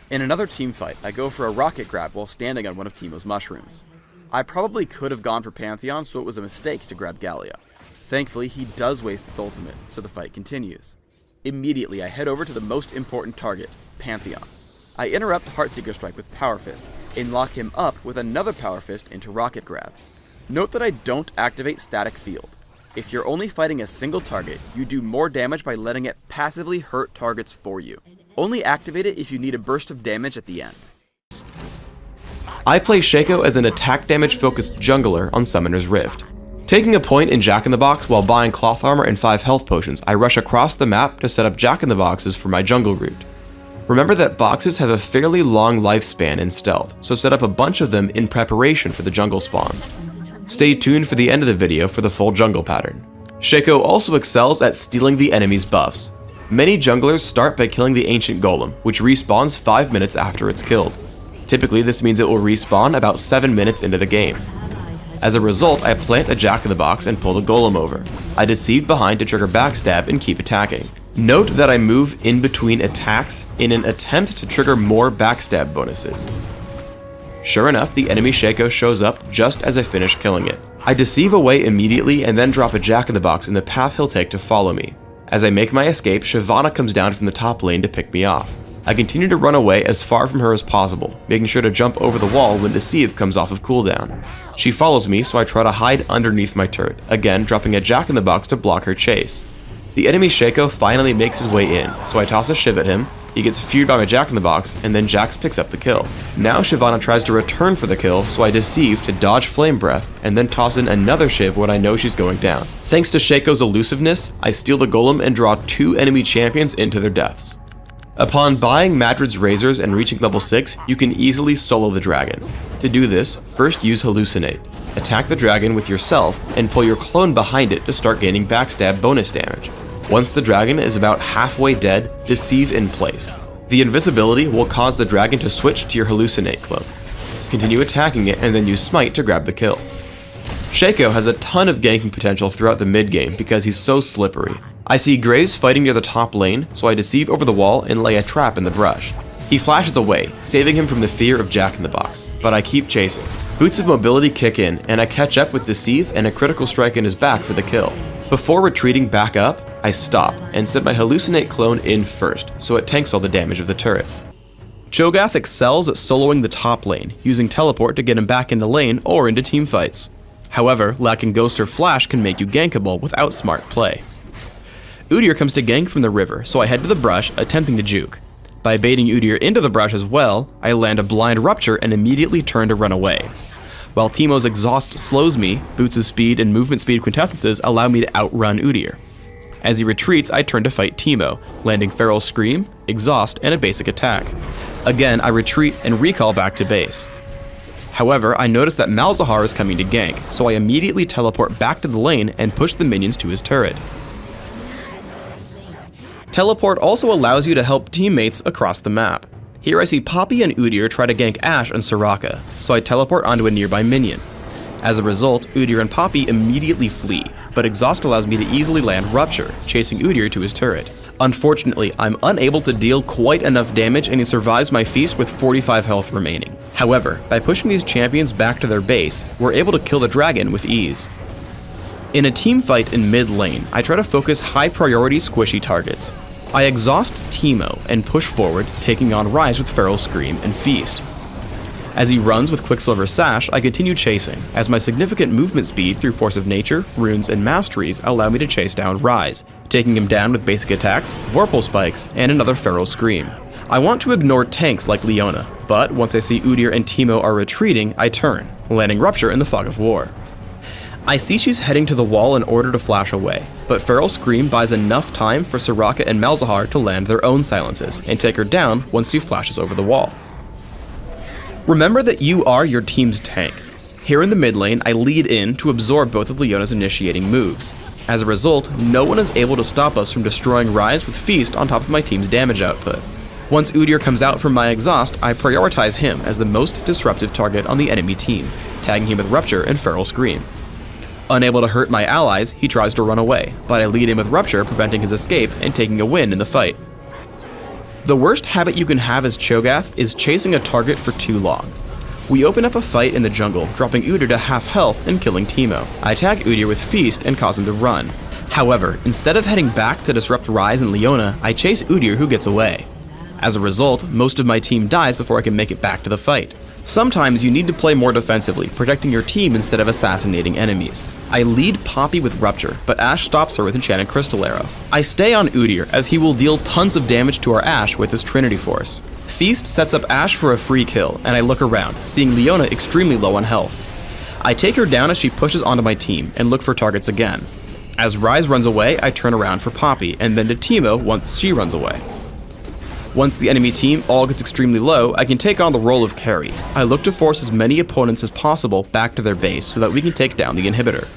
In another team fight, I go for a Rocket Grab while standing on one of Teemo's mushrooms. I probably could have gone for Pantheon, so it was a mistake to grab Galio. Thankfully, he does waste his ultimate, so the fight continues. Immediately, I head over to the most important target, Pantheon. I interrupt Heartseeker Strike with Power Fist, and lock him up with another Power Fist into Rocket Grab. Note that I don't activate Static Field. If you're only fighting a single target, you do more damage by letting it passively hurt targets for you. Only activate it if you need a burst of damage at the end. I play Shaco as an attack damage focused jungler on Summoner's Rift. Taking a point in Jack-in-the-Box while buying cloth armor and 5 health potions, I rush across the map to set up Jack-in-the-Boxes for my jungle route. Remember that boxes have a fairly long lifespan in stealth, so set up a bunch of them in preparation for the jungle spawns. Stay tuned for the end of the video for the full jungle pattern. Shaco also excels at stealing the enemy's buffs. Many junglers start by killing the ancient golem, which respawns 5 minutes after it's killed. Typically this means it will respawn about 7 minutes into the game. As a result, I plant a Jack-in-the-Box and pull the golem over. I deceive behind to trigger backstab and keep attacking. Note that I move in between attacks in an attempt to trigger more backstab bonuses. Sure enough, the enemy Shaco shows up just as I finish killing it. I deceive away immediately and then drop a Jack-in-the-Box in the path he'll take to follow me. As I make my escape, Shyvana comes down from the top lane to pick me off. I continue to run away as far from her as possible, making sure to jump over the wall when Deceive comes off of cooldown. She follows me, so I try to hide underneath my turret, again dropping a Jack-in-the-Box to block her chase. The enemy Shaco finally makes his way in, so I toss a Shiv at him, He gets feared by my Jack-in-the-Box, and then Jax picks up the kill. Now Shyvana tries to return for the kill, so I deceive to dodge Flame Breath, and then toss in another Shiv when I know she's going down. Thanks to Shaco's elusiveness, I steal the Golem and draw 2 enemy champions into their deaths. Upon buying Madrid's Razors and reaching level 6, you can easily solo the dragon. To do this, first use Hallucinate. Attack the dragon with yourself, and pull your clone behind it to start gaining backstab bonus damage. Once the dragon is about halfway dead, deceive in place. The invisibility will cause the dragon to switch to your Hallucinate cloak. Continue attacking it and then use Smite to grab the kill. Shaco has a ton of ganking potential throughout the mid game because he's so slippery. I see Graves fighting near the top lane, so I deceive over the wall and lay a trap in the brush. He flashes away, saving him from the fear of Jack-in-the-Box, but I keep chasing. Boots of mobility kick in, and I catch up with Deceive and a critical strike in his back for the kill. Before retreating back up, I stop and set my Hallucinate clone in first, so it tanks all the damage of the turret. Cho'Gath excels at soloing the top lane, using teleport to get him back into lane or into teamfights. However, lacking Ghost or Flash can make you gankable without smart play. Udyr comes to gank from the river, so I head to the brush, attempting to juke. By baiting Udyr into the brush as well, I land a blind rupture and immediately turn to run away. While Teemo's exhaust slows me, boots of speed and movement speed quintessences allow me to outrun Udyr. As he retreats, I turn to fight Teemo, landing Feral Scream, Exhaust, and a basic attack. Again, I retreat and recall back to base. However, I notice that Malzahar is coming to gank, so I immediately teleport back to the lane and push the minions to his turret. Teleport also allows you to help teammates across the map. Here I see Poppy and Udyr try to gank Ashe and Soraka, so I teleport onto a nearby minion. As a result, Udyr and Poppy immediately flee, but Exhaust allows me to easily land Rupture, chasing Udyr to his turret. Unfortunately, I'm unable to deal quite enough damage and he survives my feast with 45 health remaining. However, by pushing these champions back to their base, we're able to kill the dragon with ease. In a team fight in mid lane, I try to focus high priority squishy targets. I exhaust Teemo and push forward, taking on Rise with Feral Scream and Feast. As he runs with Quicksilver Sash, I continue chasing, as my significant movement speed through Force of Nature, Runes, and Masteries allow me to chase down Rise, taking him down with basic attacks, Vorpal Spikes, and another Feral Scream. I want to ignore tanks like Leona, but once I see Udyr and Teemo are retreating, I turn, landing Rupture in the Fog of War. I see she's heading to the wall in order to flash away, but Feral Scream buys enough time for Soraka and Malzahar to land their own silences and take her down once she flashes over the wall. Remember that you are your team's tank. Here in the mid lane, I lead in to absorb both of Leona's initiating moves. As a result, no one is able to stop us from destroying Rise with Feast on top of my team's damage output. Once Udyr comes out from my exhaust, I prioritize him as the most disruptive target on the enemy team, tagging him with Rupture and Feral Scream. Unable to hurt my allies, he tries to run away, but I lead in with Rupture, preventing his escape and taking a win in the fight. The worst habit you can have as Cho'Gath is chasing a target for too long. We open up a fight in the jungle, dropping Udyr to half health and killing Teemo. I tag Udyr with Feast and cause him to run. However, instead of heading back to disrupt Rise and Leona, I chase Udyr, who gets away. As a result, most of my team dies before I can make it back to the fight. Sometimes you need to play more defensively, protecting your team instead of assassinating enemies. I lead Poppy with Rupture, but Ashe stops her with Enchanted Crystal Arrow. I stay on Udyr, as he will deal tons of damage to our Ashe with his Trinity Force. Feast sets up Ashe for a free kill, and I look around, seeing Leona extremely low on health. I take her down as she pushes onto my team, and look for targets again. As Rise runs away, I turn around for Poppy, and then to Teemo once she runs away. Once the enemy team all gets extremely low, I can take on the role of carry. I look to force as many opponents as possible back to their base so that we can take down the inhibitor.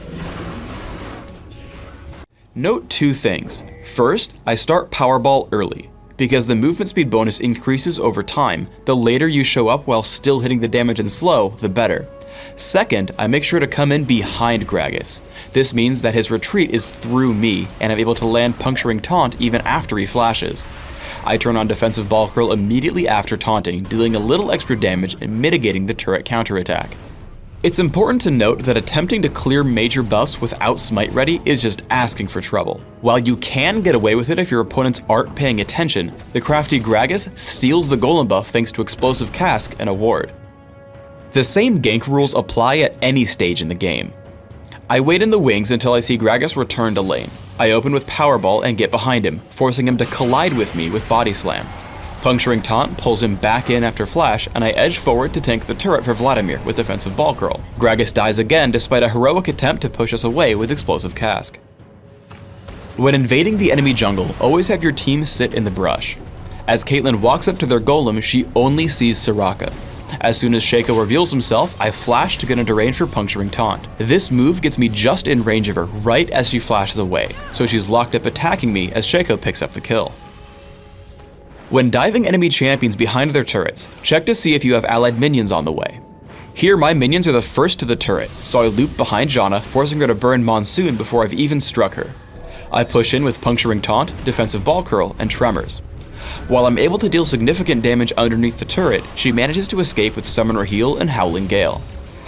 Note 2 things. First, I start Powerball early. Because the movement speed bonus increases over time, the later you show up while still hitting the damage and slow, the better. Second, I make sure to come in behind Gragas. This means that his retreat is through me, and I'm able to land Puncturing Taunt even after he flashes. I turn on Defensive Ball Curl immediately after taunting, dealing a little extra damage and mitigating the turret counterattack. It's important to note that attempting to clear major buffs without Smite ready is just asking for trouble. While you can get away with it if your opponents aren't paying attention, the crafty Gragas steals the Golem buff thanks to Explosive Cask and a ward. The same gank rules apply at any stage in the game. I wait in the wings until I see Gragas return to lane. I open with Powerball and get behind him, forcing him to collide with me with Body Slam. Puncturing Taunt pulls him back in after flash, and I edge forward to tank the turret for Vladimir with defensive ball curl. Gragas dies again despite a heroic attempt to push us away with explosive cask. When invading the enemy jungle, always have your team sit in the brush. As Caitlyn walks up to their golem, she only sees Soraka. As soon as Shaco reveals himself, I flash to get into range for Puncturing Taunt. This move gets me just in range of her right as she flashes away, so she's locked up attacking me as Shaco picks up the kill. When diving enemy champions behind their turrets, check to see if you have allied minions on the way. Here my minions are the first to the turret, so I loop behind Janna, forcing her to burn Monsoon before I've even struck her. I push in with Puncturing Taunt, Defensive Ball Curl, and Tremors. While I'm able to deal significant damage underneath the turret, she manages to escape with Summoner Heal and Howling Gale.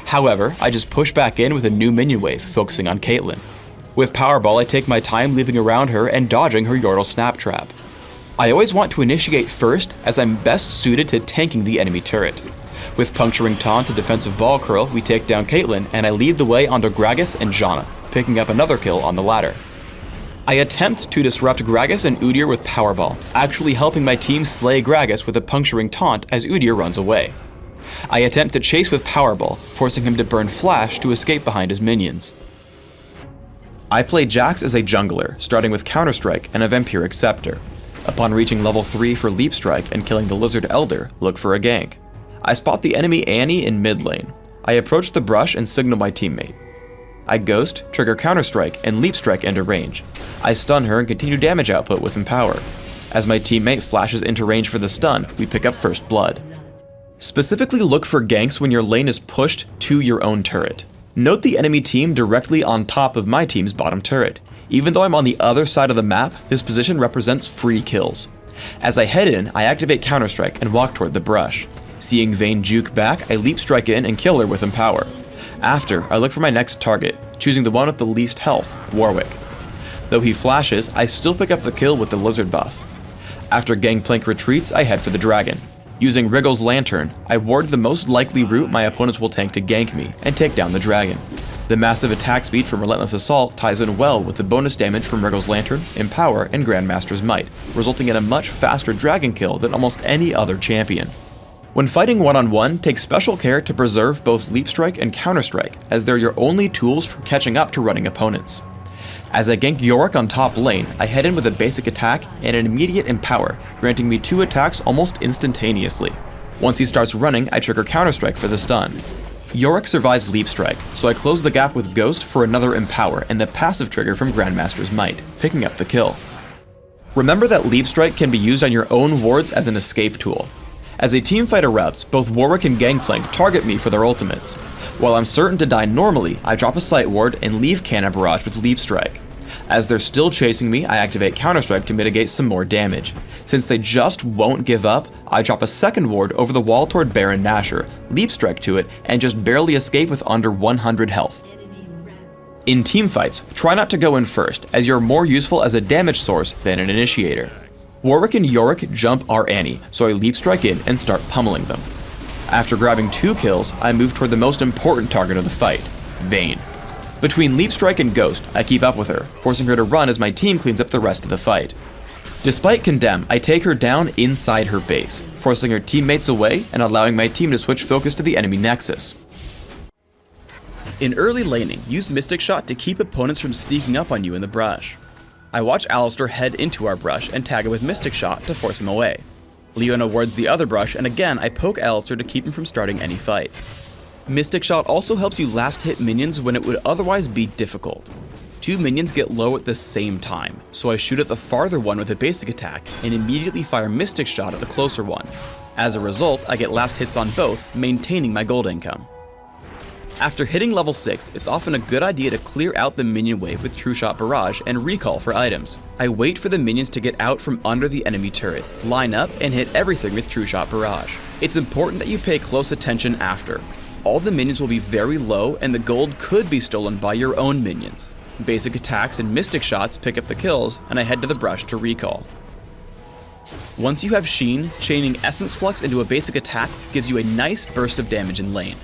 However, I just push back in with a new minion wave, focusing on Caitlyn. With Powerball, I take my time leaping around her and dodging her Yordle Snap Trap. I always want to initiate first, as I'm best suited to tanking the enemy turret. With Puncturing Taunt and Defensive Ball Curl, we take down Caitlyn, and I lead the way onto Gragas and Janna, picking up another kill on the ladder. I attempt to disrupt Gragas and Udyr with Powerball, actually helping my team slay Gragas with a Puncturing Taunt as Udyr runs away. I attempt to chase with Powerball, forcing him to burn Flash to escape behind his minions. I play Jax as a jungler, starting with Counter-Strike and a Vampiric Scepter. Upon reaching level 3 for Leap Strike and killing the Lizard Elder, look for a gank. I spot the enemy Annie in mid lane. I approach the brush and signal my teammate. I Ghost, trigger Counter-Strike, and Leap Strike into range. I stun her and continue damage output with Empower. As my teammate flashes into range for the stun, we pick up First Blood. Specifically look for ganks when your lane is pushed to your own turret. Note the enemy team directly on top of my team's bottom turret. Even though I'm on the other side of the map, this position represents free kills. As I head in, I activate Counter-Strike and walk toward the brush. Seeing Vayne juke back, I Leap Strike in and kill her with Empower. After, I look for my next target, choosing the one with the least health, Warwick. Though he flashes, I still pick up the kill with the Lizard buff. After Gangplank retreats, I head for the dragon. Using Wriggle's Lantern, I ward the most likely route my opponents will tank to gank me and take down the dragon. The massive attack speed from Relentless Assault ties in well with the bonus damage from Wriggle's Lantern, Empower, and Grandmaster's Might, resulting in a much faster dragon kill than almost any other champion. When fighting one-on-one, take special care to preserve both Leap Strike and Counter Strike, as they're your only tools for catching up to running opponents. As I gank Yorick on top lane, I head in with a basic attack and an immediate Empower, granting me 2 attacks almost instantaneously. Once he starts running, I trigger Counter Strike for the stun. Yorick survives Leap Strike, so I close the gap with Ghost for another Empower and the passive trigger from Grandmaster's Might, picking up the kill. Remember that Leap Strike can be used on your own wards as an escape tool. As a teamfight erupts, both Warwick and Gangplank target me for their ultimates. While I'm certain to die normally, I drop a Sight Ward and leave Cannon Barrage with Leap Strike. As they're still chasing me, I activate Counter Strike to mitigate some more damage. Since they just won't give up, I drop a second ward over the wall toward Baron Nashor, Leap Strike to it, and just barely escape with under 100 health. In teamfights, try not to go in first, as you're more useful as a damage source than an initiator. Warwick and Yorick jump our Annie, so I Leap Strike in and start pummeling them. After grabbing 2 kills, I move toward the most important target of the fight, Vayne. Between Leap Strike and Ghost, I keep up with her, forcing her to run as my team cleans up the rest of the fight. Despite Condemn, I take her down inside her base, forcing her teammates away and allowing my team to switch focus to the enemy nexus. In early laning, use Mystic Shot to keep opponents from sneaking up on you in the brush. I watch Alistar head into our brush and tag him with Mystic Shot to force him away. Leona wards the other brush, and again I poke Alistar to keep him from starting any fights. Mystic Shot also helps you last hit minions when it would otherwise be difficult. 2 minions get low at the same time, so I shoot at the farther one with a basic attack and immediately fire Mystic Shot at the closer one. As a result, I get last hits on both, maintaining my gold income. After hitting level 6, it's often a good idea to clear out the minion wave with True Shot Barrage and recall for items. I wait for the minions to get out from under the enemy turret, line up, and hit everything with True Shot Barrage. It's important that you pay close attention after. All the minions will be very low and the gold could be stolen by your own minions. Basic attacks and Mystic Shots pick up the kills, and I head to the brush to recall. Once you have Sheen, chaining Essence Flux into a basic attack gives you a nice burst of damage in lane.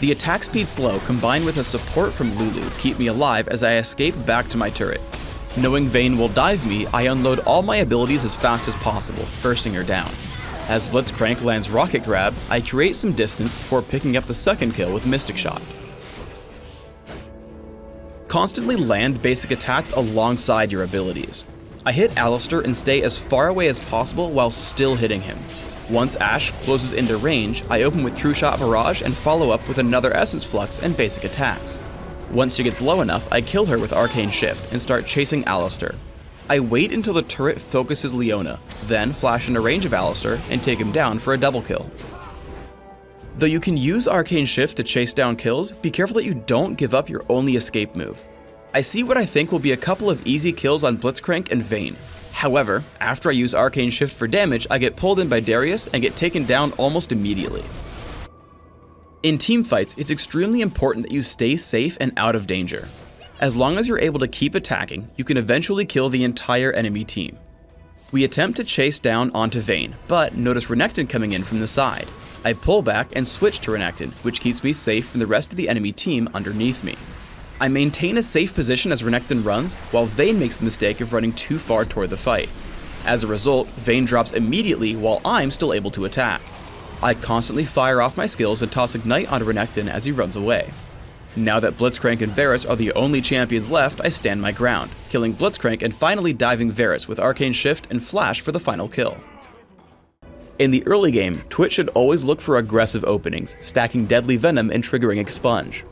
The attack speed slow combined with a support from Lulu keep me alive as I escape back to my turret. Knowing Vayne will dive me, I unload all my abilities as fast as possible, bursting her down. As Blitzcrank lands Rocket Grab, I create some distance before picking up the second kill with Mystic Shot. Constantly land basic attacks alongside your abilities. I hit Alistar and stay as far away as possible while still hitting him. Once Ashe closes into range, I open with True Shot Barrage and follow up with another Essence Flux and basic attacks. Once she gets low enough, I kill her with Arcane Shift and start chasing Alistar. I wait until the turret focuses Leona, then flash into range of Alistar and take him down for a double kill. Though you can use Arcane Shift to chase down kills, be careful that you don't give up your only escape move. I see what I think will be a couple of easy kills on Blitzcrank and Vayne. However, after I use Arcane Shift for damage, I get pulled in by Darius and get taken down almost immediately. In teamfights, it's extremely important that you stay safe and out of danger. As long as you're able to keep attacking, you can eventually kill the entire enemy team. We attempt to chase down onto Vayne, but notice Renekton coming in from the side. I pull back and switch to Renekton, which keeps me safe from the rest of the enemy team underneath me. I maintain a safe position as Renekton runs, while Vayne makes the mistake of running too far toward the fight. As a result, Vayne drops immediately while I'm still able to attack. I constantly fire off my skills and toss Ignite onto Renekton as he runs away. Now that Blitzcrank and Varus are the only champions left, I stand my ground, killing Blitzcrank and finally diving Varus with Arcane Shift and Flash for the final kill. In the early game, Twitch should always look for aggressive openings, stacking Deadly Venom and triggering Expunge.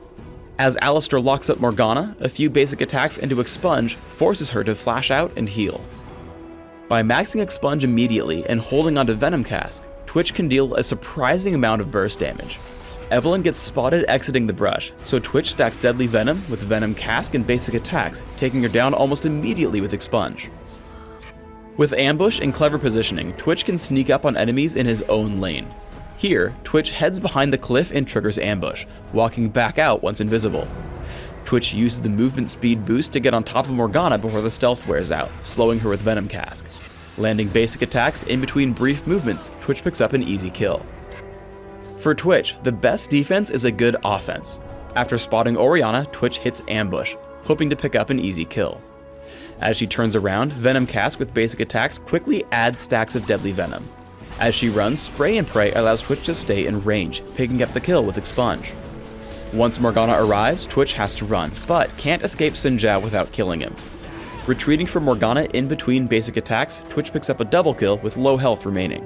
As Alistar locks up Morgana, a few basic attacks into Expunge forces her to flash out and heal. By maxing Expunge immediately and holding onto Venom Cask, Twitch can deal a surprising amount of burst damage. Evelynn gets spotted exiting the brush, so Twitch stacks Deadly Venom with Venom Cask and basic attacks, taking her down almost immediately with Expunge. With Ambush and clever positioning, Twitch can sneak up on enemies in his own lane. Here, Twitch heads behind the cliff and triggers Ambush, walking back out once invisible. Twitch uses the movement speed boost to get on top of Morgana before the stealth wears out, slowing her with Venom Cask. Landing basic attacks in between brief movements, Twitch picks up an easy kill. For Twitch, the best defense is a good offense. After spotting Orianna, Twitch hits Ambush, hoping to pick up an easy kill. As she turns around, Venom Cask with basic attacks quickly adds stacks of Deadly Venom. As she runs, Spray and Pray allows Twitch to stay in range, picking up the kill with Expunge. Once Morgana arrives, Twitch has to run, but can't escape Xin Zhao without killing him. Retreating from Morgana in between basic attacks, Twitch picks up a double kill with low health remaining.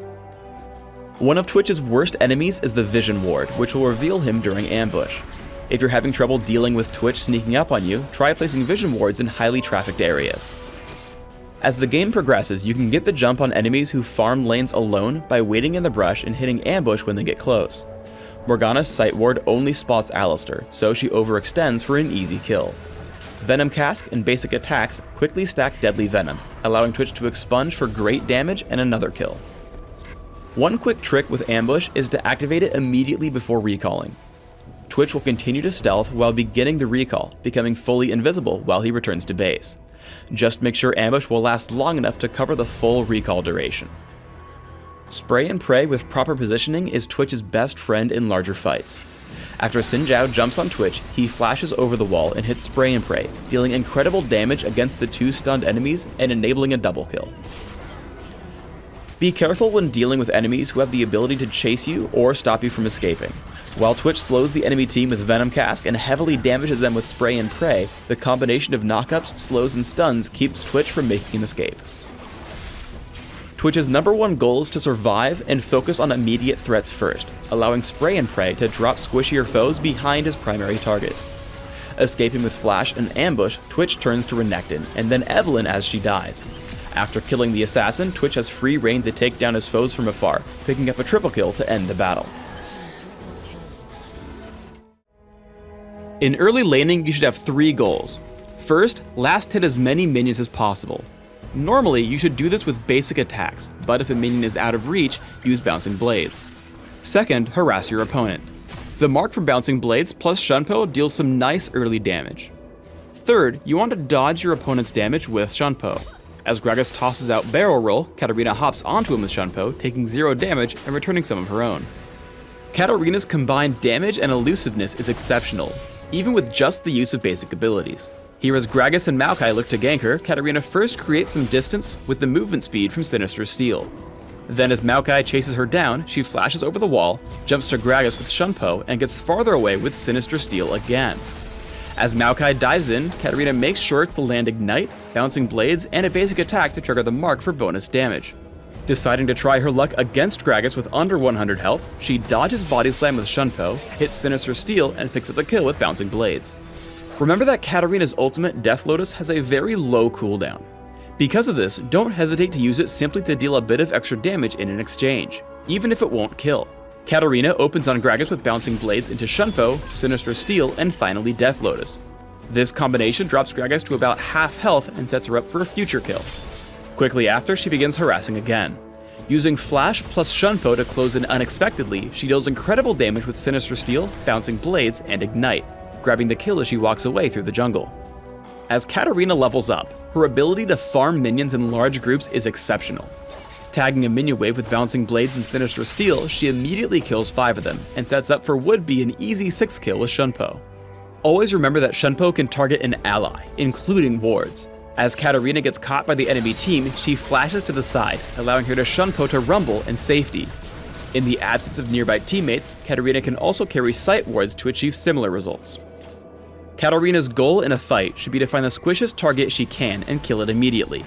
One of Twitch's worst enemies is the Vision Ward, which will reveal him during ambush. If you're having trouble dealing with Twitch sneaking up on you, try placing Vision Wards in highly trafficked areas. As the game progresses, you can get the jump on enemies who farm lanes alone by waiting in the brush and hitting ambush when they get close. Morgana's Sight Ward only spots Alistar, so she overextends for an easy kill. Venom Cask and basic attacks quickly stack Deadly Venom, allowing Twitch to expunge for great damage and another kill. One quick trick with ambush is to activate it immediately before recalling. Twitch will continue to stealth while beginning the recall, becoming fully invisible while he returns to base. Just make sure ambush will last long enough to cover the full recall duration. Spray and Pray with proper positioning is Twitch's best friend in larger fights. After Xin Zhao jumps on Twitch, he flashes over the wall and hits Spray and Pray, dealing incredible damage against the two stunned enemies and enabling a double kill. Be careful when dealing with enemies who have the ability to chase you or stop you from escaping. While Twitch slows the enemy team with Venom Cask and heavily damages them with Spray and Pray, the combination of knockups, slows, and stuns keeps Twitch from making an escape. Twitch's #1 goal is to survive and focus on immediate threats first, allowing Spray and Pray to drop squishier foes behind his primary target. Escaping with Flash and Ambush, Twitch turns to Renekton, and then Evelynn as she dies. After killing the assassin, Twitch has free reign to take down his foes from afar, picking up a triple kill to end the battle. In early laning, you should have 3 goals. First, last hit as many minions as possible. Normally, you should do this with basic attacks, but if a minion is out of reach, use Bouncing Blades. Second, harass your opponent. The mark for Bouncing Blades plus Shunpo deals some nice early damage. Third, you want to dodge your opponent's damage with Shunpo. As Gragas tosses out Barrel Roll, Katarina hops onto him with Shunpo, taking 0 damage and returning some of her own. Katarina's combined damage and elusiveness is exceptional, even with just the use of basic abilities. Here as Gragas and Maokai look to gank her, Katarina first creates some distance with the movement speed from Sinister Steel. Then as Maokai chases her down, she flashes over the wall, jumps to Gragas with Shunpo, and gets farther away with Sinister Steel again. As Maokai dives in, Katarina makes sure to land Ignite, Bouncing Blades, and a basic attack to trigger the mark for bonus damage. Deciding to try her luck against Gragas with under 100 health, she dodges Body Slam with Shunpo, hits Sinister Steel, and picks up the kill with Bouncing Blades. Remember that Katarina's ultimate Death Lotus has a very low cooldown. Because of this, don't hesitate to use it simply to deal a bit of extra damage in an exchange, even if it won't kill. Katarina opens on Gragas with Bouncing Blades into Shunpo, Sinister Steel, and finally Death Lotus. This combination drops Gragas to about half health and sets her up for a future kill. Quickly after, she begins harassing again. Using Flash plus Shunpo to close in unexpectedly, she deals incredible damage with Sinister Steel, Bouncing Blades, and Ignite, grabbing the kill as she walks away through the jungle. As Katarina levels up, her ability to farm minions in large groups is exceptional. Tagging a minion wave with Bouncing Blades and Sinister Steel, she immediately kills 5 of them, and sets up for would be an easy 6th kill with Shunpo. Always remember that Shunpo can target an ally, including wards. As Katarina gets caught by the enemy team, she flashes to the side, allowing her to Shunpo to rumble in safety. In the absence of nearby teammates, Katarina can also carry sight wards to achieve similar results. Katarina's goal in a fight should be to find the squishiest target she can and kill it immediately.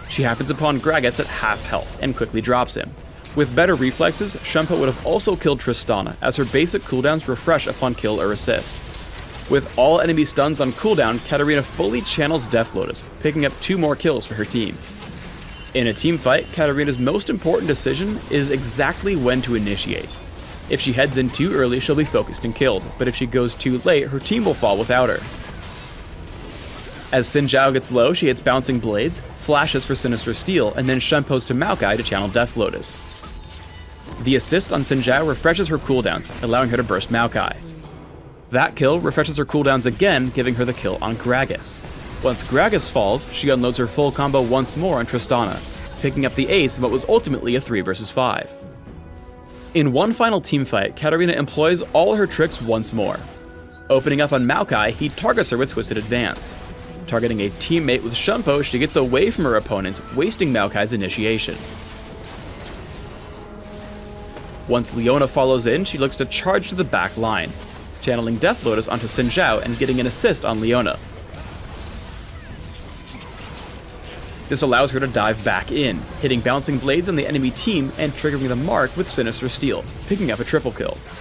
She happens upon Gragas at half health and quickly drops him. With better reflexes, Shunpo would have also killed Tristana, as her basic cooldowns refresh upon kill or assist. With all enemy stuns on cooldown, Katarina fully channels Death Lotus, picking up 2 more kills for her team. In a teamfight, Katarina's most important decision is exactly when to initiate. If she heads in too early, she'll be focused and killed, but if she goes too late, her team will fall without her. As Xin Zhao gets low, she hits Bouncing Blades, flashes for Sinister Steel, and then Shunpos to Maokai to channel Death Lotus. The assist on Xin Zhao refreshes her cooldowns, allowing her to burst Maokai. That kill refreshes her cooldowns again, giving her the kill on Gragas. Once Gragas falls, she unloads her full combo once more on Tristana, picking up the ace in what was ultimately a 3 vs 5. In one final teamfight, Katarina employs all her tricks once more. Opening up on Maokai, he targets her with Twisted Advance. Targeting a teammate with Shunpo, she gets away from her opponent, wasting Maokai's initiation. Once Leona follows in, she looks to charge to the back line, channeling Death Lotus onto Xin Zhao and getting an assist on Leona. This allows her to dive back in, hitting Bouncing Blades on the enemy team and triggering the mark with Sinister Steel, picking up a triple kill.